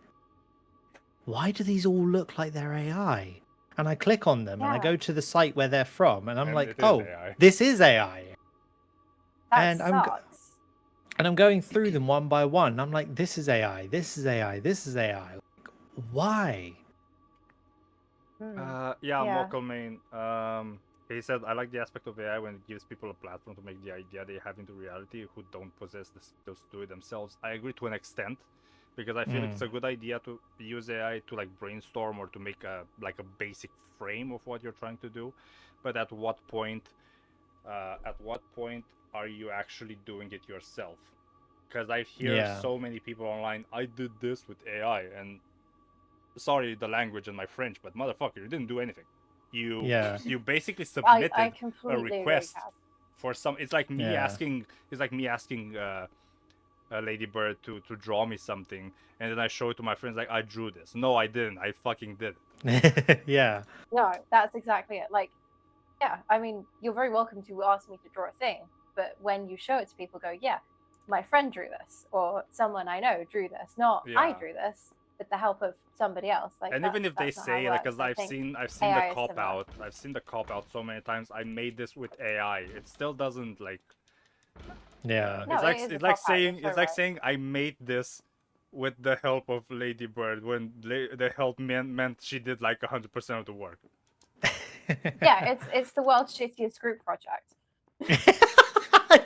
why do these all look like they're AI? And I click on them and I go to the site where they're from, and I'm like, oh, this is AI. And I'm going through them one by one. And I'm like, this is AI, this is AI, this is AI. Like, why? Mokko Main. He said, I like the aspect of AI when it gives people a platform to make the idea they have into reality who don't possess the skills to do it themselves. I agree to an extent, because I feel like it's a good idea to use AI to like brainstorm or to make a basic frame of what you're trying to do. But at what point are you actually doing it yourself? Because I hear so many people online, I did this with AI, and sorry the language and my French, but motherfucker, you didn't do anything. You Yeah. you basically I submitted a completely agree, request Kaz. for some. It's like me Yeah. asking. It's like me asking Lady Bird to draw me something, and then I show it to my friends like I drew this. No, I didn't. I fucking did it. Yeah. No, that's exactly it. Like, yeah, I mean, you're very welcome to ask me to draw a thing, but when you show it to people, go, yeah, my friend drew this, or someone I know drew this. Not I Yeah. drew this with the help of somebody else. Like, And even if they that's not how it say, like, works. because I I've think seen the AI is cop similar. out. I've seen the cop out so many times. I made this with AI. It still doesn't like. Yeah. No, it's like it is a it's like cop-out, you're saying so it's like right. saying I made this with the help of Lady Bird when the help meant she did like 100% of the work. Yeah, it's the world's shittiest group project.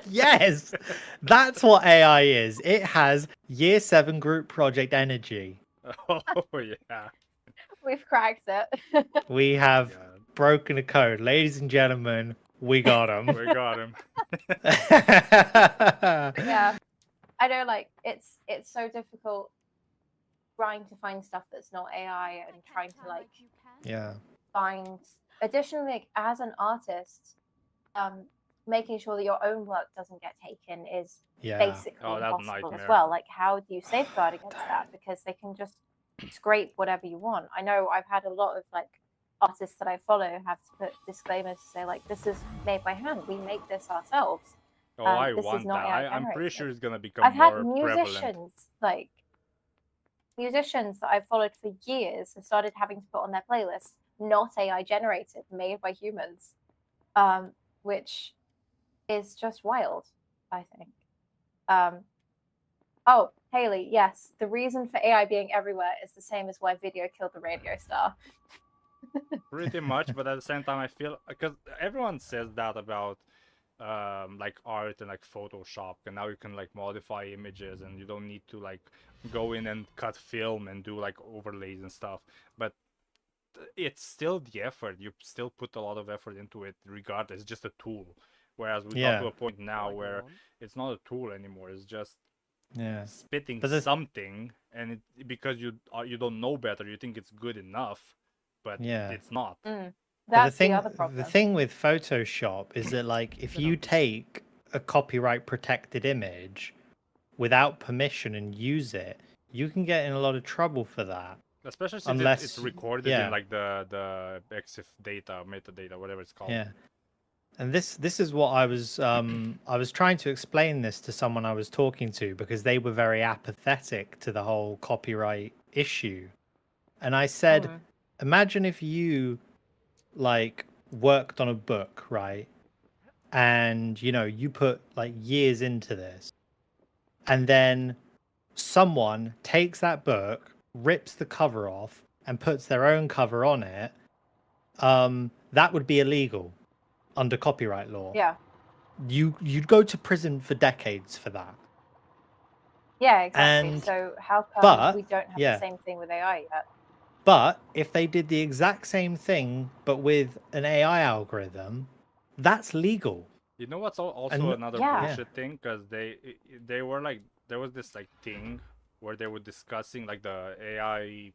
Yes. That's what AI is. It has year 7 group project energy. Oh yeah. We've cracked it. We have God. broken a code. Ladies and gentlemen, we got him. We got him. But yeah, I know, like, it's so difficult trying to find stuff that's not AI and trying to like Yeah. find. Additionally, like, as an artist, making sure that your own work doesn't get taken is Yeah. basically Oh, that's a impossible as nightmare. well. Like, how do you safeguard against that? Because they can just scrape whatever you want. I know I've had a lot of like artists that I follow have to put disclaimers to say like, this is made by hand. We make this ourselves. Oh, I This is want not that. AI I'm pretty generated. sure it's gonna become I've had more prevalent. musicians that I've followed for years have started having to put on their playlists not AI generated, made by humans, which is just wild, I think. Oh, Haley, yes, the reason for AI being everywhere is the same as why video killed the radio star. Pretty much, but at the same time, I feel because everyone says that about like art and like Photoshop, and now you can like modify images, and you don't need to like go in and cut film and do like overlays and stuff. But it's still the effort. You still put a lot of effort into it, regardless. It's just a tool. Whereas we got to Yeah. a point now Like where one. it's not a tool anymore. It's just Yeah. spitting But the- something, and because you don't know better, you think it's good enough, but Yeah. it's not. But That's the other problem. the thing with Photoshop is that like if you take a copyright protected image without permission and use it, you can get in a lot of trouble for that. Especially since Unless it's recorded yeah. in like the EXIF data, metadata, whatever it's called. Yeah. And this is what I was trying to explain this to someone I was talking to because they were very apathetic to the whole copyright issue. And I said, imagine if you like worked on a book, right? And you put like years into this. And then someone takes that book, rips the cover off and puts their own cover on it. That would be illegal under copyright law. Yeah. You'd go to prison for decades for that. Yeah, exactly. And- So how come but, we don't have yeah. the same thing with AI yet? But if they did the exact same thing but with an AI algorithm, that's legal. You know what's also And- another Yeah. bullshit thing? Because they were like, there was this like thing where they were discussing like the AI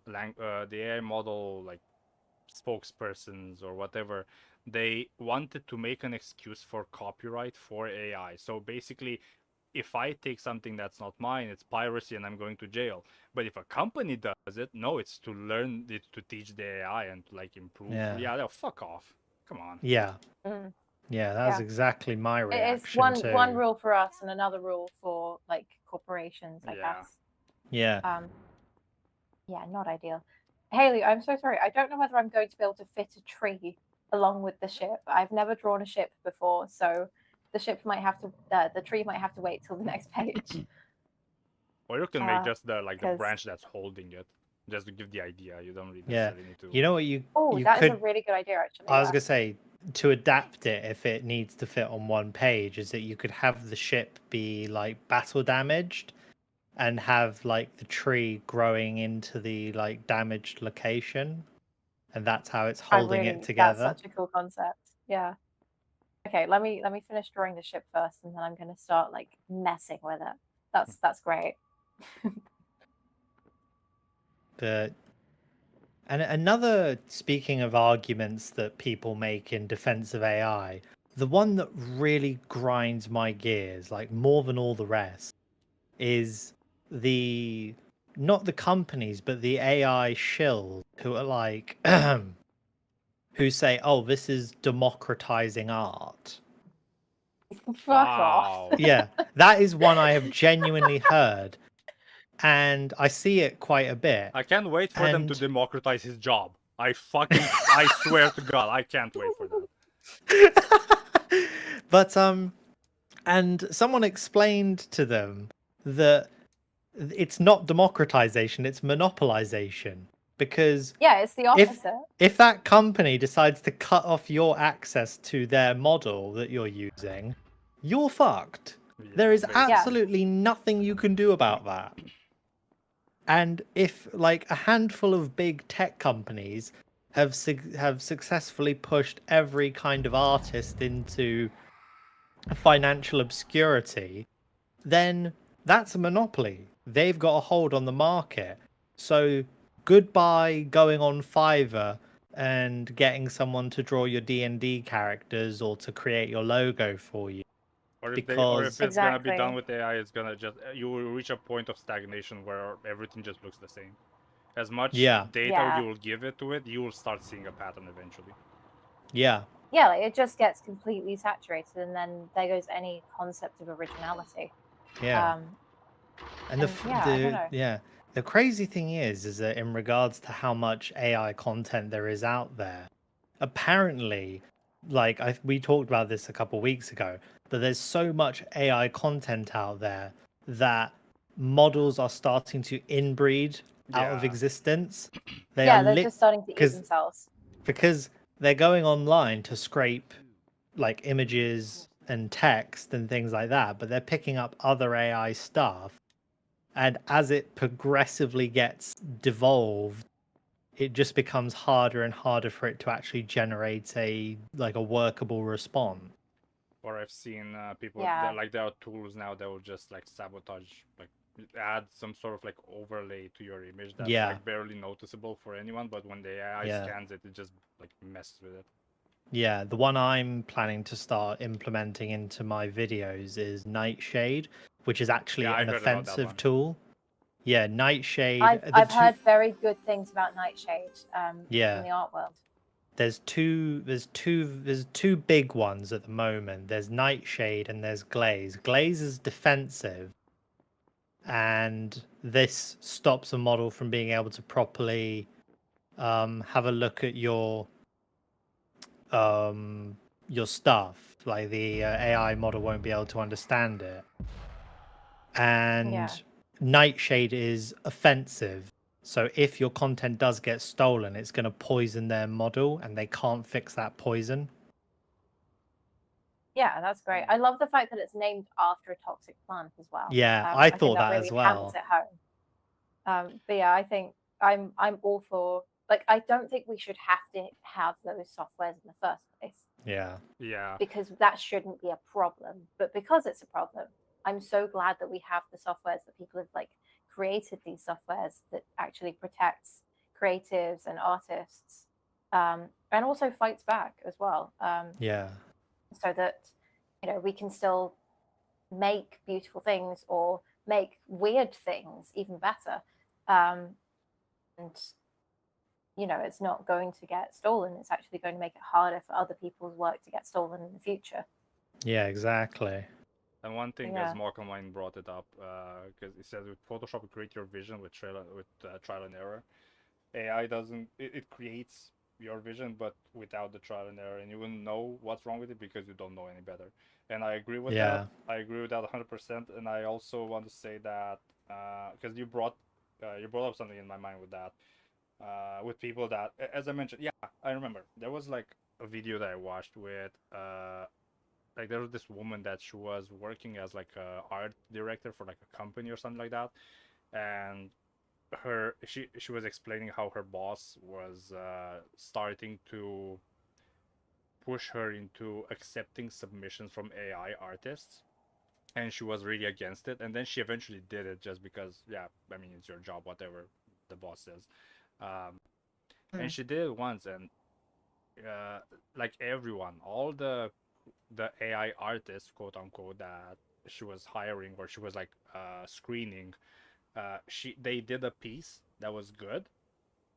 the AI model like spokespersons or whatever. They wanted to make an excuse for copyright for AI. So basically, if I take something that's not mine, it's piracy and I'm going to jail. But if a company does it, no, it's to learn it, to teach the AI and to like improve. Yeah. No, fuck off. Come on. Yeah. Mm. Yeah, that's Yeah. exactly my reaction It's one too. one rule for us and another rule for like corporations, I Yeah. guess. Yeah. Yeah, not ideal. Haley, I'm so sorry. I don't know whether I'm going to be able to fit a tree along with the ship. I've never drawn a ship before, so the tree might have to wait till the next page. Or you can make just the 'cause- branch that's holding it, just to give the idea. You don't really Yeah. necessarily need to. You know what you Oh, you that is could a really good idea, actually. I was yeah. gonna say to adapt it if it needs to fit on one page is that you could have the ship be like battle damaged and have like the tree growing into the like damaged location, and that's how it's holding it together. That's such a cool concept. Yeah. Okay, let me finish drawing the ship first, and then I'm gonna start like messing with it. That's great. But And another, speaking of arguments that people make in defense of AI, the one that really grinds my gears, like more than all the rest, is the not the companies, but the AI shills who are like, who say, "Oh, this is democratizing art." Fuck off. Wow. Yeah, that is one I have genuinely heard, and I see it quite a bit. I can't wait for them to And- democratize his job. I swear to God, I can't wait for that. But and someone explained to them that it's not democratization, it's monopolization, because Yeah, it's the if opposite. if that company decides to cut off your access to their model that you're using, you're fucked. There Yeah, is basically. absolutely nothing you can do about that. And if like a handful of big tech companies have successfully pushed every kind of artist into financial obscurity, then that's a monopoly. They've got a hold on the market. So goodbye going on Fiverr and getting someone to draw your D&D characters or to create your logo for you. Or if Because it's gonna be Exactly. done with AI, it's gonna just you will reach a point of stagnation where everything just looks the same. As much Yeah. data Yeah. you will give it to it, you will start seeing a pattern eventually. yeah, Yeah, like it just gets completely saturated, and then there goes any concept of originality. yeah. And the I don't know. the crazy thing is that in regards to how much AI content there is out there, apparently, like we talked about this a couple weeks ago, but there's so much AI content out there that models are starting to inbreed out of Yeah. existence. They're just starting to eat 'cause- themselves. because they're going online to scrape like images and text and things like that, but they're picking up other AI stuff. And as it progressively gets devolved, it just becomes harder and harder for it to actually generate a workable response. Or I've seen people Yeah. that like there are tools now that will just like sabotage, like add some sort of like overlay to your image that's Yeah. like barely noticeable for anyone, but when the AI Yeah. scans it, it just like messes with it. Yeah, the one I'm planning to start implementing into my videos is Nightshade, which is actually Yeah, I an heard about that offensive one. tool. Yeah, Nightshade. I've heard very good things about Nightshade Yeah. from the art world. There's two big ones at the moment. There's Nightshade and there's Glaze. Glaze is defensive, and this stops a model from being able to properly have a look at your stuff. Like the AI model won't be able to understand it. And Yeah. Nightshade is offensive. So if your content does get stolen, it's going to poison their model, and they can't fix that poison. Yeah, that's great. I love the fact that it's named after a toxic plant as well. Yeah, I I think thought that really as well. hammers it home. But yeah, I think I'm all for, like, I don't think we should have to have those softwares in the first place Yeah. Yeah. because that shouldn't be a problem. But because it's a problem, I'm so glad that we have the softwares that people have like created these softwares that actually protects creatives and artists, and also fights back as well. Yeah. So that we can still make beautiful things or make weird things even better, and it's not going to get stolen. It's actually going to make it harder for other people's work to get stolen in the future. Yeah, exactly. And one thing, Yeah. as Marklemine brought it up, because it says with Photoshop, you create your vision with trial and error. AI doesn't. It creates your vision, but without the trial and error, and you wouldn't know what's wrong with it because you don't know any better. And I agree with Yeah. that. I agree with that 100%. And I also want to say that because you brought up something in my mind with that. With people that, as I mentioned, yeah, I remember there was like a video that I watched with like there was this woman that she was working as like a art director for like a company or something like that, and she was explaining how her boss was starting to push her into accepting submissions from AI artists, and she was really against it. And then she eventually did it just because, yeah, I mean, it's your job, whatever the boss says. and she did it once, and like everyone, all the AI artists, quote unquote, that she was hiring or she was like screening, they did a piece that was good,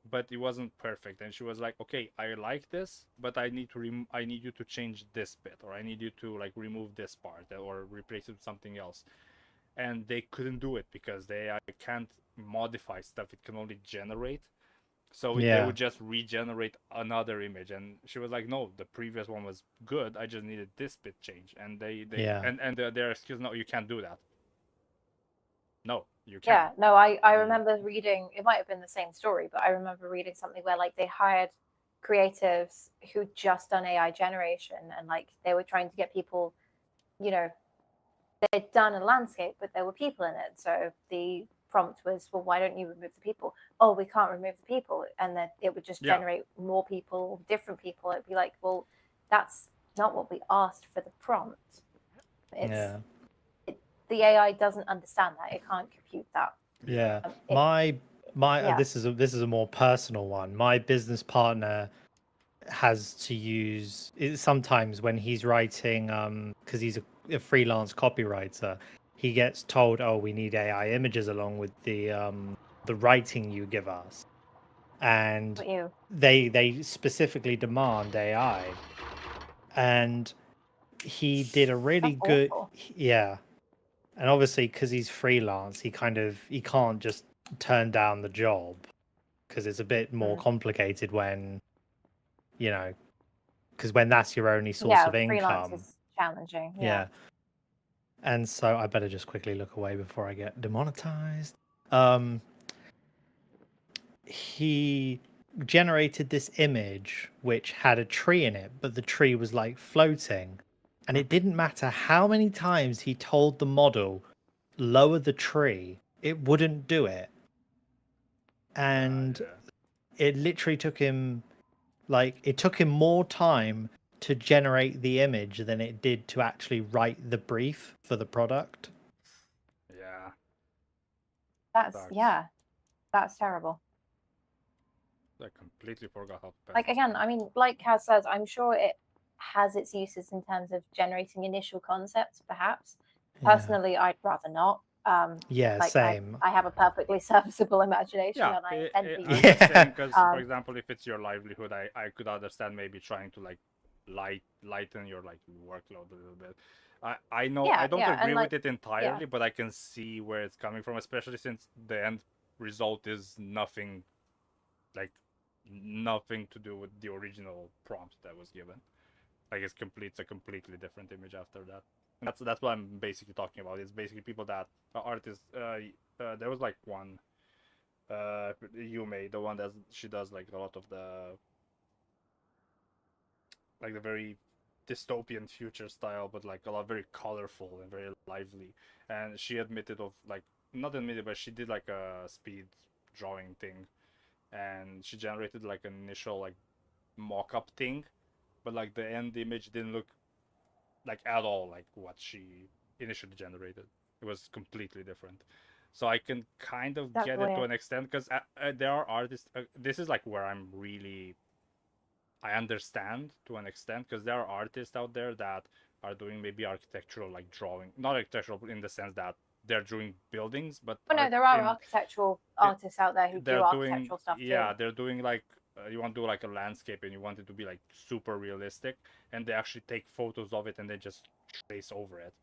but it wasn't perfect, and she was like, okay, I like this, but I need to I need you to change this bit, or I need you to like remove this part or replace it with something else. And they couldn't do it because the AI can't modify stuff, it can only generate. So they Yeah. would just regenerate another image, and she was like, no, the previous one was good, I just needed this bit change. And Yeah. and their excuse, no, you can't do that. No, you Yeah, can't. no, I You- remember reading, it might have been the same story, but I remember reading something where like they hired creatives who'd just done AI generation, and like they were trying to get people, you know, they'd done a landscape, but there were people in it. So the prompt was, well, why don't you remove the people? Oh, we can't remove the people. And then it would just Yeah. generate more people, different people. It'd be like, well, that's not what we asked for the prompt. It's Yeah. the AI doesn't understand that. It can't compute that. Yeah. It- My yeah. this is a more personal one. My business partner has to use it sometimes when he's writing because he's a freelance copywriter. He gets told, oh, we need AI images along with the writing you give us, and What you they specifically demand AI. And he did a really That's good, awful. yeah. And obviously because he's freelance, he can't just turn down the job because it's a bit more Mm. complicated when, you know, because when that's your only source Yeah, of freelance income. is challenging. Yeah. And so I better just quickly look away before I get demonetized. He generated this image which had a tree in it, but the tree was like floating. And it didn't matter how many times he told the model, lower the tree, it wouldn't do it. And yeah. it literally took him more time to generate the image than it did to actually write the brief for the product. Yeah. That's Sucks. yeah, that's terrible. I completely forgot how to pass Like this again, one. I mean, like Kaz says, I'm sure it has its uses in terms of generating initial concepts, perhaps. Yeah. Personally, I'd rather not. Yeah, like same. I have a perffully serviceable imagination, Yeah, and I intend to I'm use just it. saying because, for Um, example, if it's your livelihood, I could understand maybe trying to like lighten your like workload a little bit. I know I yeah, don't yeah, and agree like with it entirely, but I can see where it's coming from, especially since the end result is nothing like nothing to do with the original prompt that was given. Like it's a completely different image after that. And that's what I'm basically talking about. It's basically people that artists. There was like one Yume, the one that she does like a lot of the like the very dystopian future style, but like a lot very colorful and very lively. And she admitted of like not admitted, but she did like a speed drawing thing, and she generated like an initial like mock-up thing, but like the end image didn't look like at all like what she initially generated. It was completely different. So I can kind of that's get it to weird. an extent because there are artists. This is like where I understand to an extent because there are artists out there that are doing maybe architectural like drawing, not architectural in the sense that they're doing buildings, but Well, no, there are architectural artists out there who do they're doing architectural stuff yeah too. they're doing like you want to do like a landscape and you want it to be like super realistic, and they actually take photos of it and they just trace over it.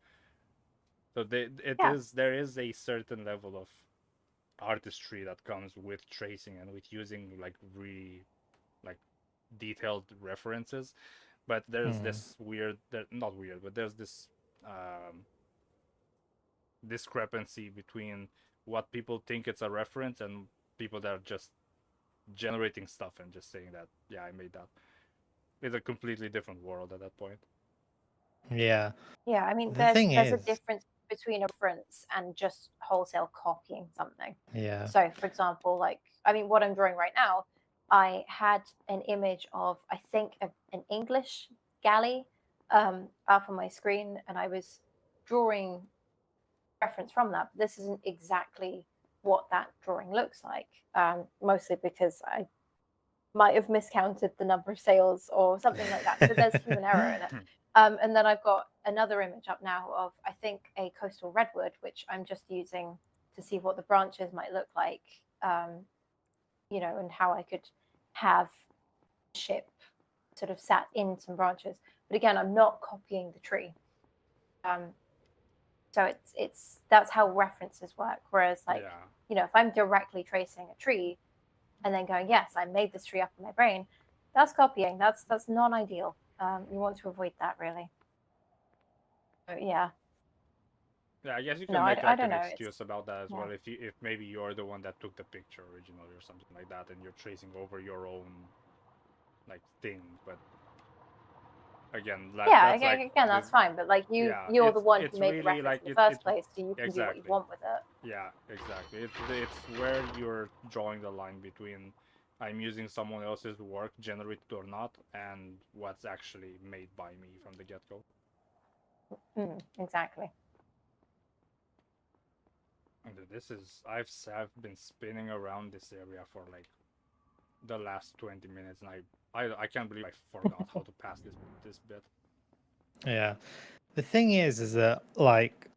So Yeah, there is a certain level of artistry that comes with tracing and with using like like detailed references. But there's this weird, not weird, but there's this um, discrepancy between what people think it's a reference and people that are just generating stuff and just saying that, yeah, I made that. It's a completely different world at that point. Yeah. yeah. I mean, The thing there's a is, difference between a reference and just wholesale copying something. yeah. So, for example, like I mean, what I'm drawing right now, I had an image of I think an English galley up on my screen, and I was drawing reference from that. But this isn't exactly what that drawing looks like. Mostly because might have miscounted the number of sails or something like that. So there's human error in it. And then I've got another image up now of, I think, a coastal redwood, which I'm just using to see what the branches might look like, you know, and how I could have a ship sort of sat in some branches. But again, I'm not copying the tree. So it's that's how references work. Whereas, like, you know, if I'm directly tracing a tree and then going, yes, I made this tree up in my brain, that's copying. That's non-ideal. You want to avoid that, really. So, yeah. Yeah, I guess you can No, make I like don't an know. excuse about that as yeah. well. If maybe you're the one that took the picture originally or something like that, and you're tracing over your own like thing, but again, Yeah, that's like again, that's fine. But like you're the one who made the really reference like in the first it's place, so you can do what you exactly. want with it. Yeah, exactly. It's where you're drawing the line between I'm using someone else's work, generated or not, and what's actually made by me from the get-go. Exactly. And this is I've been spinning around this area for like the last 20 minutes, and I can't believe I forgot how to pass this bit. Yeah. The thing is that, like,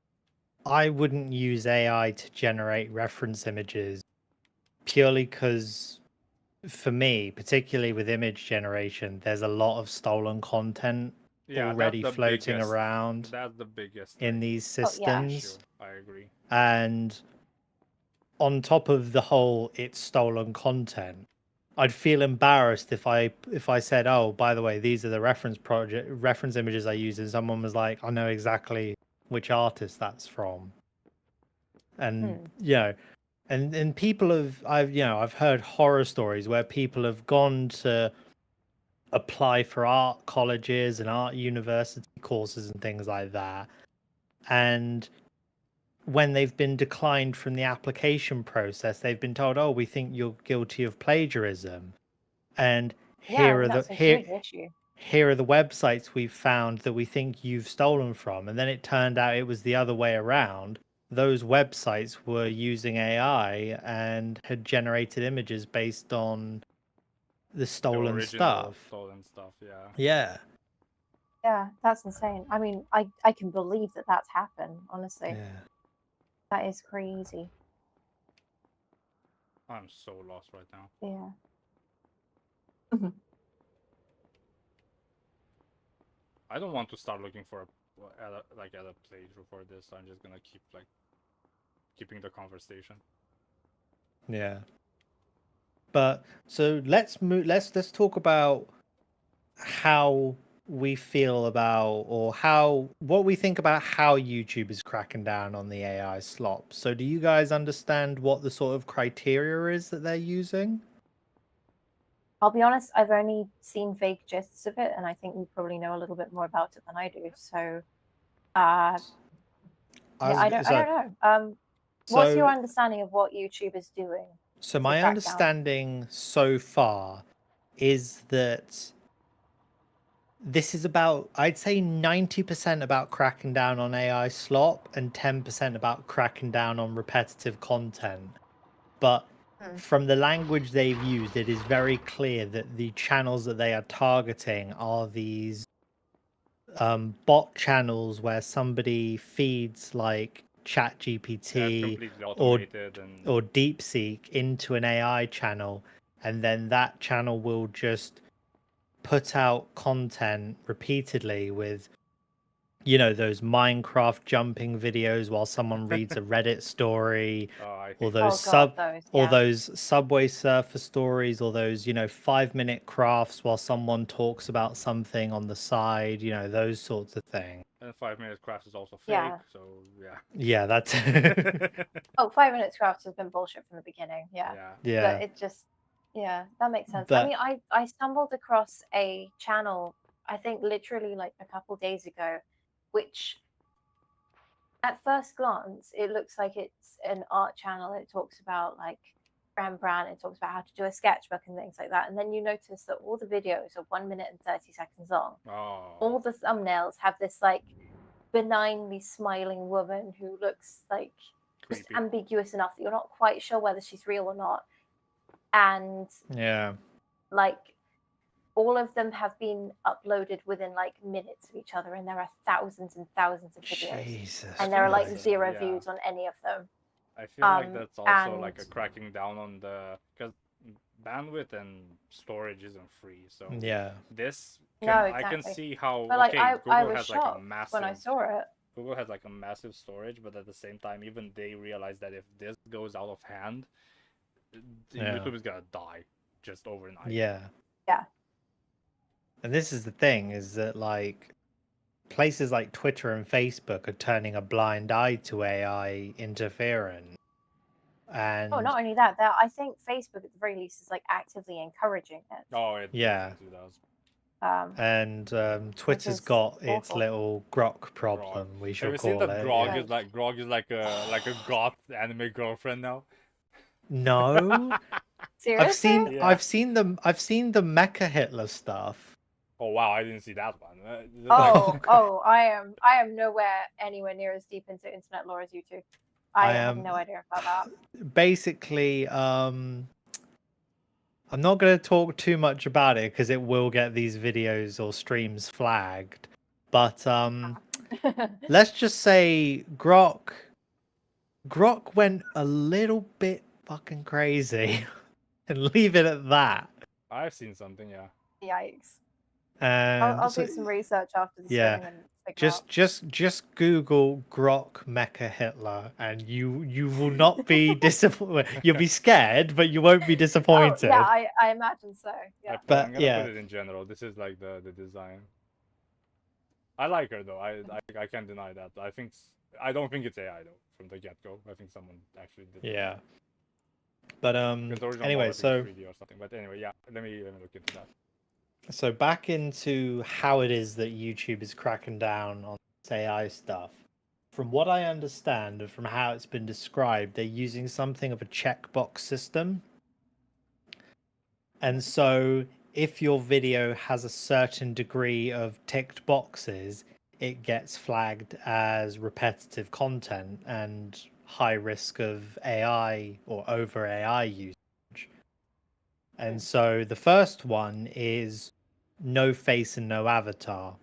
I wouldn't use AI to generate reference images purely because, for me, particularly with image generation, there's a lot of stolen content already floating around. That's the biggest in like, these Oh, yeah. systems. issue. I agree. And on top of the whole it's stolen content, I'd feel embarrassed if I said, oh, by the way, these are the reference images I use, and someone was like, I know exactly which artist that's from. And you know, and people I've heard horror stories where people have gone to apply for art colleges and art university courses and things like that, and when they've been declined from the application process, they've been told, oh, we think you're guilty of plagiarism, and Yeah, that's a huge issue. here are the websites we've found that we think you've stolen from. And then it turned out it was the other way around. Those websites were using AI and had generated images based on the stolen stuff. Stolen stuff, yeah. Yeah. Yeah, that's insane. I mean, I can believe that that's happened, honestly. Yeah. That is crazy. I'm so lost right now. Yeah. I don't want to start looking for a playthrough for this. I'm just gonna keep like keeping the conversation. Yeah. But so let's talk about how we feel about, or what we think about how YouTube is cracking down on the AI slop. So do you guys understand what the sort of criteria is that they're using? I'll be honest, I've only seen vague gists of it, and I think you probably know a little bit more about it than I do. So, I don't know. What's your understanding of what YouTube is doing? So my understanding so far is that this is about, I'd say 90% about cracking down on AI slop and 10% about cracking down on repetitive content. But from the language they've used, it is very clear that the channels that they are targeting are these bot channels where somebody feeds like ChatGPT or DeepSeek into an AI channel, and then that channel will just put out content repeatedly with, you know, those Minecraft jumping videos while someone reads a Reddit story, or those Subway Surfer stories, or those, you know, 5-minute crafts while someone talks about something on the side, you know, those sorts of things. And 5-minute crafts is also fake, so yeah. Yeah, that's 5-minute crafts has been bullshit from the beginning. Yeah. But it just, that makes sense. I mean, I stumbled across a channel, I think literally like a couple days ago, which at first glance it looks like it's an art channel. It talks about like Rembrandt, it talks about how to do a sketchbook and things like that, and then you notice that all the videos are 1 minute and 30 seconds long. All the thumbnails have this like benignly smiling woman who looks like just ambiguous enough that you're not quite sure whether she's real or not, and like all of them have been uploaded within like minutes of each other, and there are thousands and thousands of videos, Jesus. and there are like Christ. 0 Yeah. views on any of them. I feel like that's also like a and- cracking down on the because bandwidth and storage isn't free. So Yeah. this No, I can exactly. see how But like okay I Google was has like a shocked massive when I saw it. Google has like a massive storage, but at the same time, even they realize that if this goes out of hand, Yeah. YouTube is gonna die just overnight. Yeah. Yeah. And this is the thing, is that like places like Twitter and Facebook are turning a blind eye to AI interference. And Oh, not only that, I think Facebook at the very least is like actively encouraging it. Oh, it Yeah. definitely does. and Twitter's is got its awful. little grok problem, we Have shall you seen call that it. Grog yeah. is like a goth anime girlfriend now? No. Seriously? Yeah. I've seen the Mecha Hitler stuff. Oh wow, I didn't see that one. Oh, I am anywhere near as deep into internet lore as you two. I have no idea about that. Basically, I'm not going to talk too much about it because it will get these videos or streams flagged. But let's just say Grok went a little bit fucking crazy and leave it at that. I've seen something, yeah. Yikes. And I'll do some research after the yeah, stream and figure out. just Google Grok Mecha Hitler, and you will not be disappointed. You'll be scared, but you won't be disappointed. Oh, yeah, I imagine so. Yeah. But I'm gonna yeah. put it in general. This is like the design. I like her though. I can't deny that. I don't think it's AI though from the get go. I think someone actually did. Yeah. But 'Cause the original anyway, model, I think, so is 3D or something. But anyway, yeah. Let me look into that. so back into how it is that YouTube is cracking down on this AI stuff. From what I understand and from how it's been described, they're using something of a checkbox system. And so if your video has a certain degree of ticked boxes, it gets flagged as repetitive content and high risk of AI or over AI usage. And so the first one is no face and no avatar.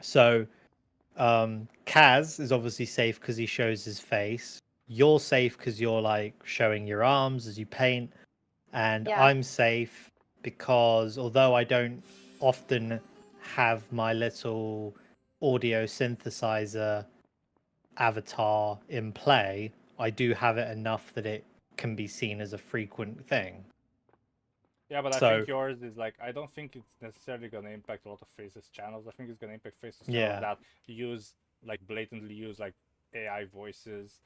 So Kaz is obviously safe because he shows his face. You're safe because you're like showing your arms as you paint. And Yeah. I'm safe because although I don't often have my little audio synthesizer avatar in play, I do have it enough that it can be seen as a frequent thing. Yeah, but I So- think yours is like I don't think it's necessarily gonna impact a lot of Faces channels. I think it's gonna impact Faces Yeah. channels that blatantly use like AI voices,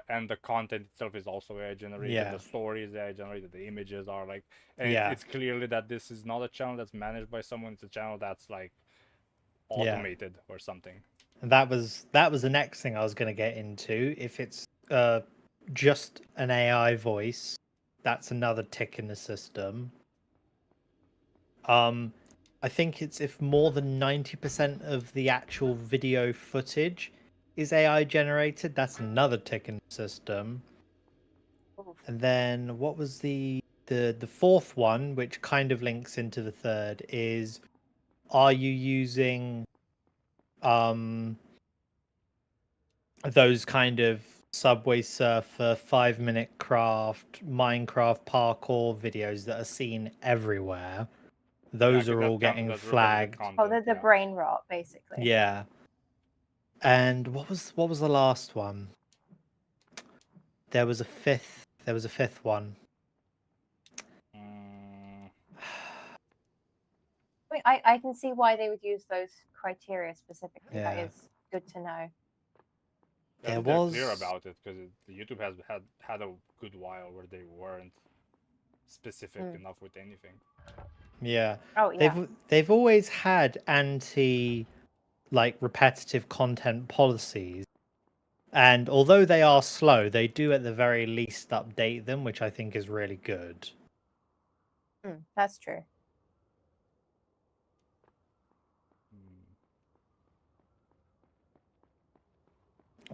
and the content itself is also AI generated. Yeah. The story is AI generated. The images are like, and Yeah. it's clearly that this is not a channel that's managed by someone. It's a channel that's like Yeah. automated or something. And that was the next thing I was going to get into. If it's just an AI voice, that's another tick in the system. I think it's if more than 90% of the actual video footage is AI generated, that's another tick in the system. Oof. And then what was the fourth one, which kind of links into the third, is are you using those kind of Subway Surfer, 5-minute craft, Minecraft parkour videos that are seen everywhere? Those are all getting flagged. Oh, they're the brain rot, basically. Yeah. And what was the last one? There was a fifth one. I mean, I can see why they would use those criteria specifically. Yeah. That is good to know. There They're was clear about it because YouTube has had a good while where they weren't specific enough with anything. Yeah. Oh yeah. They've always had repetitive content policies. And although they are slow, they do at the very least update them, which I think is really good. That's true.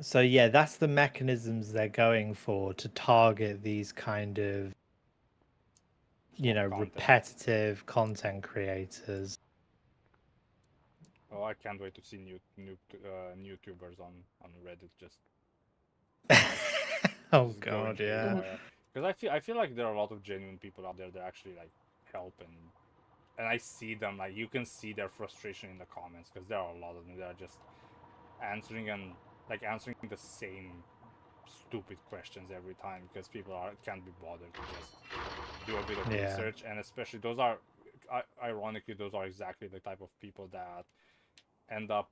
So yeah, that's the mechanisms they're going for to target these kind of content. repetitive content creators. Oh, I can't wait to see new YouTubers on Reddit. Just Oh just going god, yeah. haywire. Because I feel like there are a lot of genuine people out there that actually like help, and I see them, like you can see their frustration in the comments, because there are a lot of them that are just answering the same stupid questions every time, because people can't be bothered to just do a bit of Yeah. research. And especially those are ironically those are exactly the type of people that end up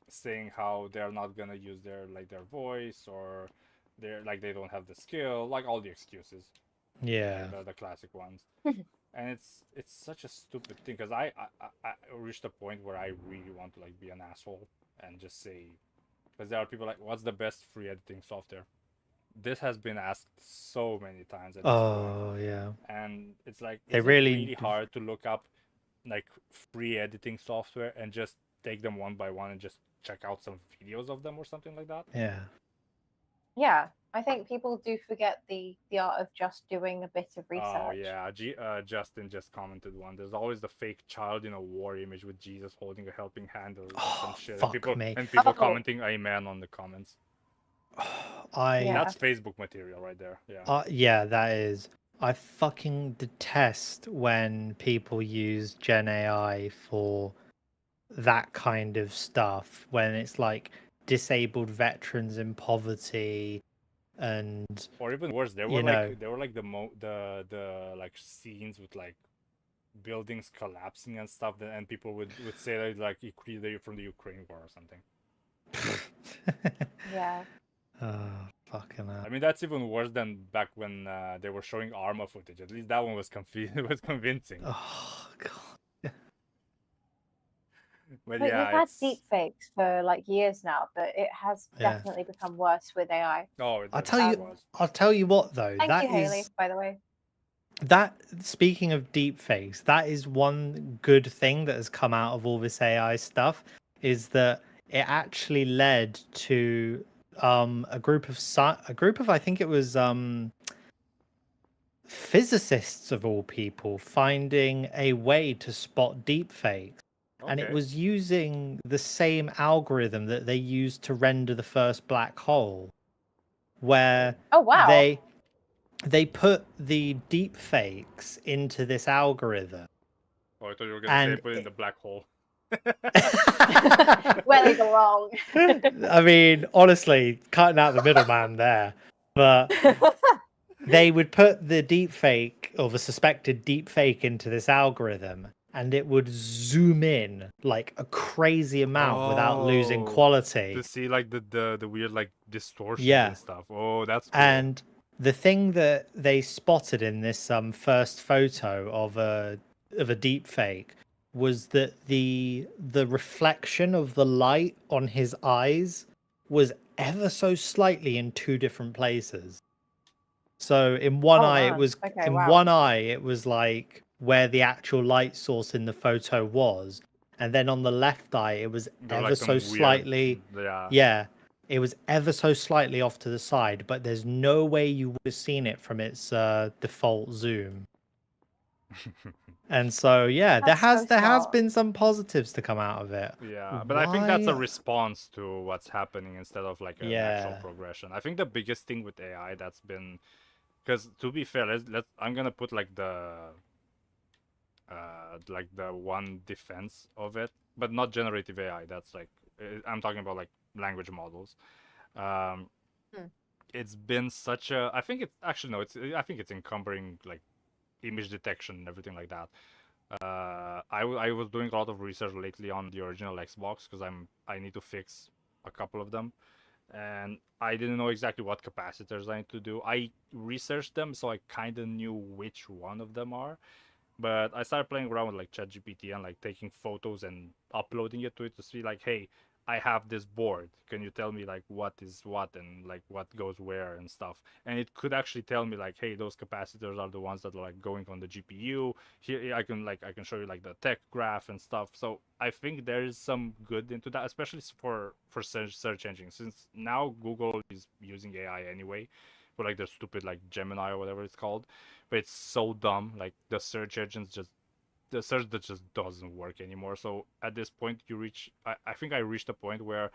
saying how they're not gonna use their voice, or they don't have the skill, like all the excuses, Yeah. like the classic ones. And it's such a stupid thing, because I reached a point where I really want to like be an asshole and just say, because there are people like, what's the best free editing software? This has been asked so many times at this point. Oh yeah. And it's like, They is it really really hard to look up like free editing software and just take them one by one and just check out some videos of them or something like that? Yeah. Yeah, I think people do forget the art of just doing a bit of research. Oh yeah, Justin just commented one. There's always the fake child in a war image with Jesus holding a helping hand or some shit. Fuck And people Oh. commenting amen on the comments. I Yeah. That's Facebook material right there. Yeah. yeah, that is. I fucking detest when people use Gen AI for that kind of stuff, when it's like disabled veterans in poverty and Or even worse, there you were know. like the like scenes with like buildings collapsing and stuff, and people would say like they're from the Ukraine war or something. Yeah. Oh, fucking hell. I mean, that's even worse than back when they were showing Arma footage. At least that one was was convincing. Oh god. But Like, yeah, we've had it's... deepfakes for like years now, but it has Yeah. definitely become worse with AI. Oh, it I'll definitely tell you was. I'll tell you what though, Thank that you, Haley, is by the way. that speaking of deepfakes, that is one good thing that has come out of all this AI stuff, is that it actually led to a group of I think it was physicists of all people finding a way to spot deepfakes. And it Okay. was using the same algorithm that they used to render the first black hole, where Oh wow. they put the deepfakes into this algorithm. Oh, I thought you were gonna say And put it in the black hole. Where they belong. I mean, honestly, cutting out the middleman there. But they would put the deepfake or the suspected deepfake into this algorithm, and it would zoom in like a crazy amount without losing Oh, quality. to see like the weird like distortions Yeah. and stuff. Oh, that's cool. And the thing that they spotted in this first photo of a deepfake was that the reflection of the light on his eyes was ever so slightly in two different places. So in one Oh, eye it man. was Okay, in wow. one eye it was like where the actual light source in the photo was, and then on the left eye it was They're ever like so some weird, slightly yeah. it was ever so slightly off to the side, but there's no way you would have seen it from its default zoom. And so yeah, That's so there has smart. been some positives to come out of it. Yeah, but I think that's a Why- response to what's happening instead of like an actual Yeah. progression. I think the biggest thing with AI that's been, because to be fair, I'm gonna put like the one defense of it, but not generative AI. That's like I'm talking about like language models. It's been such a, I think it's actually no, I think it's encumbering like image detection and everything like that. I was doing a lot of research lately on the original Xbox, because I need to fix a couple of them, and I didn't know exactly what capacitors I need to do. I researched them, so I kind of knew which one of them are, but I started playing around with like ChatGPT and like taking photos and uploading it to it to see like, hey, I have this board. Can you tell me like what is what and like what goes where and stuff? And it could actually tell me like, hey, those capacitors are the ones that are like going on the GPU. Here I can show you like the tech graph and stuff. So I think there is some good into that, especially for search engines, since now Google is using AI anyway for like the stupid like Gemini or whatever it's called, but it's so dumb. Like the search engines just the search that just doesn't work anymore. So at this point, I think I reached a point where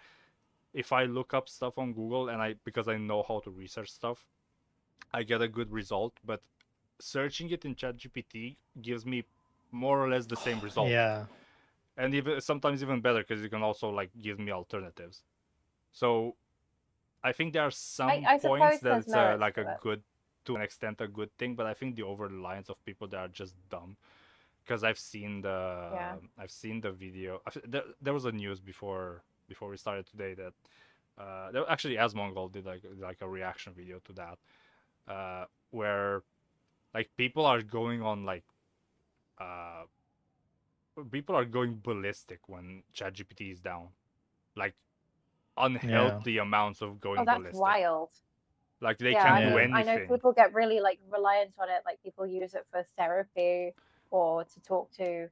if I look up stuff on Google and because I know how to research stuff, I get a good result. But searching it in ChatGPT gives me more or less the same result. Yeah. And even sometimes even better because you can also like give me alternatives. So I think there are some I points suppose that there's it's merits like to a it. good, to an extent, a good thing. But I think the over reliance of people that are just dumb. Because I've seen the video. There was a news before we started today that actually Asmongold did like a reaction video to that, where like people are going on like people are going ballistic when ChatGPT is down, like unhealthy amounts of going Oh, that's ballistic. wild. Like they Yeah, can't do I anything. know people get really like reliant on it. Like people use it for therapy or to talk to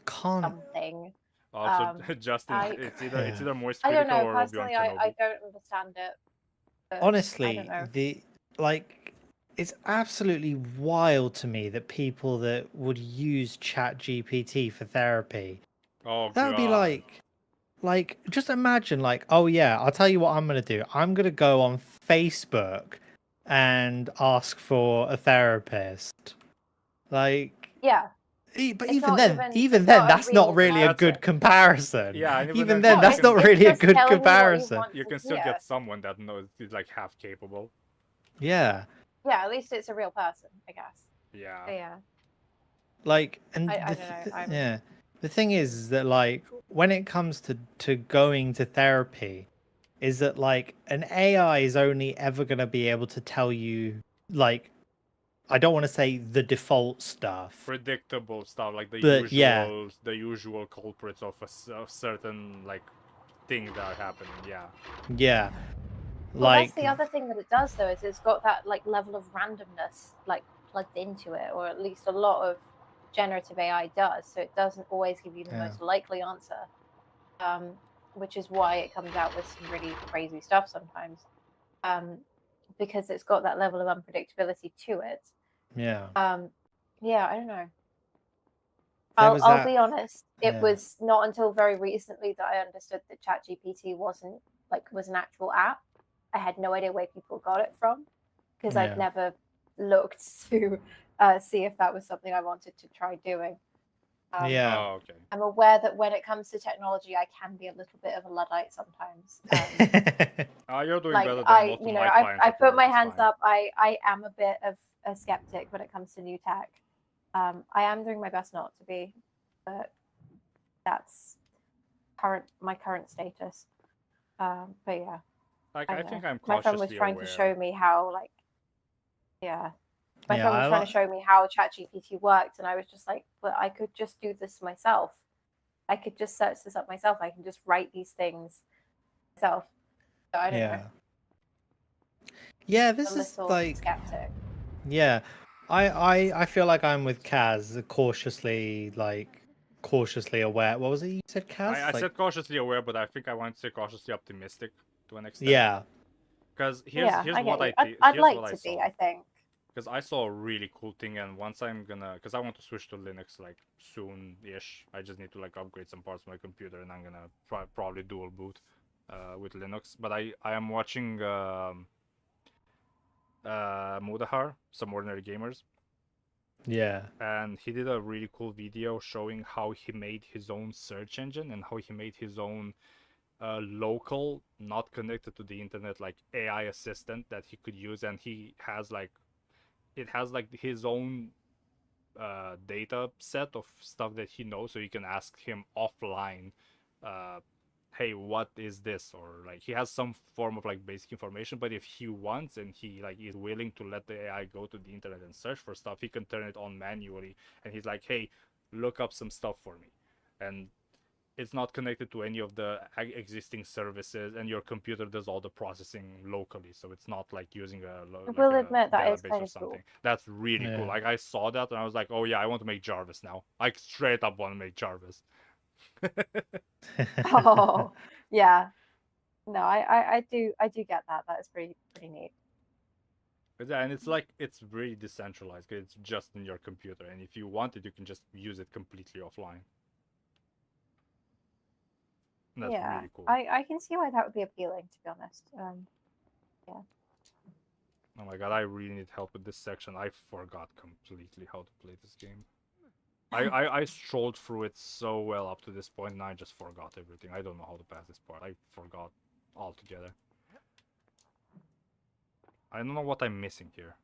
something. Also, Justin, it's either moist critical I don't know. or Obi-Wan Personally, Kenobi. I don't understand it. But I Honestly, don't know. it's absolutely wild to me that people that would use ChatGPT for therapy. Oh, that would be God. like just imagine like, oh yeah, I'll tell you what I'm gonna do. I'm gonna go on Facebook and ask for a therapist. Like, Yeah. but It's even not then, even- even it's then, not a that's not real really a That's good comparison. Yeah, and even then then, that's not it's really a just good telling you what you comparison. want You to can still hear. get someone that knows is like half capable. Yeah. Yeah, at least it's a real person, I guess. Yeah. But yeah. Like, and I don't know. yeah, the thing is that like when it comes to going to therapy, is that like an AI is only ever going to be able to tell you like, I don't want to say the default stuff, Predictable stuff like but yeah, the usual culprits of of certain like things that are happening. Yeah. yeah. Well, Like, that's the other thing that it does, though, is it's got that like level of randomness like plugged into it, or at least a lot of generative AI does. So it doesn't always give you the Yeah. most likely answer, which is why it comes out with some really crazy stuff sometimes, because it's got that level of unpredictability to it. yeah. Yeah, I don't know. There was I'll that- be honest. It yeah. was not until very recently that I understood that ChatGPT was an actual app. I had no idea where people got it from because Yeah. I'd never looked to see if that was something I wanted to try doing. Yeah. Oh, okay. I'm aware that when it comes to technology, I can be a little bit of a Luddite sometimes. You're doing Like better than most of my clients. I at put work, my it's hands fine. up. I am a bit of a skeptic when it comes to new tech. I am doing my best not to be, but that's my current status. But yeah, Like, I think know. I'm My friend was cautiously trying aware. to show me how my Yeah, friend was I trying li- to show me how ChatGPT worked, and I was just like, but I could just do this myself. I could just search this up myself. I can just write these things myself. So I don't know. Yeah, this A is little like, skeptic. yeah, I feel like I'm with Kaz, cautiously aware. What was it you said, Kaz? I said cautiously aware, but I think I want to say cautiously optimistic to an extent. Yeah. Because here's I what get I you. think. I'd Here's like what I to be. saw. I think. Because I saw a really cool thing, and once I'm gonna, because I want to switch to Linux like soon-ish. I just need to like upgrade some parts of my computer, and I'm gonna probably dual boot with Linux. But I am watching Mudahar, Some Ordinary Gamers. Yeah. And he did a really cool video showing how he made his own search engine and how he made his own local, not connected to the internet, like AI assistant that he could use. And he has like, it has like his own data set of stuff that he knows, so you can ask him offline, hey, what is this? Or like he has some form of like basic information, but if he wants and he like is willing to let the AI go to the internet and search for stuff, he can turn it on manually. And he's like, hey, look up some stuff for me. And it's not connected to any of the existing services, and your computer does all the processing locally, so it's not like using I will admit that is database kind or of cool. something. That's really cool. Like I saw that and I was like, oh yeah, I want to make Jarvis now. Like straight up want to make Jarvis. Oh yeah, no, I do get that. That is pretty neat. And it's like it's really decentralized. 'Cause it's just in your computer, and if you want it, you can just use it completely offline. And that's Yeah, really cool. I can see why that would be appealing, to be honest. Oh my god, I really need help with this section. I forgot completely how to play this game. I strolled through it so well up to this point, and I just forgot everything. I don't know how to pass this part. I forgot altogether. I don't know what I'm missing here.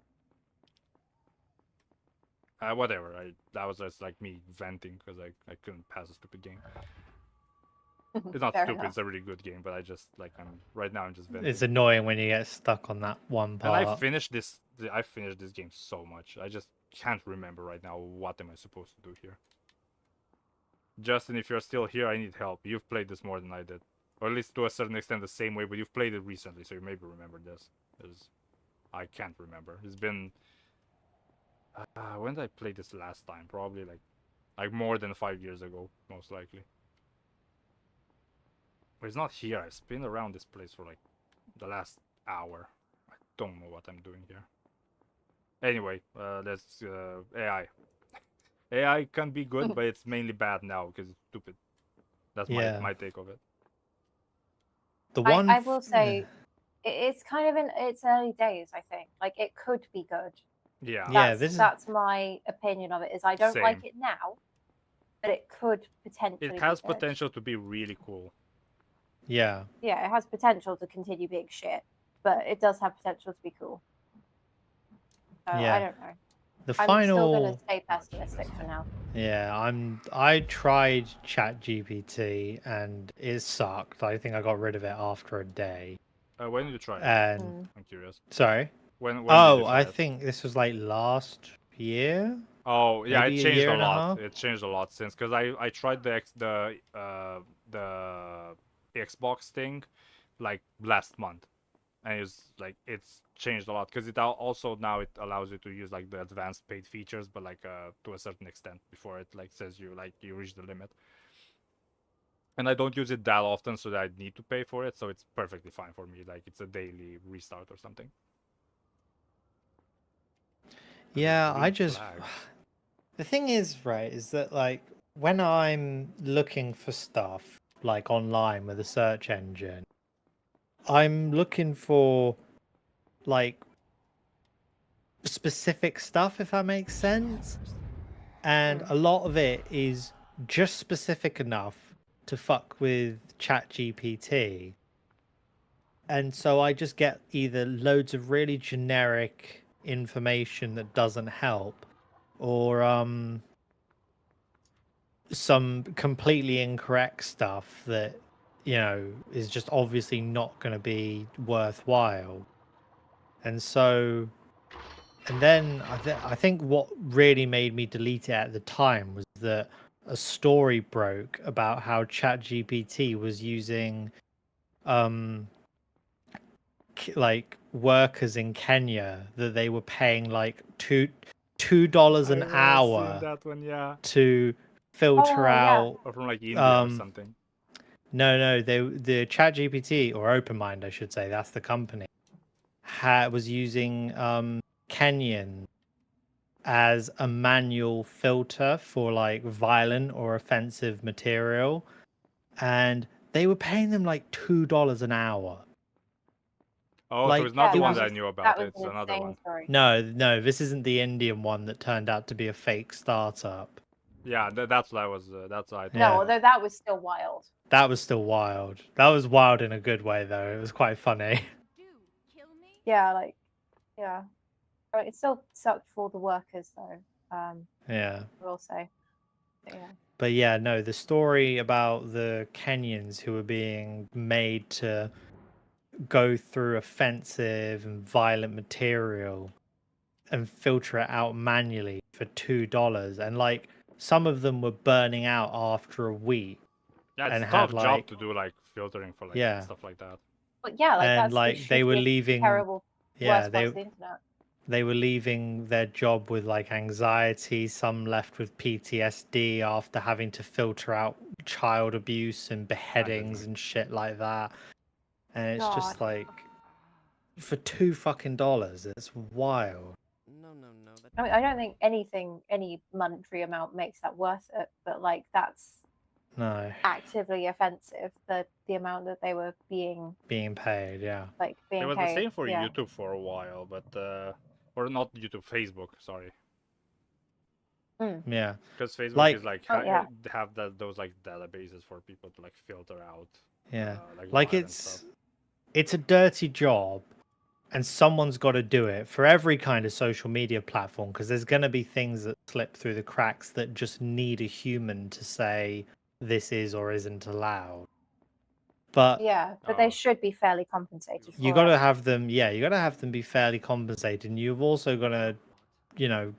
Whatever. That was just like me venting because I couldn't pass a stupid game. It's not Fair stupid. enough. It's a really good game, but I just like right now I'm just venting. It's annoying when you get stuck on that one And part. I finished this game so much. I just can't remember right now what am I supposed to do here. Justin, if you're still here, I need help. You've played this more than I did. Or at least to a certain extent the same way, but you've played it recently, so you maybe remember this. Because I can't remember. It's been... when did I play this last time? Probably like more than 5 years ago, most likely. But it's not here. I spin around this place for like the last hour. I don't know what I'm doing here. Anyway, that's AI. AI can be good, but it's mainly bad now because it's stupid. That's my take of it. The one I will say, it's kind of in its early days. I think like it could be good. Yeah. Yeah, That's my opinion of it. Is I don't like Same. it now, but it could potentially. It has be good. potential to be really cool. Yeah. Yeah, it has potential to continue being shit, but it does have potential to be cool. So Yeah. I don't know. The I'm final. still gonna stay pessimistic for now. Yeah, I tried ChatGPT and it sucked. I think I got rid of it after a day. When did you try it? And I'm curious. sorry. When did you Oh, try I it? think this was like last year. Oh yeah, Maybe it a changed year a and a lot. half. It changed a lot since because I tried the Xbox thing like last month, and it's changed a lot because it also now it allows you to use like the advanced paid features, but like to a certain extent before it like says you reach the limit. And I don't use it that often, so that I need to pay for it. So it's perfectly fine for me. Like it's a daily restart or something. Yeah, I Green just flags. the thing is, right, is that like when I'm looking for stuff like online with a search engine, I'm looking for like specific stuff, if that makes sense. And a lot of it is just specific enough to fuck with ChatGPT. And so I just get either loads of really generic information that doesn't help, or some completely incorrect stuff that is just obviously not going to be worthwhile. And so, and then I think what really made me delete it at the time was that a story broke about how ChatGPT was using like workers in Kenya, that they were paying like $2 an I've hour seen that one, yeah. to filter out Or from like India or something. No, the ChatGPT or OpenMind, I should say, that's the company, was using Kenyan as a manual filter for like violent or offensive material, and they were paying them like $2 an hour. Oh, like, so it's not the it one was, that I knew about. That was It's an another insane one. story. No, this isn't the Indian one that turned out to be a fake startup. Yeah, that's what I was. That's what I thought. No, although that was still wild. That was still wild. That was wild in a good way, though. It was quite funny. Yeah, like, yeah. I mean, it still sucked for the workers, though. Yeah. I will say. But yeah. But yeah, no, the story about the Kenyans who were being made to go through offensive and violent material and filter it out manually for $2, and like some of them were burning out after a week. Yeah, it's and a tough had, job like, to do like filtering for like Yeah. stuff like that. But yeah, like and that's like the they were shittiest, leaving terrible, worst part of the internet. they were leaving their job with like anxiety, some left with PTSD after having to filter out child abuse and beheadings and shit like that. And it's just God. like, for $2 fucking. It's wild. No, no, no. That I mean, I don't think any monetary amount makes that worth it, but like that's No, actively offensive. The amount that they were being being paid. Yeah. It was the paid. same for Yeah. YouTube for a while, but or not YouTube, Facebook. Sorry, Yeah. because Facebook Like- is like Oh, yeah. have those like databases for people to like filter out. Yeah. Like violent stuff. It's a dirty job, and someone's got to do it for every kind of social media platform, because there's going to be things that slip through the cracks that just need a human to say this is or isn't allowed. But Yeah, but Oh. they should be fairly compensated for you got to it. have them, yeah, you got to have them be fairly compensated, and you've also got to, you know,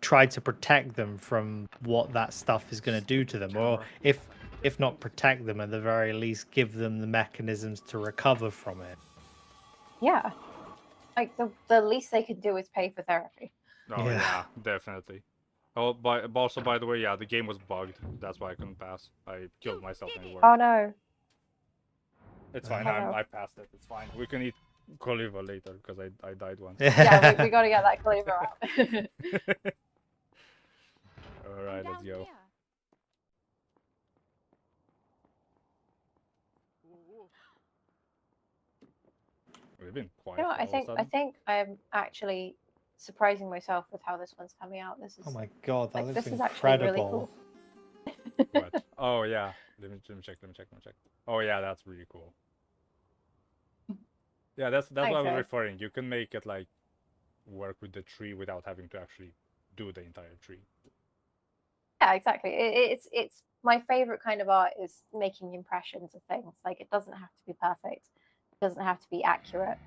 try to protect them from what that stuff is going to do to them, or if not protect them, at the very least give them the mechanisms to recover from it. Yeah. Like the least they could do is pay for therapy. Oh Yeah. yeah, definitely. Oh, also by the way, yeah, the game was bugged. That's why I couldn't pass. I killed myself in work. Oh no. It's fine. Oh, no. I passed it. It's fine. We can eat Coliva later because I died once. Yeah, we got to get that cleaver out. All right, let's go. We've been quiet. You know what, for all of a I sudden. think I'm actually surprising myself with how this one's coming out. This is Oh my god, that like, looks this is actually really incredible. cool. What? Oh yeah. Let me check. Oh yeah, that's really cool. Yeah, that's what I was Thanks, Ed. referring. You can make it like work with the tree without having to actually do the entire tree. Yeah, exactly. It's my favorite kind of art is making impressions of things. Like it doesn't have to be perfect. It doesn't have to be accurate.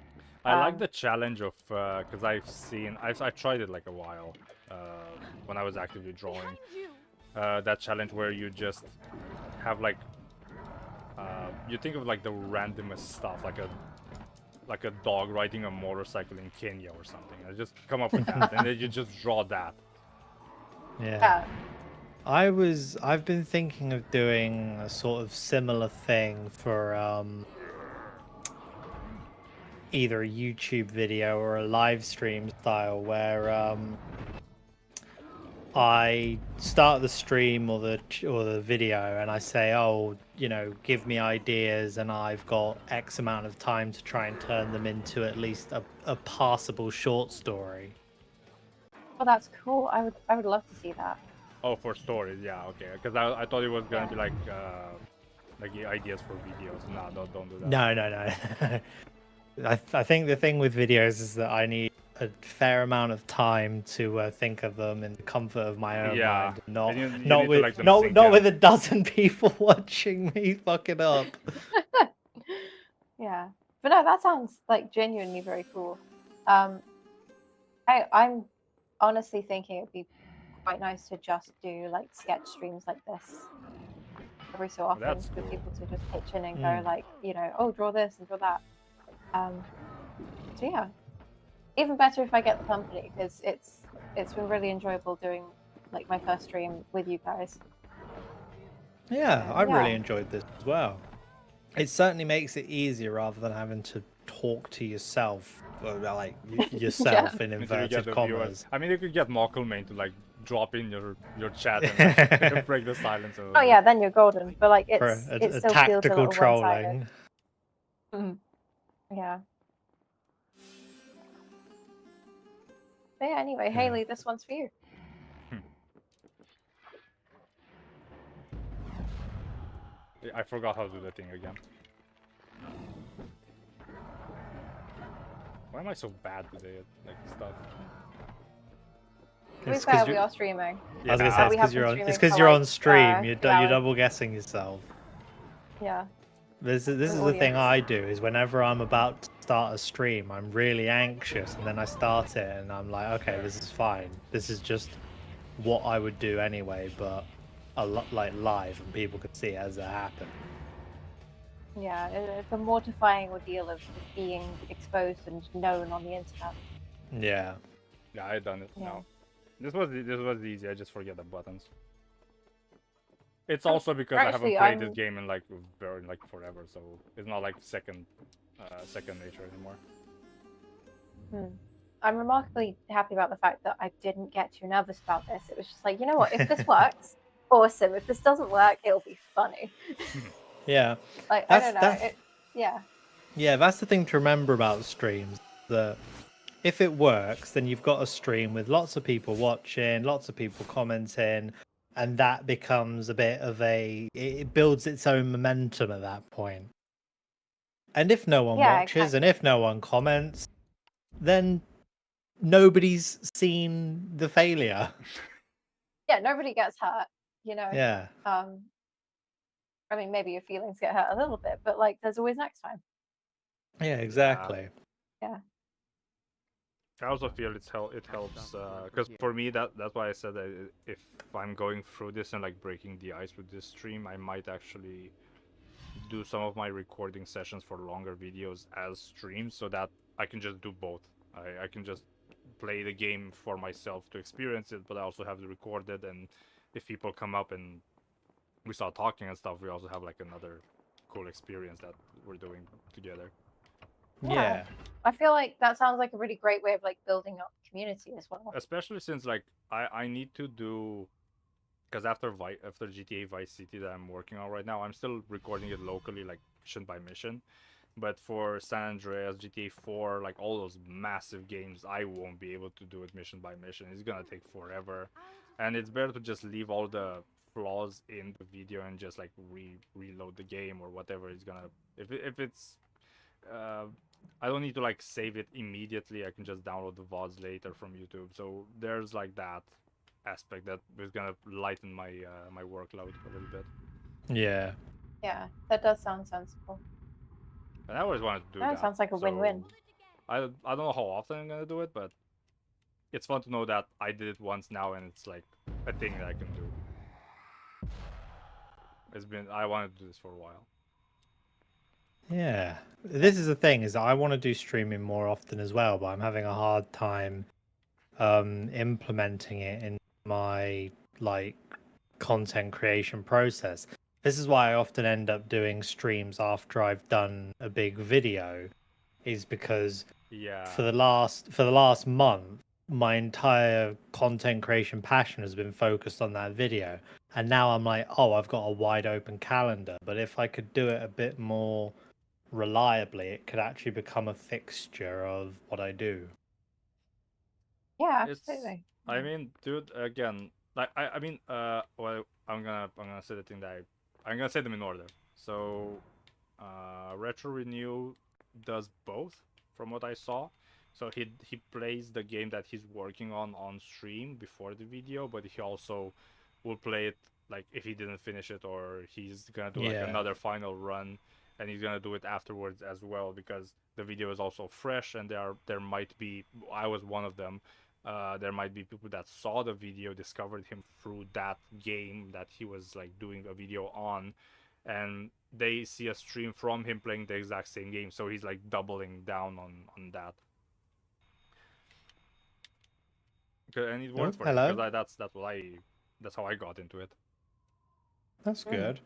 I like the challenge of because I tried it like a while when I was actively drawing. That challenge where you just have like you think of like the randomest stuff, like a dog riding a motorcycle in Kenya or something. I just come up with that, and then you just draw that. Yeah. I've been thinking of doing a sort of similar thing for either a YouTube video or a live stream style, where I start the stream or the video and I say, oh, you know, give me ideas, and I've got X amount of time to try and turn them into at least a passable short story. Well, that's cool. I would love to see that. Oh, for stories, yeah, okay. Because I thought it was gonna be like ideas for videos. No, don't do that. No. I think the thing with videos is that I need a fair amount of time to think of them in the comfort of my own Yeah, mind, not and you need not to with let them not sink not in. with a dozen people watching me fuck it up. Yeah, but no, that sounds like genuinely very cool. I'm honestly thinking it'd be quite nice to just do like sketch streams like this every so often That's for cool. people to just pitch in and go Mm. like, you know, oh, draw this and draw that. So yeah, even better if I get the company, because it's been really enjoyable doing like my first stream with you guys. Yeah, I really Yeah. enjoyed this as well. It certainly makes it easier rather than having to talk to yourself, or like yourself in Until you get inverted the commas. viewers. I mean, you could get Mockelmain to like drop in your chat and like, break the silence. A Oh little yeah, then you're golden. But like For it a still feels a tactical little one-sided. trolling. Yeah. But yeah, anyway, Haley, this one's for you. bit. I forgot how to do the thing again. Why am I so bad today at like stuff? To be It's fair, 'cause we you- are streaming. I was gonna say we it's have because been you're on. streaming It's for, because you're on like, stream. 2 You're hours. double guessing yourself. Yeah. This is An the thing audience. I do is whenever I'm about to start a stream, I'm really anxious, and then I start it, and I'm like, okay, this is fine. This is just what I would do anyway, but a lot like live, and people could see it as it happened. Yeah, it's a mortifying ordeal of being exposed and known on the internet. Yeah. Yeah, I done it Yeah. now. This was easy. I just forget the buttons. It's also because I haven't actually, played this I'm- game in like forever, so it's not like second nature anymore. I'm remarkably happy about the fact that I didn't get too nervous about this. It was just like, you know what? If this works, awesome. If this doesn't work, it'll be funny. Yeah, Like, I that's don't know. that. Yeah. Yeah, that's the thing to remember about streams. That if it works, then you've got a stream with lots of people watching, lots of people commenting, and that becomes a bit of it builds its own momentum at that point. And if no one Yeah, watches and exactly. if no one comments, then nobody's seen the failure. Yeah, nobody gets hurt, you know. Yeah. I mean, maybe your feelings get hurt a little bit, but like, there's always next time. Yeah, exactly. Yeah. I also feel it helps because for me that's why I said that if I'm going through this and like breaking the ice with this stream, I might actually do some of my recording sessions for longer videos as streams so that I can just do both. I can just play the game for myself to experience it, but I also have it recorded, and if people come up and we start talking and stuff, we also have like another cool experience that we're doing together. Yeah. I feel like that sounds like a really great way of like building up community as well. Especially since like I need to do, because after GTA Vice City that I'm working on right now, I'm still recording it locally, like mission by mission. But for San Andreas, GTA 4, like all those massive games, I won't be able to do it mission by mission. It's gonna take forever, and it's better to just leave all the flaws in the video and just like reload the game or whatever it's gonna. If it's, I don't need to like save it immediately. I can just download the VODs later from YouTube. So there's like that aspect that is gonna lighten my my workload a little bit. Yeah. Yeah, that does sound sensible. And I always wanted to do That that. sounds like a win-win. I don't know how often I'm gonna do it, but it's fun to know that I did it once now, and it's like a thing that I can do. I wanted to do this for a while. Yeah. This is the thing, is that I want to do streaming more often as well, but I'm having a hard time implementing it in my like content creation process. This is why I often end up doing streams after I've done a big video, is because for the last month my entire content creation passion has been focused on that video, and now I'm like, oh, I've got a wide open calendar. But if I could do it a bit more reliably, it could actually become a fixture of what I do. Yeah, absolutely. I mean, dude, again, like I mean, well, I'm gonna say the thing that I'm gonna say them in order. So, Retro Renew does both, from what I saw. So he plays the game that he's working on stream before the video, but he also will play it like if he didn't finish it, or he's gonna do like another final run, and he's gonna do it afterwards as well, because the video is also fresh, and there might be, I was one of them. There might be people that saw the video, discovered him through that game that he was like doing a video on, and they see a stream from him playing the exact same game, so he's like doubling down on that. And it worked for him, because that's how I got into it. That's good.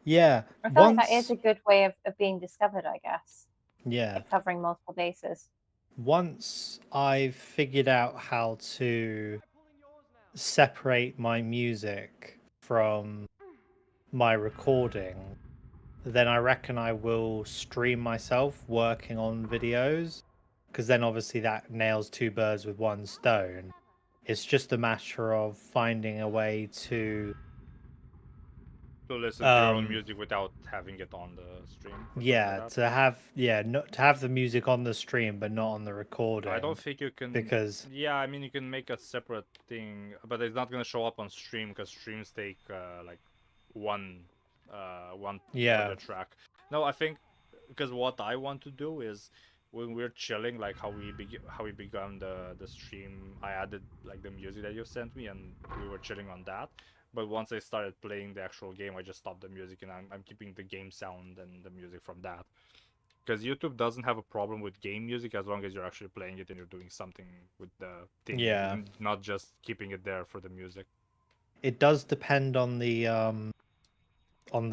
Yeah. I feel like that is a good way of being discovered, I guess. Yeah. Like covering multiple bases. Once I've figured out how to separate my music from my recording, then I reckon I will stream myself working on videos, because then obviously that nails two birds with one stone. It's just a matter of finding a way to listen to your own music without having it on the stream. Yeah, like to have the music on the stream but not on the recording. I don't think you can, because I mean, you can make a separate thing, but it's not gonna show up on stream, because streams take like one audio track. No, I think because what I want to do is, when we're chilling, like how we began the stream, I added like the music that you sent me, and we were chilling on that. But once I started playing the actual game, I just stopped the music, and I'm keeping the game sound and the music from that. Because YouTube doesn't have a problem with game music as long as you're actually playing it and you're doing something with the thing. Yeah. Not just keeping it there for the music. It does depend on the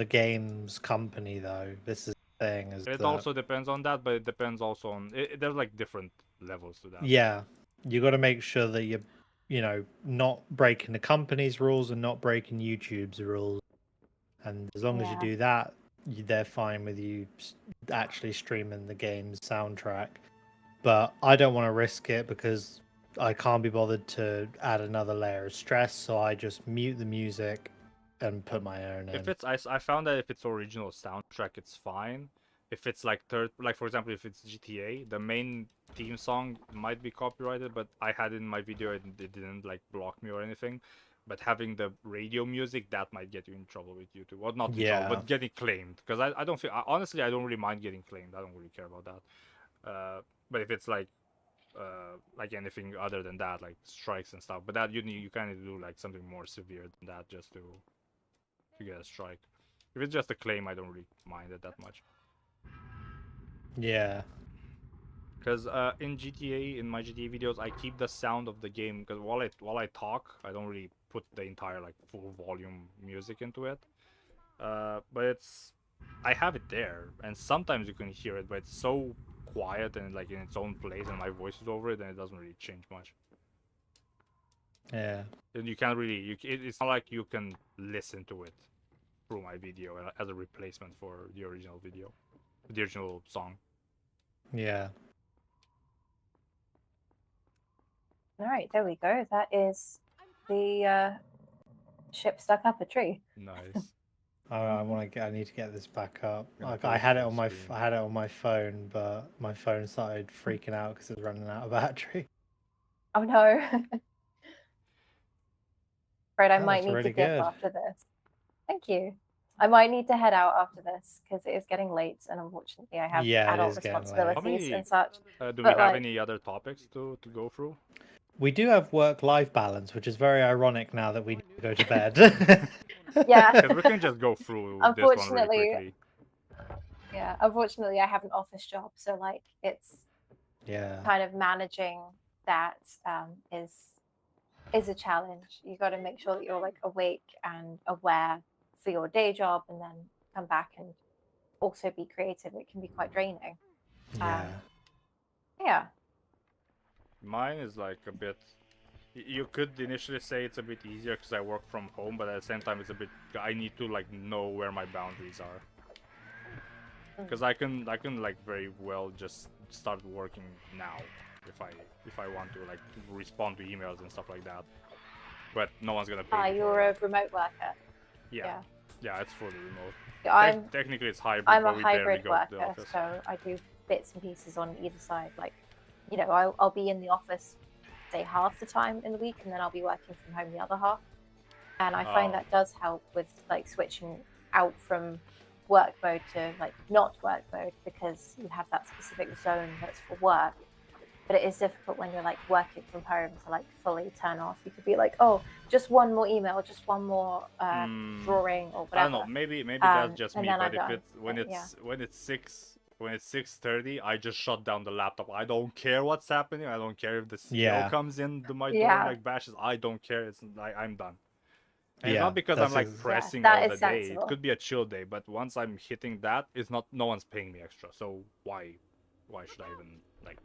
game's company, though. This is the thing. Is It that, also depends on that, but it depends also on there's like different levels to that. yeah, you got to make sure that you're, not breaking the company's rules and not breaking YouTube's rules. And as long as you Yeah. do that, they're fine with you actually streaming the game's soundtrack. But I don't want to risk it because I can't be bothered to add another layer of stress, so I just mute the music and put my own in. If it's I found that if it's original soundtrack, it's fine. If it's like like for example, if it's GTA, the main theme song might be copyrighted, but I had it in my video and it didn't like block me or anything. But having the radio music, that might get you in trouble with YouTube. Well, not in trouble, Yeah. but getting claimed. Because I don't feel honestly, I don't really mind getting claimed. I don't really care about that. But if it's like anything other than that, like strikes and stuff, but that you kind of do like something more severe than that just to get a strike. If it's just a claim, I don't really mind it that much. Yeah. Because in GTA, in my GTA videos, I keep the sound of the game because while I talk, I don't really put the entire like full volume music into it. But I have it there, and sometimes you can hear it, but it's so quiet and like in its own place, and my voice is over it, and it doesn't really change much. Yeah. And you can't really it's not like you can listen to it through my video as a replacement for the original video, the original song. Yeah. All right, there we go. That is the ship stuck up a tree. Nice. I need to get this back up. Gonna Like put I it had it full on my screen. I had it on my phone, but my phone started freaking out because it was running out of battery. Oh no. Right, I That might looks need really to dip good. after this. Thank you. I might need to head out after this because it is getting late and unfortunately I have Yeah, it adult is getting late. responsibilities How and such. do we But, have like- any other topics to go through? We do have work-life balance, which is very ironic now that we need to go to bed. Yeah. Because we can just go through this one really Unfortunately, quickly. Yeah, unfortunately I have an office job, so like it's Yeah. kind of managing that is a challenge. You got to make sure that you're like awake and aware for your day job and then come back and also be creative. It can be quite draining. Yeah. Yeah. Mine is like a bit. You could initially say it's a bit easier because I work from home, but at the same time, it's a bit. I need to like know where my boundaries are. Because I can like very well just start working now if I want to like respond to emails and stuff like that. But no one's gonna pay me You're for a that. remote worker. Yeah, it's fully remote. I'm Technically, it's hybrid. I'm a but we barely hybrid go to the worker, office. so I do bits and pieces on either side. Like, you know, I'll be in the office, say half the time in the week, and then I'll be working from home the other half. And I find Oh. that does help with like switching out from work mode to like not work mode because you have that specific zone that's for work. But it is difficult when you're like working from home to like fully turn off. You could be like, oh, just one more email, just one more drawing or whatever. I don't know. Maybe that's just and me. then But I'm done. when it's 6:30, I just shut down the laptop. I don't care what's happening. I don't care if the CEO comes in to my door and like bashes. I don't care. It's like I'm done. And it's not because I'm like pressing all the day. It could be a chill day, but once I'm hitting that, it's not. No one's paying me extra. So why should I even like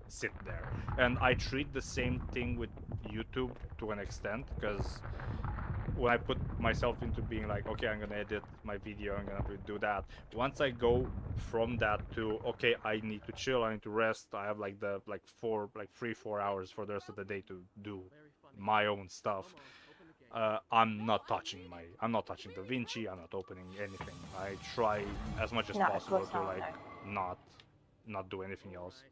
sit there? And I treat the same thing with YouTube to an extent because when I put myself into being like, okay, I'm gonna edit my video, I'm gonna do that. Once I go from that to okay, I need to chill, I need to rest. I have like the 3-4 hours for the rest of the day to do my own stuff. I'm not touching DaVinci. I'm not opening anything. I try as much as possible to like not do anything else.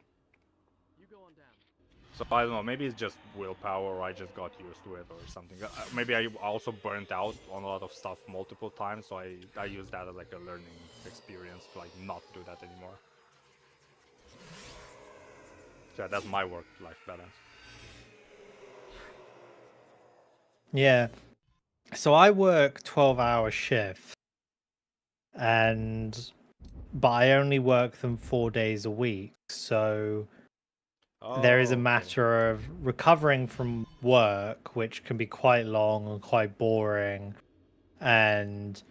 So I don't know, maybe it's just willpower or I just got used to it or something. Maybe I also burnt out on a lot of stuff multiple times, so I use that as like a learning experience to like not do that anymore. So yeah, that's my work-life balance. Yeah. So I work 12-hour shifts, but I only work them 4 days a week. So there is a matter of recovering from work, which can be quite long and quite boring, and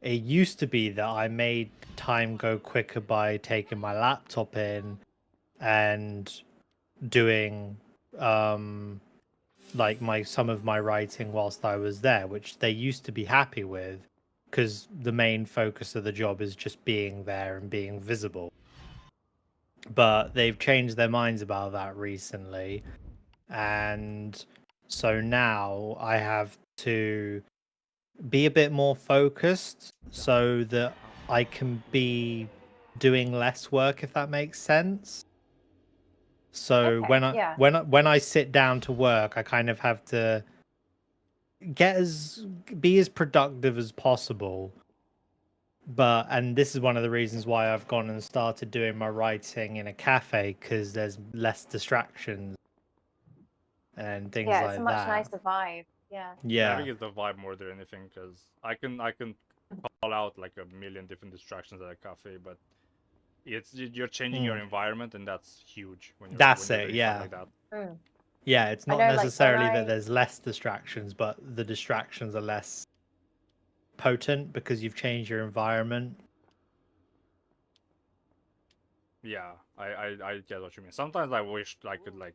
it used to be that I made time go quicker by taking my laptop in and doing like some of my writing whilst I was there, which they used to be happy with, because the main focus of the job is just being there and being visible. But they've changed their minds about that recently, and so now I have to be a bit more focused so that I can be doing less work, if that makes sense. So Okay, yeah. when I sit down to work, I kind of have to be as productive as possible. And this is one of the reasons why I've gone and started doing my writing in a cafe, because there's less distractions and things Yeah, it's like a much that. nicer vibe. Yeah. I Yeah. think it's the vibe more than anything, because I can call out like a million different distractions at a cafe, but you're changing your environment, and that's huge when you're That's when it, you're doing yeah. stuff like that. Mm. Yeah, it's I not know, like, when necessarily that I there's less distractions, but the distractions are less potent because you've changed your environment. Yeah, I get what you mean. Sometimes I wish I could like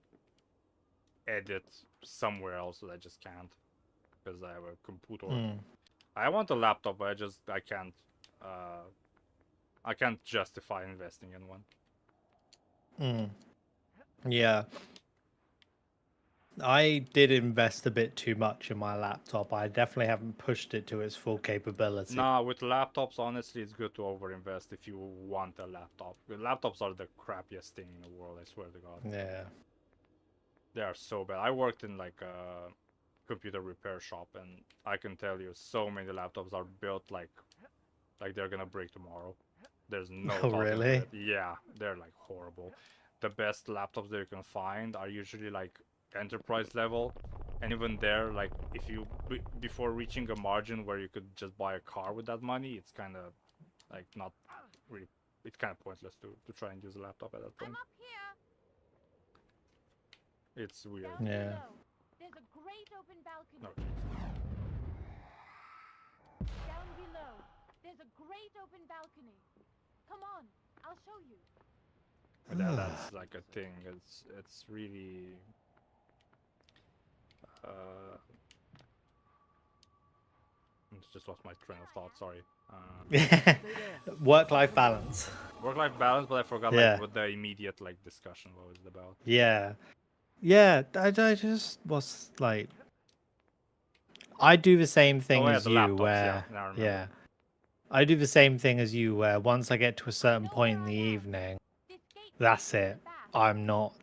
edit somewhere else, but I just can't because I have a computer. I want a laptop, but I can't. I can't justify investing in one. Yeah. I did invest a bit too much in my laptop. I definitely haven't pushed it to its full capability. Nah, with laptops, honestly, it's good to overinvest if you want a laptop. Laptops are the crappiest thing in the world, I swear to God. Yeah. They are so bad. I worked in like a computer repair shop, and I can tell you, so many laptops are built like they're gonna break tomorrow. There's no Oh, talking really? to it. Yeah, they're like horrible. The best laptops that you can find are usually like enterprise level, and even there, like if you before reaching a margin where you could just buy a car with that money, it's kind of like not really. It's kind of pointless to try and use a laptop at that point. I'm up here. It's weird. Down Yeah. below, there's a great open balcony. No. Down below, there's a great open balcony. Come on, I'll show you. That's like a thing. It's really. Just lost my train of thought. Sorry. Work-life balance. Work-life balance, but I forgot Yeah. like what the immediate like discussion was about. Yeah. Yeah, I just was like, I do the same thing as the you, laptops, where yeah, now I remember. yeah, I do the same thing as you, where once I get to a certain point in the evening, that's it. I'm not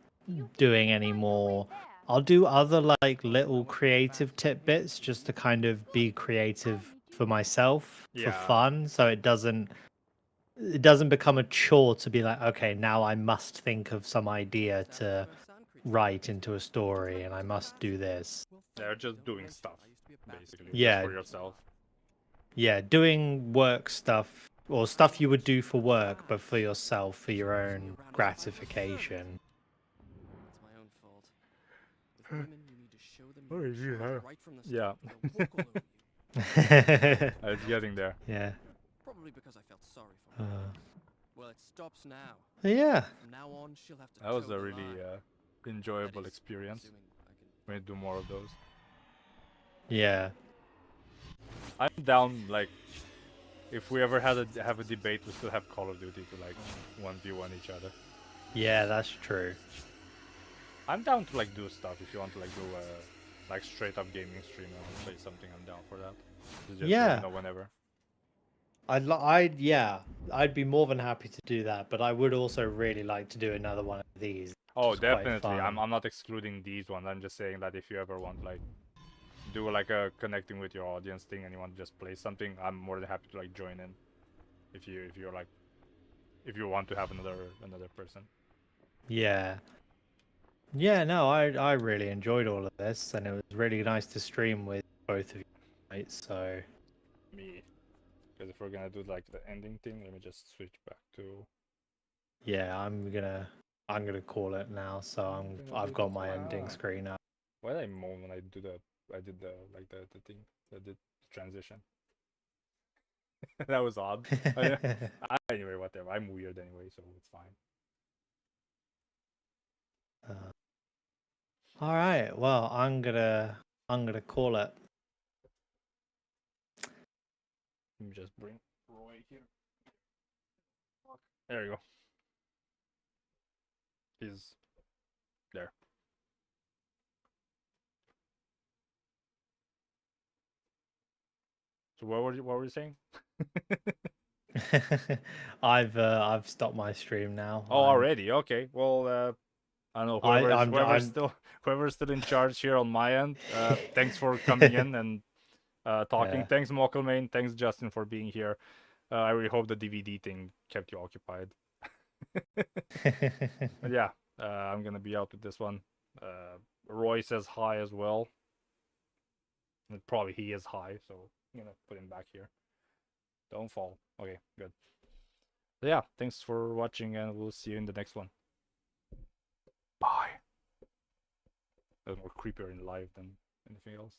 doing any more. I'll do other like little creative tidbits just to kind of be creative for myself, for Yeah. fun, so it doesn't become a chore to be like, okay, now I must think of some idea to write into a story, and I must do this. They're just doing stuff, basically, Yeah. just for yourself. Yeah, doing work stuff or stuff you would do for work, but for yourself, for your own gratification. It's my own fault. With women, you need to show them Oh, you're yeah. mature right from the Yeah. start, or they'll walk all over you. It's getting there. Yeah. Probably because I felt sorry for her. Well, it stops now. Yeah. From now on, she'll have to That was toe a the really line. enjoyable That is, experience. assuming I can We need to do more of those. Yeah. I'm down, like, if we ever have a debate, we still have Call of Duty to like 1v1 each other. Yeah, that's true. I'm down to like do stuff if you want to like do a like straight up gaming stream and play something. I'm down for that. Just Yeah. let me know whenever. I'd be more than happy to do that, but I would also really like to do another one of these. Oh, It's quite definitely. fun. I'm not excluding these ones. I'm just saying that if you ever want like do like a connecting with your audience thing and you want to just play something, I'm more than happy to like join in. If you're like if you want to have another person. Yeah. Yeah, no, I really enjoyed all of this, and it was really nice to stream with both of you, right? So Me. Because if we're gonna do like the ending thing, let me just switch back to. yeah, I'm gonna call it now. So I've got my ending screen up. Why did I moan when I did the thing, the transition? That was odd. Anyway, whatever. I'm weird anyway, so it's fine. All right. Well, I'm gonna call it. Let me just bring Roy here. There you go. He's there. So what were you saying? I've stopped my stream now. Oh, already? Okay. Well, I don't know whoever's still in charge here on my end. Thanks for coming in and talking. Yeah. Thanks, Mockelmain. Thanks, Justin, for being here. I really hope the DVD thing kept you occupied. But yeah, I'm gonna be out with this one. Roy says hi as well. And probably he is high, so I'm gonna put him back here. Don't fall. Okay, good. So yeah, thanks for watching, and we'll see you in the next one. Bye. That's more creepier in live than anything else.